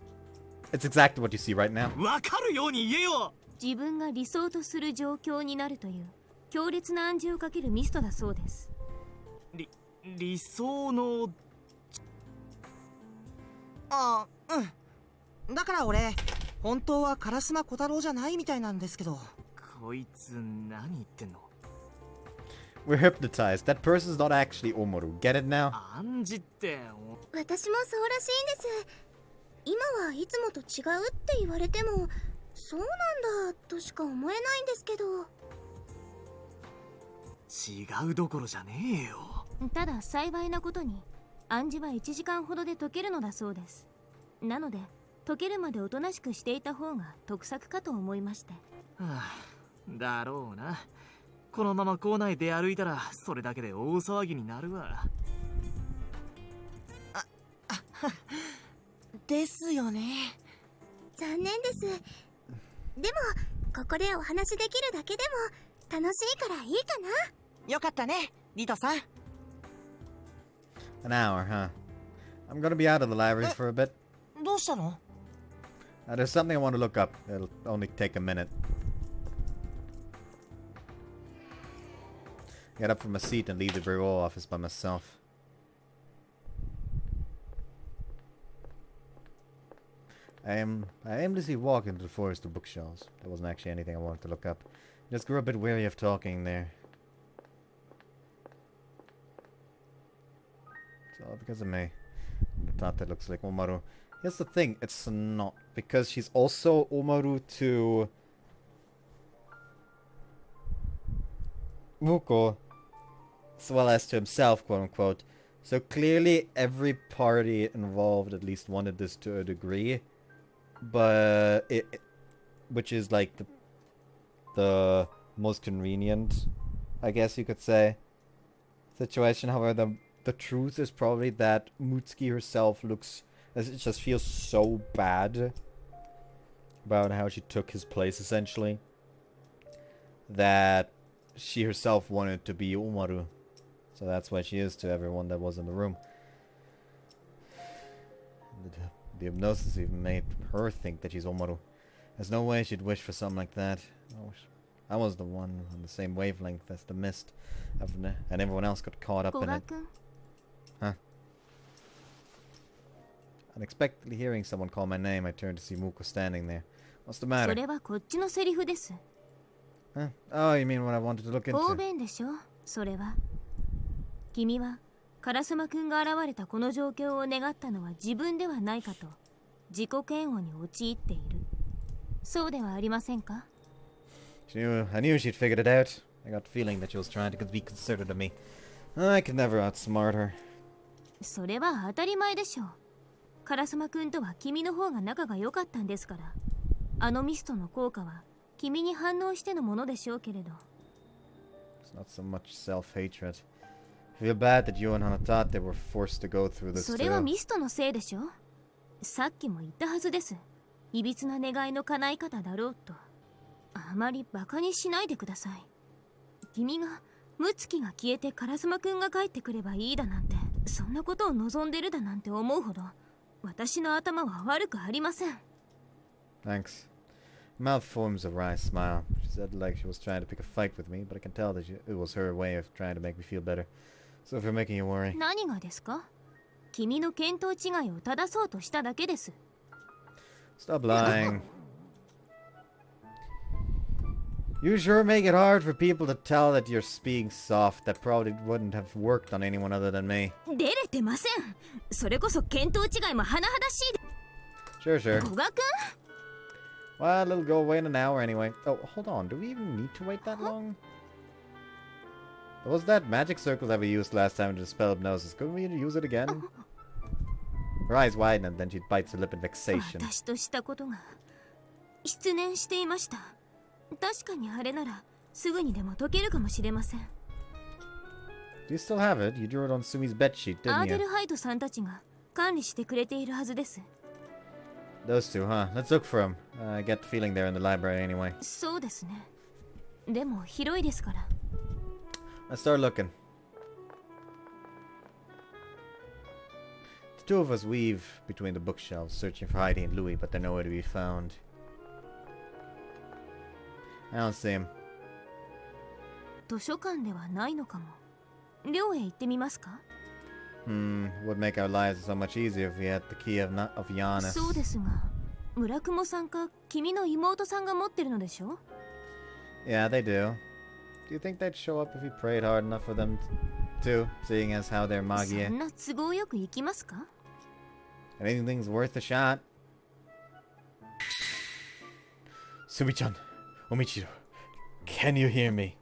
It's exactly what you see right now. わかるように言えよ。自分が理想とする状況になるという強烈な暗示をかけるミストだそうです。理想の。ああ、うん。だから俺、本当は烏丸小太郎じゃないみたいなんですけど。こいつ何言ってんの？ We're hypnotized. That person's not actually Omaru. Get it now? 暗示って。私もそうらしいんです。今はいつもと違うって言われても、そうなんだとしか思えないんですけど。違うどころじゃねえよ。ただ幸いなことに暗示は1時間ほどで解けるのだそうです。なので解けるまでおとなしくしていた方が得策かと思いまして。はあ、だろうな。このまま校内出歩いたらそれだけで大騒ぎになるわ。ですよね。残念です。でもここでお話できるだけでも楽しいからいいかな。よかったね、リトさん。An hour, huh? I'm gonna be out of the library for a bit. どうしたの？ There's something I want to look up. It'll only take a minute. Get up from my seat and leave the bureau office by myself. I aimlessly walked into the forest of bookshelves. There wasn't actually anything I wanted to look up. Just grew a bit weary of talking there. It's all because of me. The thought that looks like Omaru. Here's the thing, it's not. Because she's also Omaru to Muko, as well as to himself, quote unquote. So clearly every party involved at least wanted this to a degree. But which is like the most convenient, I guess you could say, situation. However, the truth is probably that Mutsuki herself it just feels so bad about how she took his place, essentially, that she herself wanted to be Omaru. So that's why she is to everyone that was in the room. The hypnosis even made her think that she's Omaru. There's no way she'd wish for something like that. I was the one on the same wavelength as the mist, and everyone else got caught up in it. Huh? Unexpectedly hearing someone call my name, I turned to see Muko standing there. What's the matter? それはこっちのセリフです。 Huh? Oh, you mean what I wanted to look into? 方便でしょ、それは。君は烏丸くんが現れたこの状況を願ったのは自分ではないかと自己嫌悪に陥っている。そうではありませんか？ I knew she'd figured it out. I got the feeling that she was trying to be considerate of me. I could never outsmart her. それは当たり前でしょう。烏丸くんとは君の方が仲が良かったんですから。あのミストの効果は君に反応してのものでしょうけれど。 It's not so much self-hatred. I feel bad that you and Hana thought they were forced to go through this それはミストのせいでしょ。さっきも言ったはずです。いびつな願いの叶い方だろうと。あまりバカにしないでください。君がムツキが消えて烏丸くんが帰ってくればいいだなんて、そんなことを望んでるだなんて思うほど私の頭は悪くありません。 Thanks. Mouth forms a wry smile. She said like she was trying to pick a fight with me, but I can tell that it was her way of trying to make me feel better. So if you're making you worry. 何がですか？君の見当違いを正そうとしただけです。 Stop lying. You sure make it hard for people to tell that you're being soft. That probably wouldn't have worked on anyone other than me. 出れてません。それこそ見当違いも甚だしいで。 Sure, sure. 古賀君 Well, it'll go away in an hour anyway. Oh, hold on. Do we even need to wait that long? What was that magic circle that we used last time to dispel hypnosis? Couldn't we use it again? Her eyes widen and then she bites her lip in vexation. 私としたことが失念していました。確かにあれならすぐにでも解けるかもしれません。 Do you still have it? You drew it on Sumi's bedsheet, ア didn't ーデ you? ルハイトさんたちが管理してくれているはずです。 Those two, huh? Let's look for them. I get the feeling they're in the library anyway. そうですね。でも広いですから。 Let's start looking. The two of us weave between the bookshelves, searching for Heidi and Louis, but they're nowhere to be found. I don't see him. 図書館ではないのかも。寮へ行ってみますか？ Would make our lives so much easier if we had the key of Giannis. そうですが、村雲さんか君の妹さんが持ってるのでしょ？ Yeah, they do. Do you think they'd show up if we prayed hard enough for them to, seeing as how they're そ Magie? んな都合よく行きますか？ Anything's worth a shot. Sumi-chan, Omichiro, can you hear me?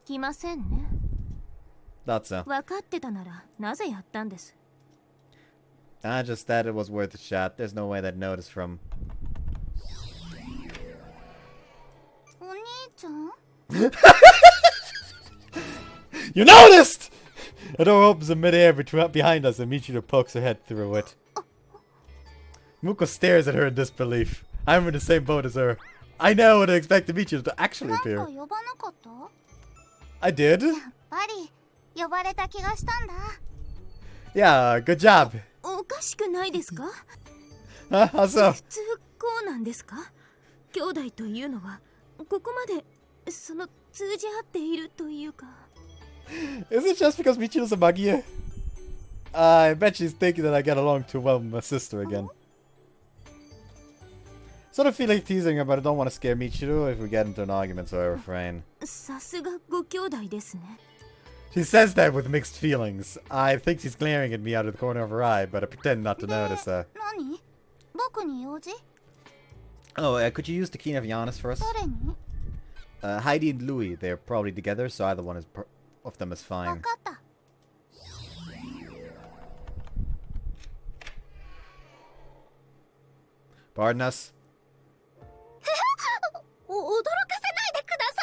来ませんね。 Thought so. 分かってたならなぜやったんです？ I just thought it was worth a shot. There's no way they'd notice from... お兄ちゃん You noticed! A door opens in midair behind us and Michiro pokes her head through it. Muko stares at her in disbelief. I'm in the same boat as her. I now would have expected Michiro to actually なんか appear. 呼ばなかった？ I did? やっぱり呼ばれた気がしたんだ。 Yeah, good job. おかしくないですか？ Huh? How so? 普通こうなんですか？兄弟というのはここまでその通じ合っているというか。 Is it just because Michiro's a Magie? I bet she's thinking that I get along too well with my sister again. Sort of feel like teasing her, but I don't want to scare Michiro if we get into an argument, so I refrain. さすがご兄弟ですね。 She says that with mixed feelings. I think she's glaring at me out of the corner of her eye, but I pretend not to notice her. 何？僕に用事？ Oh, could you use the key of Giannis for us? 誰に？ Heidi and Louis, they're probably together, so either one of them is わ fine. かった。 Pardon us? 驚かせないでくださ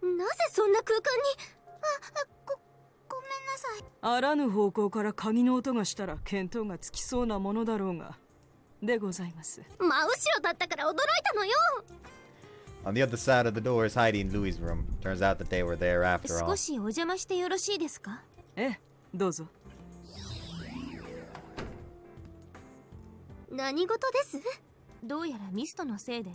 い。なぜそんな空間に？ごめんなさい。あらぬ方向から鍵の音がしたら見当がつきそうなものだろうがでございます。真後ろだったから驚いたのよ。 On the other side of the door is Heidi and Louis' room. Turns out that they were there after all. 少しお邪魔してよろしいですか？ええ、どうぞ。何事です？どうやらミストのせいで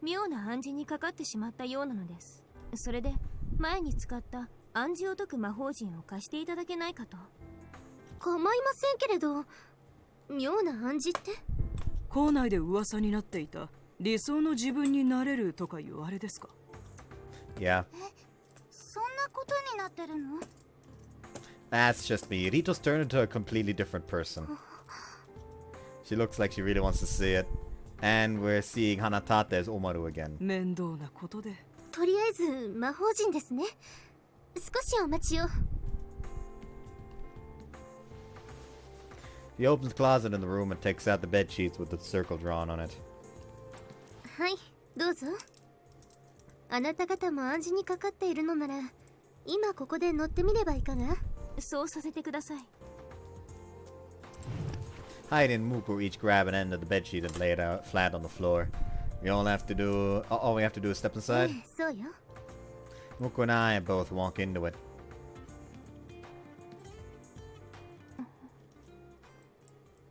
妙な暗示にかかってしまったようなのです。それで前に使った暗示を解く魔法陣を貸していただけないかと。構いませんけれど、妙な暗示って？校内で噂になっていた理想の自分になれるとかいうあれですか？ Yeah. そんなことになってるの？ That's just me. Rito's turned into a completely different person. She looks like she really wants to see it. And we're seeing Hanatate as Omaru again. 面倒なことで。とりあえず魔法陣ですね。少しお待ちを。 He opens the closet in the room and takes out the bed sheets with the circle drawn on it. はい、どうぞ。あなた方も暗示にかかっているのなら、今ここで乗ってみればいかが？そうさせてください。Heidi and Muko each grab an end of the bedsheet and lay it out flat on the floor. All we have to do is step inside. そうよ。 Muko and I both walk into it.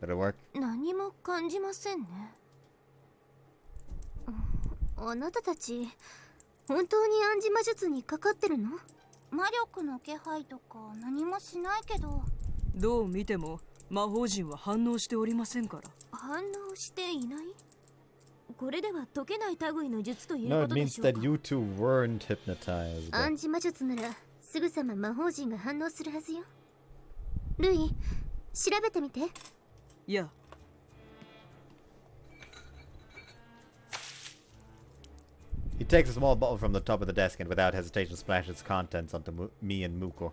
Did it work? 何も感じませんね。あなたたち、本当に暗示魔術にかかってるの？魔力の気配とか何もしないけど。どう見ても魔法陣は反応しておりませんから。反応していない？これでは解けない類の術という No, こ it とで means しょう that か。 you two weren't hypnotized. 暗示魔術ならすぐさま魔法陣が反応するはずよ。ルイ、調べてみて。いや、He takes a small bottle from the top of the desk and without hesitation splashes its contents onto me and Muko.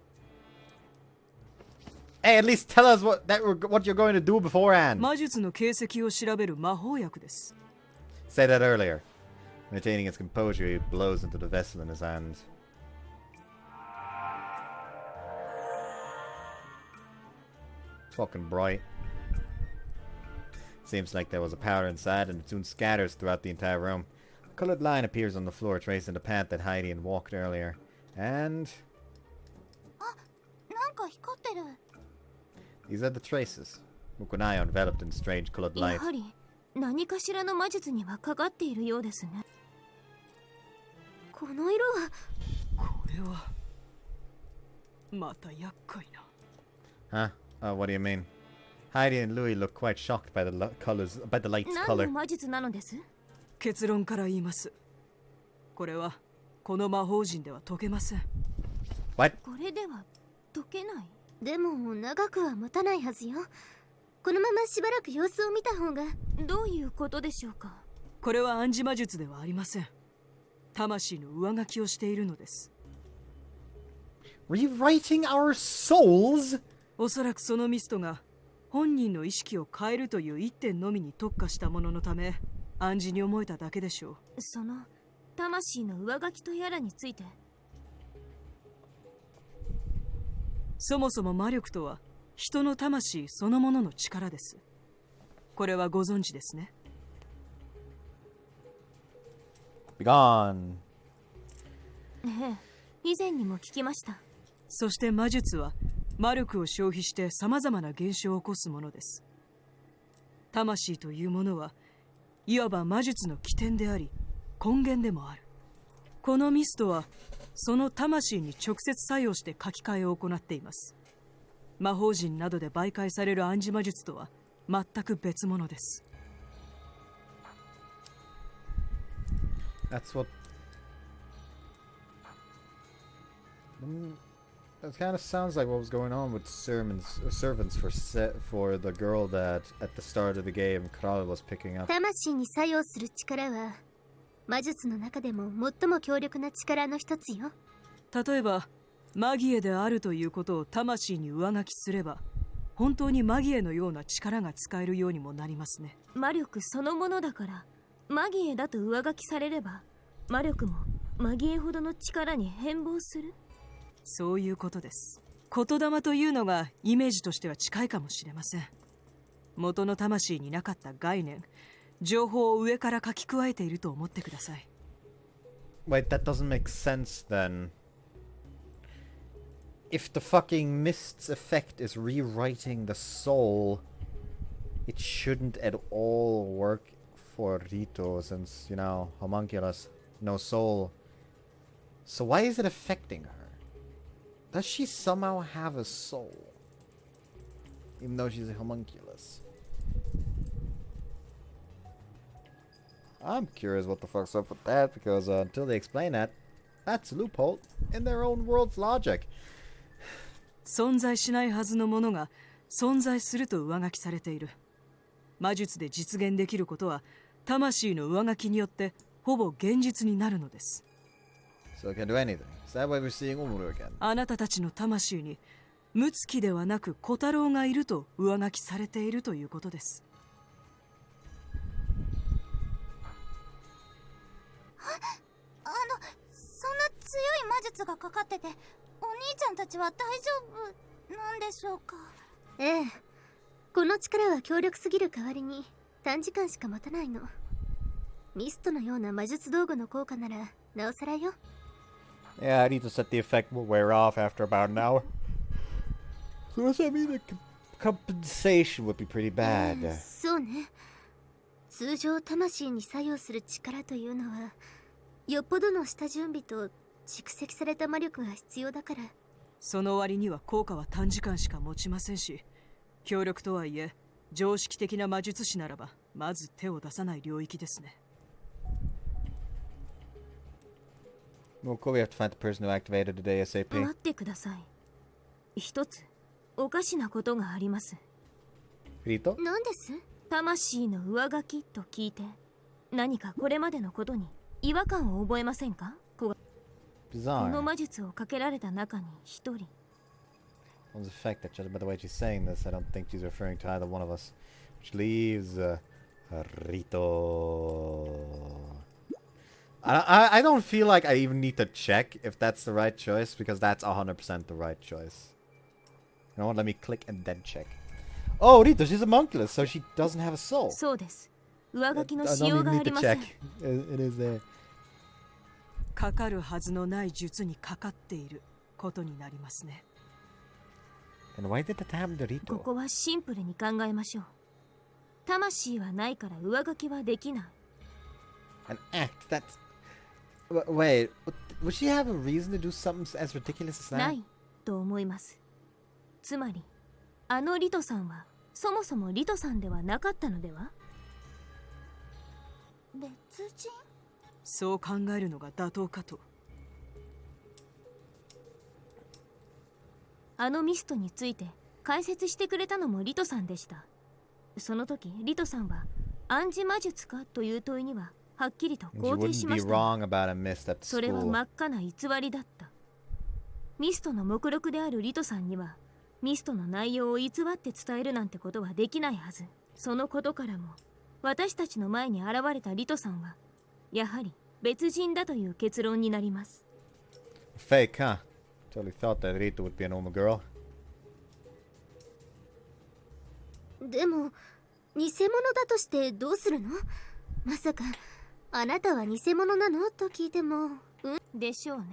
Hey, at least tell us what you're going to do beforehand. 魔術の形跡を調べる魔法薬です。 Say that earlier. Maintaining his composure, he blows into the vessel in his hand. It's fucking bright. Seems like there was a powder inside and it soon scatters throughout the entire room. A colored line appears on the floor tracing the path that Heidi had walked earlier. And なんか光ってる。 these are the traces. Muko and I are enveloped in strange colored や light. はり何かしらの魔術にはかかっているようですね。この色は。これはまた厄介な。 Huh? What do you mean? Heidi and Louis look quite shocked by the light's 何 color. の魔術なのです？結論から言います。これはこの魔法陣では解けません。 What? これでは解けない。でも長くは持たないはずよ。このまましばらく様子を見た方が。どういうことでしょうか。これは暗示魔術ではありません。魂の上書きをしているのです。 Rewriting our souls? おそらくそのミストが本人の意識を変えるという一点のみに特化したもののため暗示に思えただけでしょう。その魂の上書きとやらについて。そもそも魔力とは人の魂そのものの力です。これはご存知ですね。 Be gone. ええ、以前にも聞きました。そして魔術は魔力を消費して様々な現象を起こすものです。魂というものはいわば魔術の起点であり根源でもある。このミストはその魂に直接作用して書き換えを行っています。魔法陣などで媒介される暗示魔術とは全く別物です。 That's what. That kind of sounds like what was going on with servants for the girl that at the start of the game Kral was picking up. 魂に作用する力は魔術の中でも最も強力な力の一つよ。例えばマギエであるということを魂に上書きすれば本当にマギエのような力が使えるようにもなりますね。魔力そのものだからマギエだと上書きされれば魔力もマギエほどの力に変貌する。そういうことです。言霊というのがイメージとしては近いかもしれません。元の魂になかった概念、情報を上から書き加えていると思ってください。 Wait, that doesn't make sense then. If the fucking mist's effect is rewriting the soul, it shouldn't at all work for Rito since, you know, Homunculus, no soul. So why is it affecting her? Does she somehow have a soul? Even though she's a homunculus. I'm curious what the fuck's up with that, because until they explain that, that's a loophole in their own world's logic. 存在しないはずのものが存在すると上書きされている。魔術で実現できることは魂の上書きによってほぼ現実になるのです。 So it can do anything. Is that why we're seeing Umuru again? あなたたちの魂にムツキではなく小太郎がいると上書きされているということです。そんな強い魔術がかかってて、お兄ちゃんたちは大丈夫なんでしょうか。ええ、この力は強力すぎる代わりに短時間しか持たないの。ミストのような魔術道具の効果ならなおさらよ。 Yeah, I need to set the effect will wear off after about an hour. So does that mean the compensation would be pretty bad? そうね。通常魂に作用する力というのはよっぽどの下準備と蓄積された魔力が必要だから。その割には効果は短時間しか持ちませんし、強力とはいえ常識的な魔術師ならばまず手を出さない領域ですね。Moka, we have to find the person who activated it ASAP. 待ってください。一つおかしなことがあります。Rito? 何です？魂の上書きと聞いて、何かこれまでのことに違和感を覚えませんか？この魔術をかけられた中に一人。Well, the fact that, judging by the way she's saying this, I don't think she's referring to either one of us. Which leaves Rito. I don't feel like I even need to check if that's the right choice, because that's 100% the right choice. You know what? Let me click and then check. Oh, Rito, she's a Homunculus, so she doesn't have a soul. そうです。上書きの I し don't よう even があ need り to ません。 check. It is there. かかるはずのない術にかかっていることになりますね。And why did that happen to こ Rito? こはシンプルに考えましょう。魂はないから上書きはできない。An act? That's... Wait, would she have a reason to do something as ridiculous as な that? いと思います。つまり、あのリトさんはそもそもリトさんではなかったのでは？別人？そう考えるのが妥当かと。あのミストについて解説してくれたのもリトさんでした。その時リトさんは暗示魔術かという問いにははっきりと You 肯定 wouldn't し be ました。 wrong about a mist at それは school. 真っ赤な偽りだった。ミストの目録であるリトさんにはミストの内容を偽って伝えるなんてことはできないはず。そのことからも私たちの前に現れたリトさんはやはり別人だという結論になります。 Fake, huh? Totally thought that Rito would be a normal girl. でも偽物だとしてどうするの？まさかあなたは偽物なのと聞いても、でしょうね。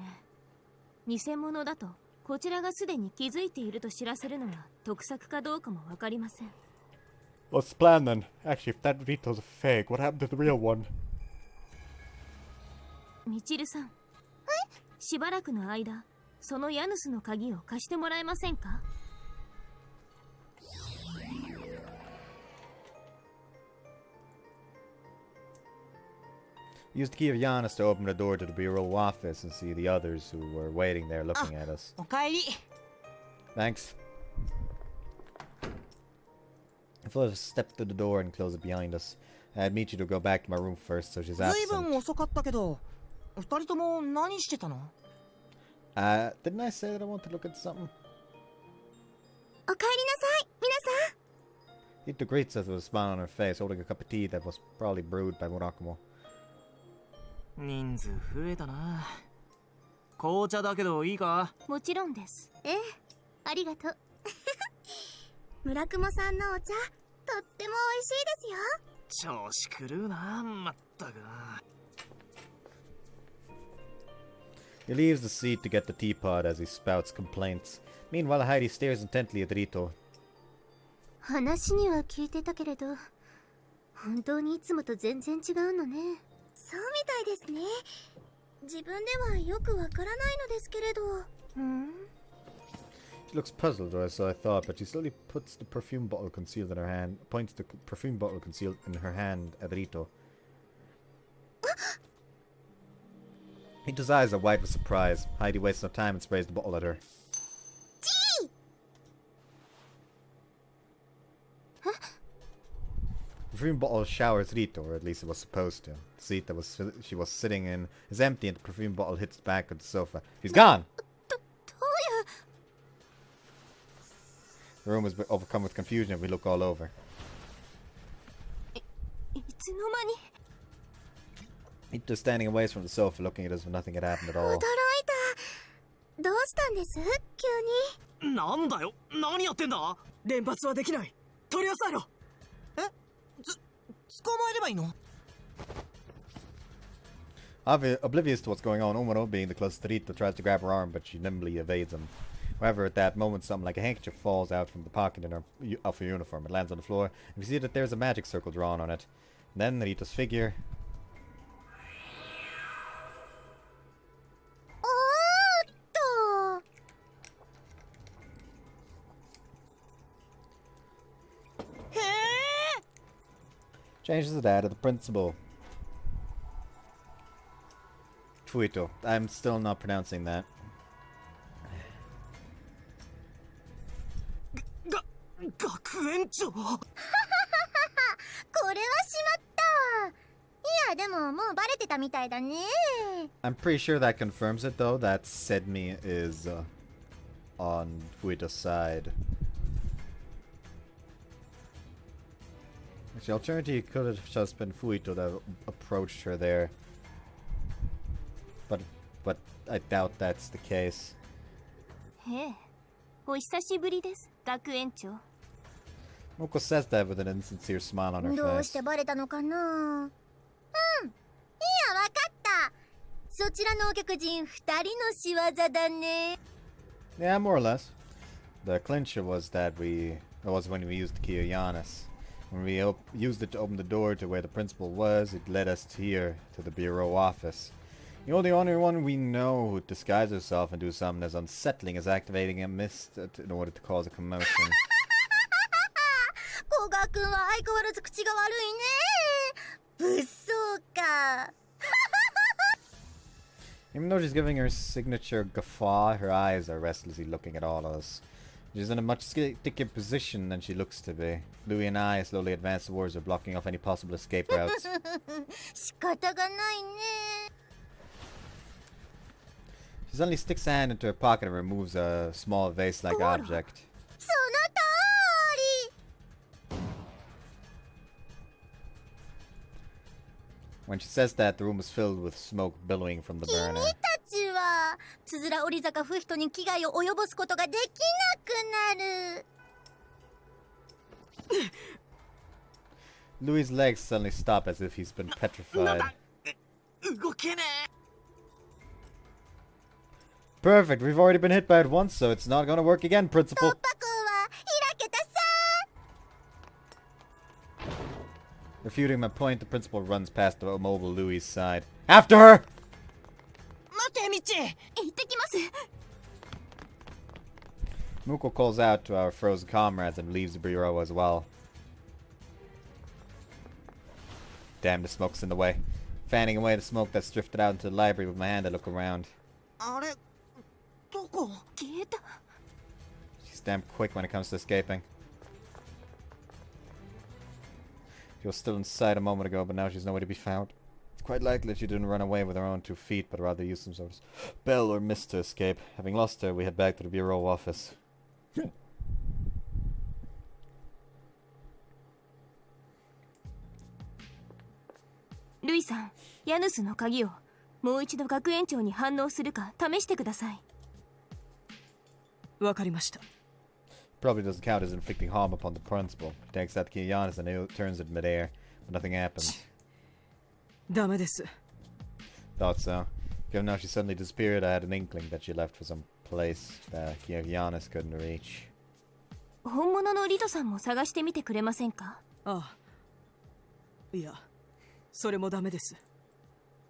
偽物だとこちらがすでに気づいていると知らせるのが得策かどうかもわかりません。 What's the plan then? Actually, if that Rito's a fake, what happened to the real one? みちるさん、しばらくの間そのヤヌスの鍵を貸してもらえませんか？ Use the key of Giannis to open the door to the bureau office and see the others who were waiting there looking at us. おかえり。 Thanks. Flora stepped through the door and closed it behind us. I'd meet you to go back to my room first, so she's ずいぶん absent. 遅かったけど、二人とも何してたの？ Didn't I say that I wanted to look at something? おかえりなさい、皆さん。 Rito greets us with a smile on her face, holding a cup of tea that was probably brewed by Murakumo. 人数増えたな。紅茶だけどいいか？もちろんです。ええ、ありがとう。村雲さんのお茶、とっても美味しいですよ。調子狂うな、まったく。He leaves the seat to get the teapot as he spouts complaints. Meanwhile, Heidi stares intently at Rito. 話には聞いてたけれど、本当にいつもと全然違うのね。そうみたいですね。自分ではよくわからないのですけれど。She looks puzzled, or so I thought, but she slowly puts the perfume bottle concealed in her hand, points the perfume bottle concealed in her hand at Rito. Rito's eyes are wide with surprise. Heidi wastes no time and sprays the bottle at her. The perfume bottle showers Rito, or at least it was supposed to. The seat that she was sitting in is empty, and the perfume bottle hits the back of the sofa. She's gone! The room is overcome with confusion and we look all over. いつの間に Rito's standing away from the sofa, looking at us as if nothing had happened at all. 驚いた。どうしたんです？急に。なんだよ、何やってんだ？連発はできない。取り押さえろ。捕まえればいいの？ Oblivious to what's going on, Omuro, being the closest to Rito, tries to grab her arm, but she nimbly evades him. However, at that moment, something like a handkerchief falls out from the pocket of her uniform. It lands on the floor, and we see that there's a magic circle drawn on it. And then Rito's figure... おーっと。Changes the dad of the principal. Fuito. I'm still not pronouncing that. 学園長。これはしまった。いやでももうバレてたみたいだね。 I'm pretty sure that confirms it though, that Sedmi is on Fuito's side. Actually, alternatively, it could have just been Fuito that approached her there. But I doubt that's the case. へえ、お久しぶりです、学園長。 Moko says that with an insincere smile on her どう face. してバレたのかな。いやわかった。そちらのお客人2人の仕業だね。 Yeah, more or less. The clincher was when we used the key of Giannis. When we used it to open the door to where the principal was, it led us here to the bureau office. You're the only one we know who disguises herself and do something as unsettling as activating a mist in order to cause a commotion. 古賀君は相変わらず口が悪いね。物騒か。 Even though she's giving her signature guffaw, her eyes are restlessly looking at all of us. She's in a much stickier position than she looks to be. Louis and I slowly advance towards her, blocking off any possible escape routes. 仕方がないね。 She suddenly sticks a hand into her pocket and removes a small vase-like object. その通り。 When she says that, the room is filled with smoke billowing from the 君 burner. たちはつづら折坂不人に危害を及ぼすことができなくなる。 Louis' legs suddenly stop as if he's been petrified. 動けねえ。 Perfect, we've already been hit by it once, so it's not gonna work again, 突 Principal. 破口は開けたさ。 Refuting my point, the principal runs past the immobile Louis' side. After her! 待てミッチ。行ってきます。 Muko calls out to our frozen comrades and leaves the bureau as well. Damn, the smoke's in the way. Fanning away the smoke that's drifted out into the library with my hand, I look around. あれどこ。消えた。 She's damn quick when it comes to escaping. She was still in sight a moment ago, but now she's nowhere to be found. It's quite likely she didn't run away with her own 2 feet, but rather used some sort of spell or mist to escape. Having lost her, we head back to the bureau office. ルイさん、ヤヌスの鍵をもう一度学園長に反応するか試してください。わかりました。 Probably doesn't count as inflicting harm upon the principal. He takes out the key of Giannis and turns it midair, but nothing happens. ダメです。 Thought so. Given how she suddenly disappeared, I had an inkling that she left for some place that key of Giannis couldn't reach. 本物のリトさんも探してみてくれませんか？ああ。いや、それもダメです。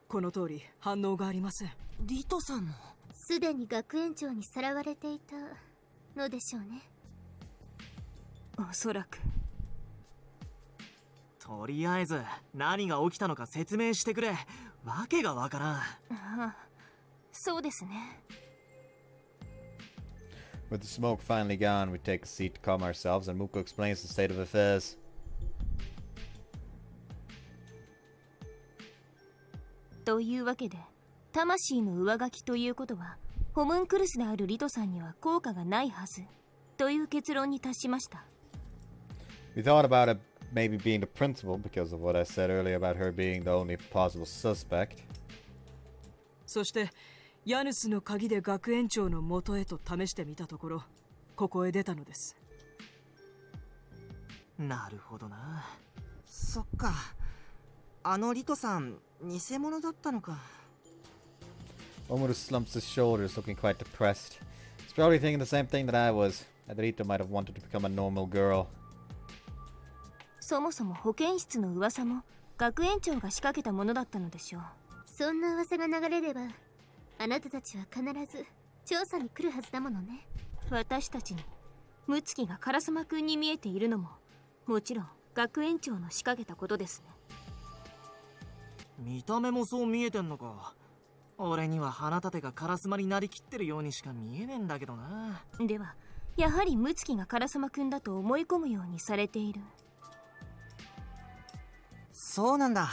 この通り反応がありません。リトさんも。すでに学園長にさらわれていたのでしょうね。おそらく。とりあえず何が起きたのか説明してくれ。わけがわからん。ああ、そうですね。 With the smoke finally gone, we take a seat to calm ourselves, and Muko explains the state of affairs. というわけで、魂の上書きということは、ホムンクルスであるリトさんには効果がないはず、という結論に達しました。We thought about it maybe being the principal because of what I said earlier about her being the only possible suspect. そしてヤヌスの鍵で学園長の元へと試してみたところ、ここへ出たのです。なるほどな。そっか。あのリトさん偽物だったのか。Omaru slumps his shoulders, looking quite depressed. He's probably thinking the same thing that I was. That Rito might have wanted to become a normal girl. そもそも保健室の噂も学園長が仕掛けたものだったのでしょう。そんな噂が流れればあなたたちは必ず調査に来るはずだものね。私たちにムツキが烏丸くんに見えているのももちろん学園長の仕掛けたことですね。見た目もそう見えてんのか。俺には花立てがカラスマになりきってるようにしか見えねえんだけどな。ではやはりムツキがカラスマくんだと思い込むようにされている。そうなんだ。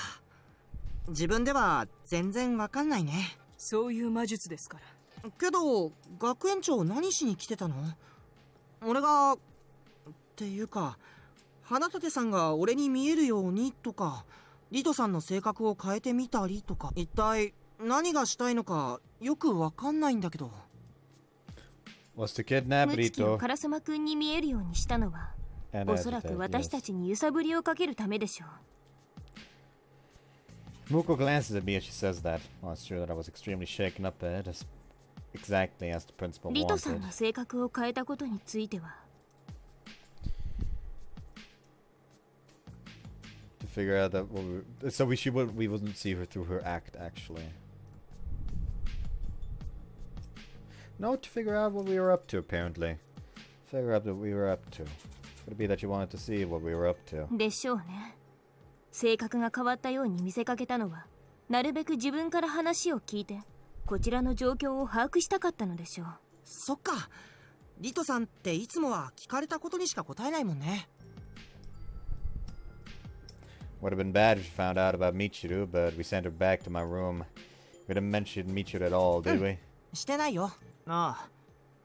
自分では全然わかんないね。そういう魔術ですから。けど学園長何しに来てたの？俺がっていうか、花立さんが俺に見えるようにとか、リトさんの性格を変えてみたりとか、一体何がしたいのかよくわかんないんだけど。Was to kidnap ムツキを Rito カラスマくんに見えるようにしたのは and おそらく私たちに揺さぶりをかけるためでしょう。 Muko glances at me as she says that. Well, it's true that I was extremely shaken up by it, exactly as the principal リトさ wanted. んが性格を変えたことについては To figure out that so we wouldn't see her through her act actually. No, to figure out what we were up to apparently. Figure out what we were up to. Could it be that you wanted to see what we were up to? でしょうね。性格が変わったように見せかけたのはなるべく自分から話を聞いてこちらの状況を把握したかったのでしょう。そっか。リトさんっていつもは聞かれたことにしか答えないもんね。Would have been bad if she found out about Michiru, but we sent her back to my room. We didn't mention Michiru at all, did we? してないよ。ああ、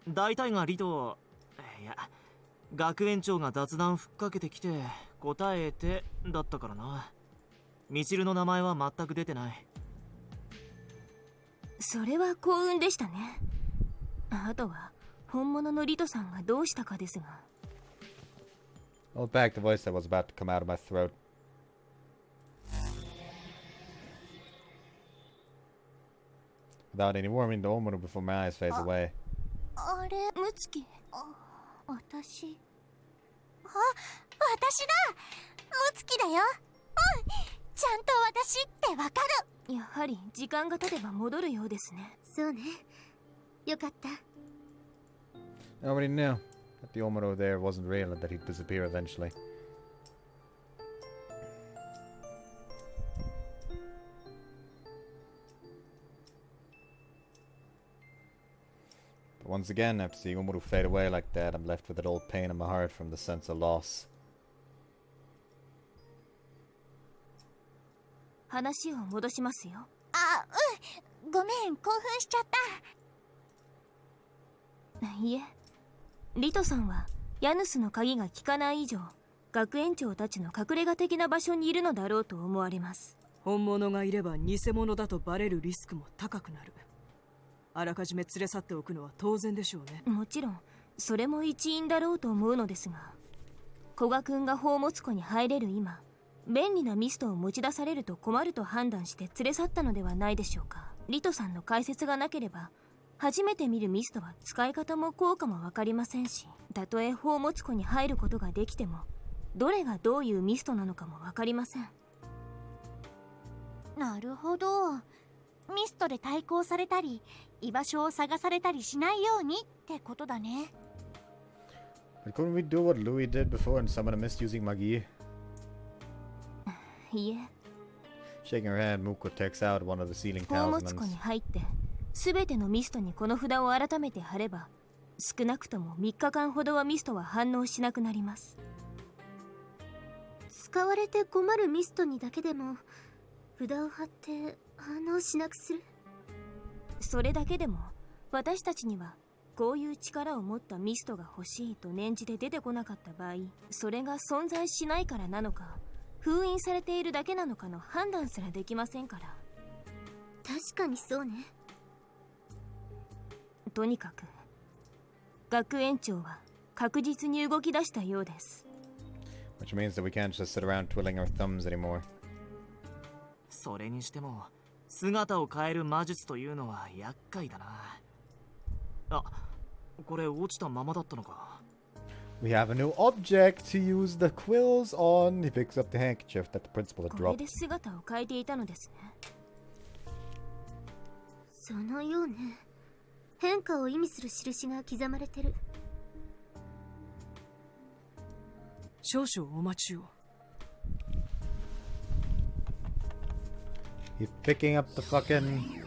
大体がリト、いや、学園長が雑談ふっかけてきて答えてだったからな。ミチルの名前は全く出てない。それは幸運でしたね。あとは本物のリトさんがどうしたかですが。 I'll back the voice that was about to come out of my throat. Without any warning, the Omoru before my eyes fades away. あれ、ムツキ、私だ。ムツキだよ。うん、ちゃんと私ってわかる。やはり時間が経てば戻るようですね。そうね。よかった。I already knew that the Omoru there wasn't real and that he'd disappear eventually. But once again, after seeing Omoru fade away like that, I'm left with that old pain in my heart from the sense of loss. 話を戻しますよ。あ、うん。ごめん、興奮しちゃった。いえ、リトさんはヤヌスの鍵が効かない以上学園長たちの隠れ家的な場所にいるのだろうと思われます。本物がいれば偽物だとバレるリスクも高くなる。あらかじめ連れ去っておくのは当然でしょうね。もちろんそれも一因だろうと思うのですが、古賀君が宝物庫に入れる今、便利なミストを持ち出されると困ると判断して連れ去ったのではないでしょうか。リトさんの解説がなければ初めて見るミストは使い方も効果も分かりませんし、たとえ宝物庫に入ることができてもどれがどういうミストなのかも分かりません。なるほど。ミストで対抗されたり居場所を探されたりしないようにってことだね。 But couldn't we do what Louis did before and summon a mist using Magi? いえ、 Shaking her head, Muko takes out one of the ceiling 宝物庫に talismans. 入って全てのミストにこの札を改めて貼れば少なくとも3日間ほどはミストは反応しなくなります。使われて困るミストにだけでも札を貼って反応しなくする。それだけでも私たちにはこういう力を持ったミストが欲しいと念じて出てこなかった場合、それが存在しないからなのか封印されているだけなのかの判断すらできませんから。確かにそうね。とにかく学園長は確実に動き出したようです。 Which means that we can't just sit around twiddling our thumbs anymore. それにしても姿を変える魔術というのは厄介だな。あ、これ落ちたままだったのか。 We have a new object to use the quills on. He picks up the handkerchief that the principal had これ dropped. で姿を変えていたのですね。そのようね。変化を意味する印が刻まれてる。少々お待ちを。He's picking up the fucking...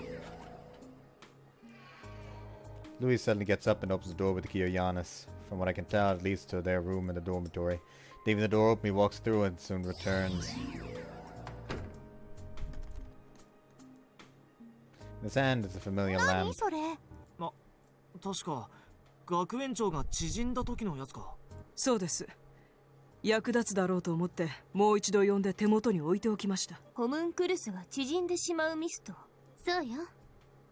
Louis suddenly gets up and opens the door with the key of Giannis. From what I can tell, it leads to their room in the dormitory. Leaving the door open, he walks through and soon returns. In his hand is a familiar lamp. 確か学園長が縮んだ時のやつか。そうです。役立つだろうと思ってもう一度呼んで手元に置いておきました。ホムンクルスが縮んでしまうミスト。そうよ。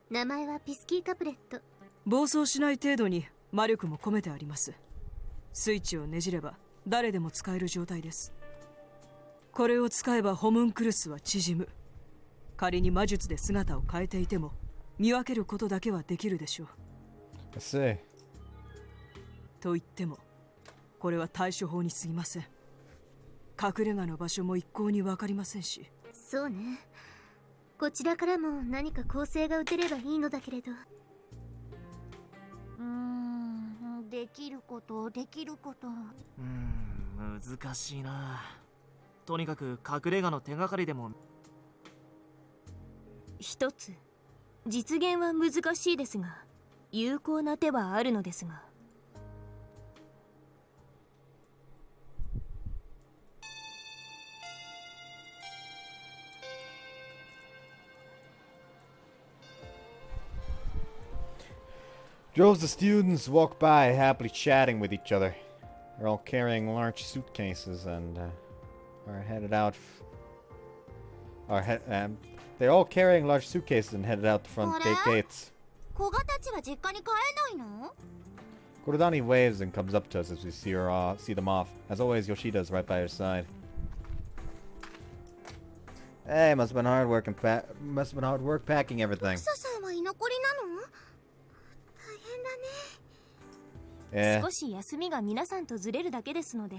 名前はピスキーカプレット。暴走しない程度に魔力も込めてあります。スイッチをねじれば誰でも使える状態です。これを使えばホムンクルスは縮む。仮に魔術で姿を変えていても見分けることだけはできるでしょう。と言ってもこれは対処法に過ぎません。隠れ家の場所も一向に分かりませんし。そうね。こちらからも何か構成が打てればいいのだけれど。できること。難しいな。とにかく隠れ家の手がかりでも。一つ実現は難しいですが有効な手はあるのですが。Droves of students walk by, happily chatting with each other. They're all carrying large suitcases and are headed out. They're all carrying large suitcases and headed out the front gates. 古賀たちは実家に帰れないの? Korodani waves and comes up to us as we see them off. As always, Yoshida is right by her side. Hey, must have been hard work packing everything. クソさんは居残りなの? 少し休みが皆さんとずれるだけですので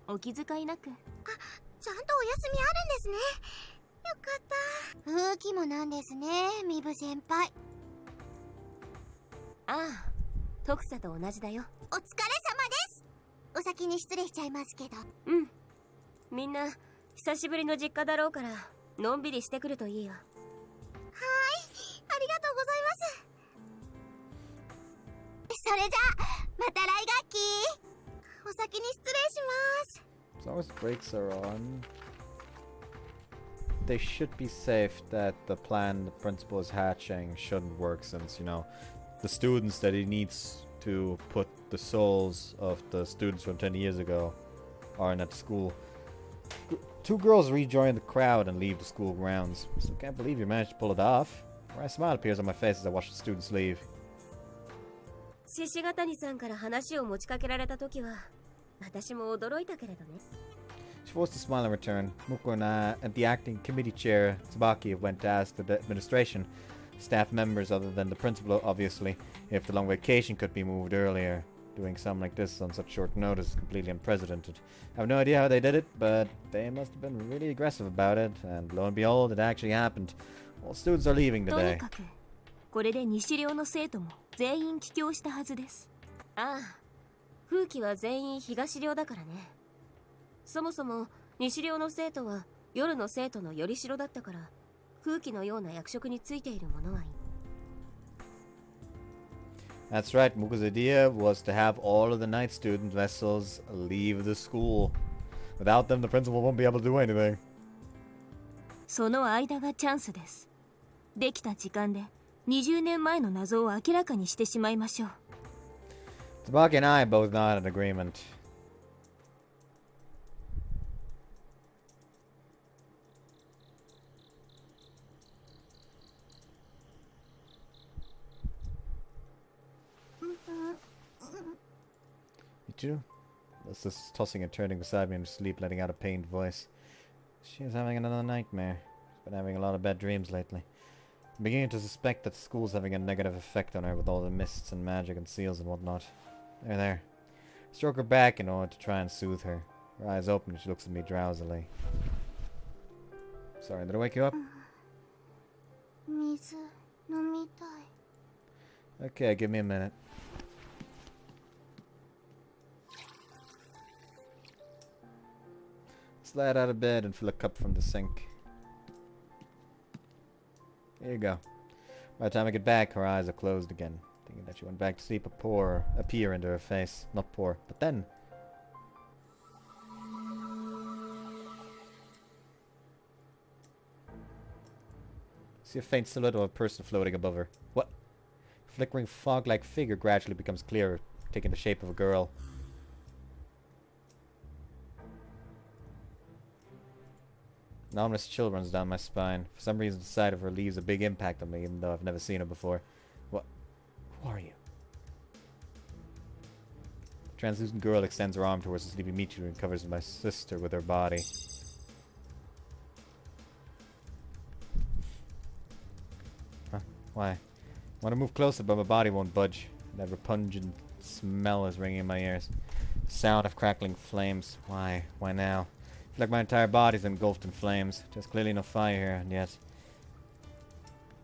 お気遣いなく。あ、ちゃんとお休みあるんですね。よかった。風紀もなんですね、ミブ先輩。ああ、徳佐と同じだよ。お疲れ様です。お先に失礼しちゃいますけど。うん。みんな久しぶりの実家だろうからのんびりしてくるといいよ。はーい、ありがとうございます。それじゃあまた来学期。お先に失礼します。 As long as brakes are on, they should be safe. That the plan the principal is hatching shouldn't work, since, you know, the students that he needs to put the souls of the students from 10 years ago aren't at school. Two girls rejoin the crowd and leave the school grounds. Still can't believe you managed to pull it off. A wry smile appears on my face as I watch the students leave. 獅子ヶ谷さんから話を持ちかけられた時は私も驚いたけれどね。 She forced a smile in return. Muko and the acting committee chair, Tsubaki, went to ask the administration, staff members other than the principal, obviously, if the long vacation could be moved earlier. Doing something like this on such short notice is completely unprecedented. I have no idea how they did it, but they must have been really aggressive about it, and lo and behold, it actually happened. All students are leaving とに today. かくこれで西寮の生徒も全員帰郷したはずです。ああ、風紀は全員東寮だからね。そもそも西寮の生徒は夜の生徒のよりしろだったから、風紀のような役職についている者はいい。That's right, Muko's idea was to have all of the night student vessels leave the school. Without them, the principal won't be able to do anything. その間がチャンスです。できた時間で20年前の謎を明らかにしてしまいましょう。Tsubaki and I both nod in agreement. Michiru? This is tossing and turning beside me in her sleep, letting out a pained voice. She is having another nightmare. She's been having a lot of bad dreams lately. I'm beginning to suspect that school's having a negative effect on her with all the mists and magic and seals and whatnot. There. Stroke her back in order to try and soothe her. Her eyes open and she looks at me drowsily. Sorry, did I wake you up? 水飲みたい。 Okay, give me a minute. Slide out of bed and fill a cup from the sink. There you go. By the time I get back, her eyes are closed again. Thinking that she went back to sleep, appear into her face. Not pour, but then... See a faint silhouette of a person floating above her. What? Flickering fog-like figure gradually becomes clearer, taking the shape of a girl. An ominous chill runs down my spine. For some reason, the sight of her leaves a big impact on me, even though I've never seen her before. What? Who are you? The translucent girl extends her arm towards the sleeping Michiru and covers my sister with her body. Huh? Why? I want to move closer, but my body won't budge. That repugnant smell is ringing in my ears. The sound of crackling flames. Why? Why now? I feel like my entire body's engulfed in flames. There's clearly no fire here, and yet...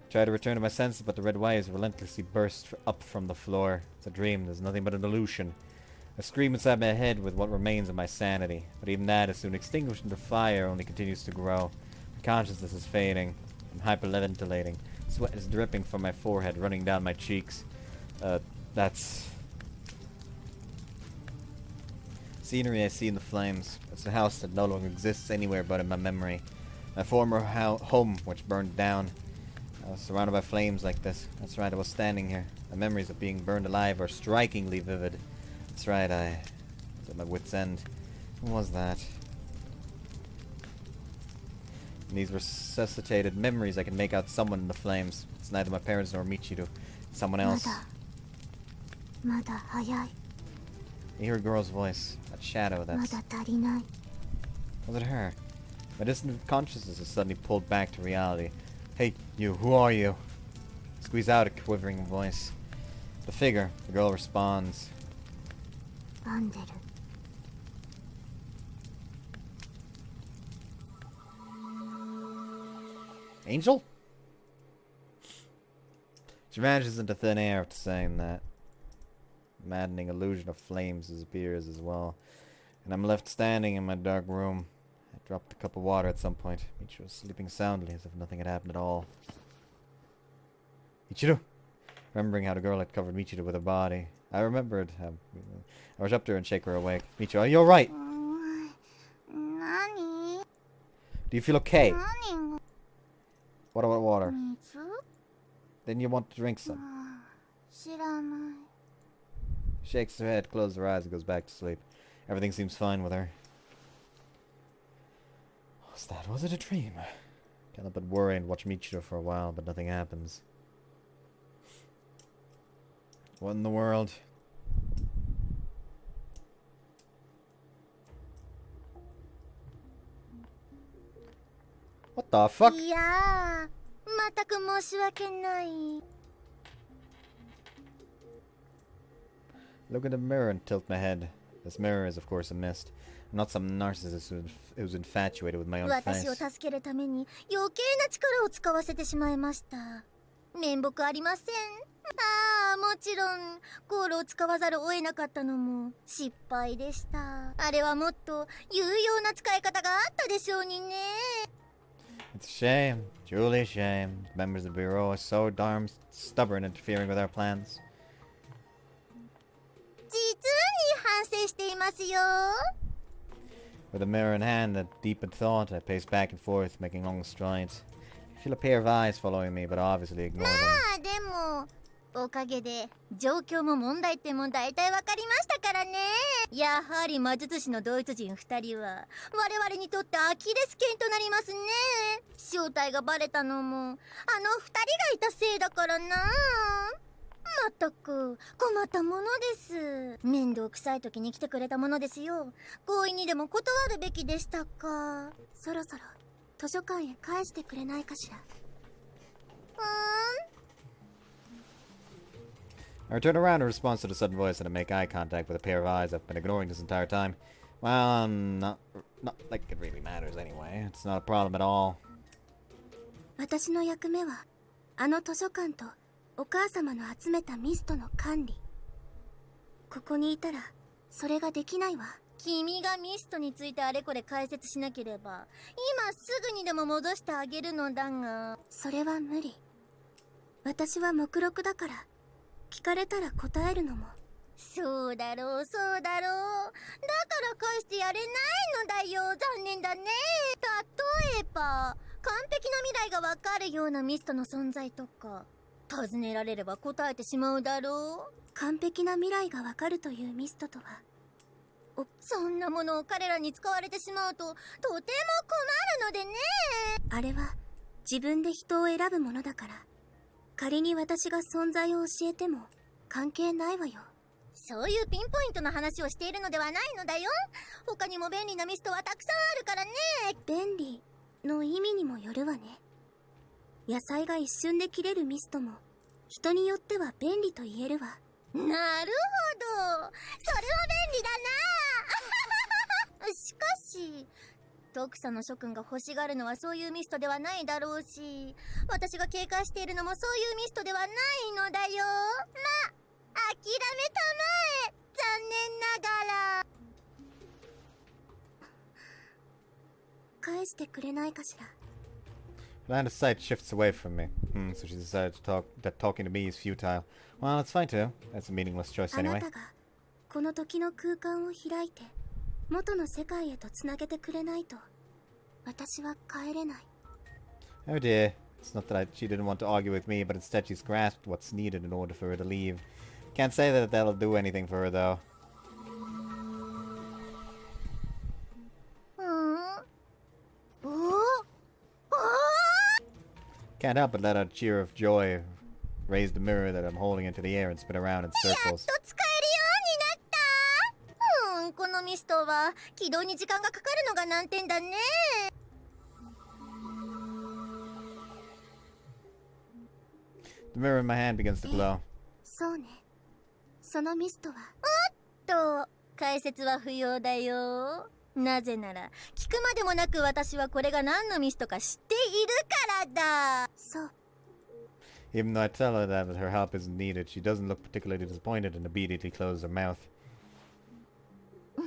I try to return to my senses, but the red waves relentlessly burst up from the floor. It's a dream. There's nothing but an illusion. I scream inside my head with what remains of my sanity, but even that is soon extinguished, and the fire only continues to grow. My consciousness is fading. I'm hyperventilating. Sweat is dripping from my forehead, running down my cheeks. That's... Scenery I see in the flames. It's a house that no longer exists anywhere but in my memory. My former home, which burned down. I was surrounded by flames like this. That's right, I was standing here. My memories of being burned alive are strikingly vivid. That's right, I was at my wit's end. What was that? In these resuscitated memories, I can make out someone in the flames. It's neither my parents nor Michiru. It's someone else. I hear a girl's voice. That shadow, that's... Was it her? My distant consciousness is suddenly pulled back to reality. Hey, you, who are you? I squeeze out a quivering voice. The figure, the girl responds. Angel? She vanishes into thin air after saying that. Maddening illusion of flames disappears as well, and I'm left standing in my dark room. I dropped a cup of water at some point. Michiru was sleeping soundly as if nothing had happened at all. Michiru! Remembering how the girl had covered Michiru with her body, I remembered. I rush up to her and shake her awake. Michiru, are you alright? Do you feel okay? What about water? Then you want to drink some. Shakes her head, closes her eyes, and goes back to sleep. Everything seems fine with her. What's that? Was it a dream? Can't help but worry and watch Michiru for a while, but nothing happens. What in the world? What the fuck? Look in the mirror and tilt my head. This mirror is, of course, a mist. I'm not some narcissist who's infatuated with my own face. 私を助けるために余計な力を使わせてしまいました。面目ありません。ああ、もちろんコールを使わざるを得なかったのも失敗でした。あれはもっと有用な使い方があったでしょうにね。It's a shame, truly a shame. The members of the Bureau are so darn stubborn interfering with our plans. 実に反省していますよ。With a mirror in hand and deep in thought, I pace back and forth, making long strides. I feel a pair of eyes following me, but obviously ignore them. まあでもおかげで状況も問題点も大体わかりましたからね。やはり魔術師のドイツ人2人は我々にとってアキレス腱となりますね。正体がバレたのもあの2人がいたせいだからな。まったく困ったものです。面倒くさい時に来てくれたものですよ。強引にでも断るべきでしたか。そろそろ図書館へ返してくれないかしら。I turn around in response to the sudden voice and I make eye contact with a pair of eyes I've been ignoring this entire time. Well, not like it really matters anyway. It's not a problem at all. 私の役目はあの図書館とお母様の集めたミストの管理。ここにいたらそれができないわ。君がミストについてあれこれ解説しなければ今すぐにでも戻してあげるのだが、それは無理。私は目録だから、聞かれたら答えるのも。そうだろうそうだろう。だから返してやれないのだよ。残念だね。例えば完璧な未来がわかるようなミストの存在とか尋ねられれば答えてしまうだろう。完璧な未来がわかるというミストとは、そんなものを彼らに使われてしまうととても困るのでね。あれは自分で人を選ぶものだから、仮に私が存在を教えても関係ないわよ。そういうピンポイントの話をしているのではないのだよ。他にも便利なミストはたくさんあるからね。便利の意味にもよるわね。野菜が一瞬で切れるミストも人によっては便利と言えるわ。なるほど、それは便利だな。しかし徳佐の諸君が欲しがるのはそういうミストではないだろうし、私が警戒しているのもそういうミストではないのだよ。ま、諦めたまえ。残念ながら。返してくれないかしら。Line of sight shifts away from me. So she decided to talk that talking to me is futile. Well, it's fine too. That's a meaningless choice あな anyway. たがこの時の空間を開いて元の世界へとつなげてくれないと、私は帰れない。Oh dear. It's not that she didn't want to argue with me, but instead she's grasped what's needed in order for her to leave. Can't say that that'll do anything for her though. お Can't help but let out a cheer of joy, raise the mirror that I'm holding into the air and spin around in やっ circles. と使えるようになった。このミストは起動に時間がかかるのが難点だね。The mirror in my hand begins to glow. そうね。そのミストはと解説は不要だよ。なぜなら聞くまでもなく私はこれが何のミストか知っているからだ。そう。 Even though I tell her that her help isn't needed, she doesn't look particularly disappointed and immediately closes her mouth. A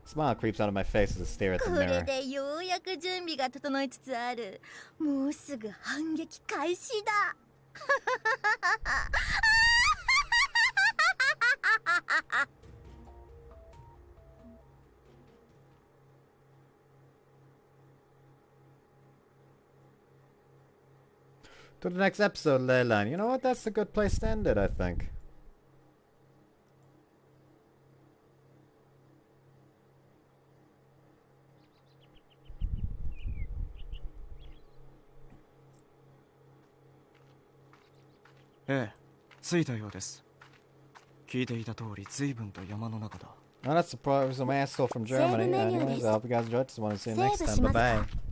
smile creeps out of my face as I stare at the これ mirror. でようやく準備が整いつつある。もうすぐ反撃開始だ。To the next episode, Ley-Line. You know what? That's a good place to end it, I think. Eh, 着いたようです。聞いていた通り随分と山の中だ。 Oh, that's some asshole from Germany. Save the menu Anyways, list. I hope you guys enjoyed this one and see you next Save time. Bye しますか？ bye.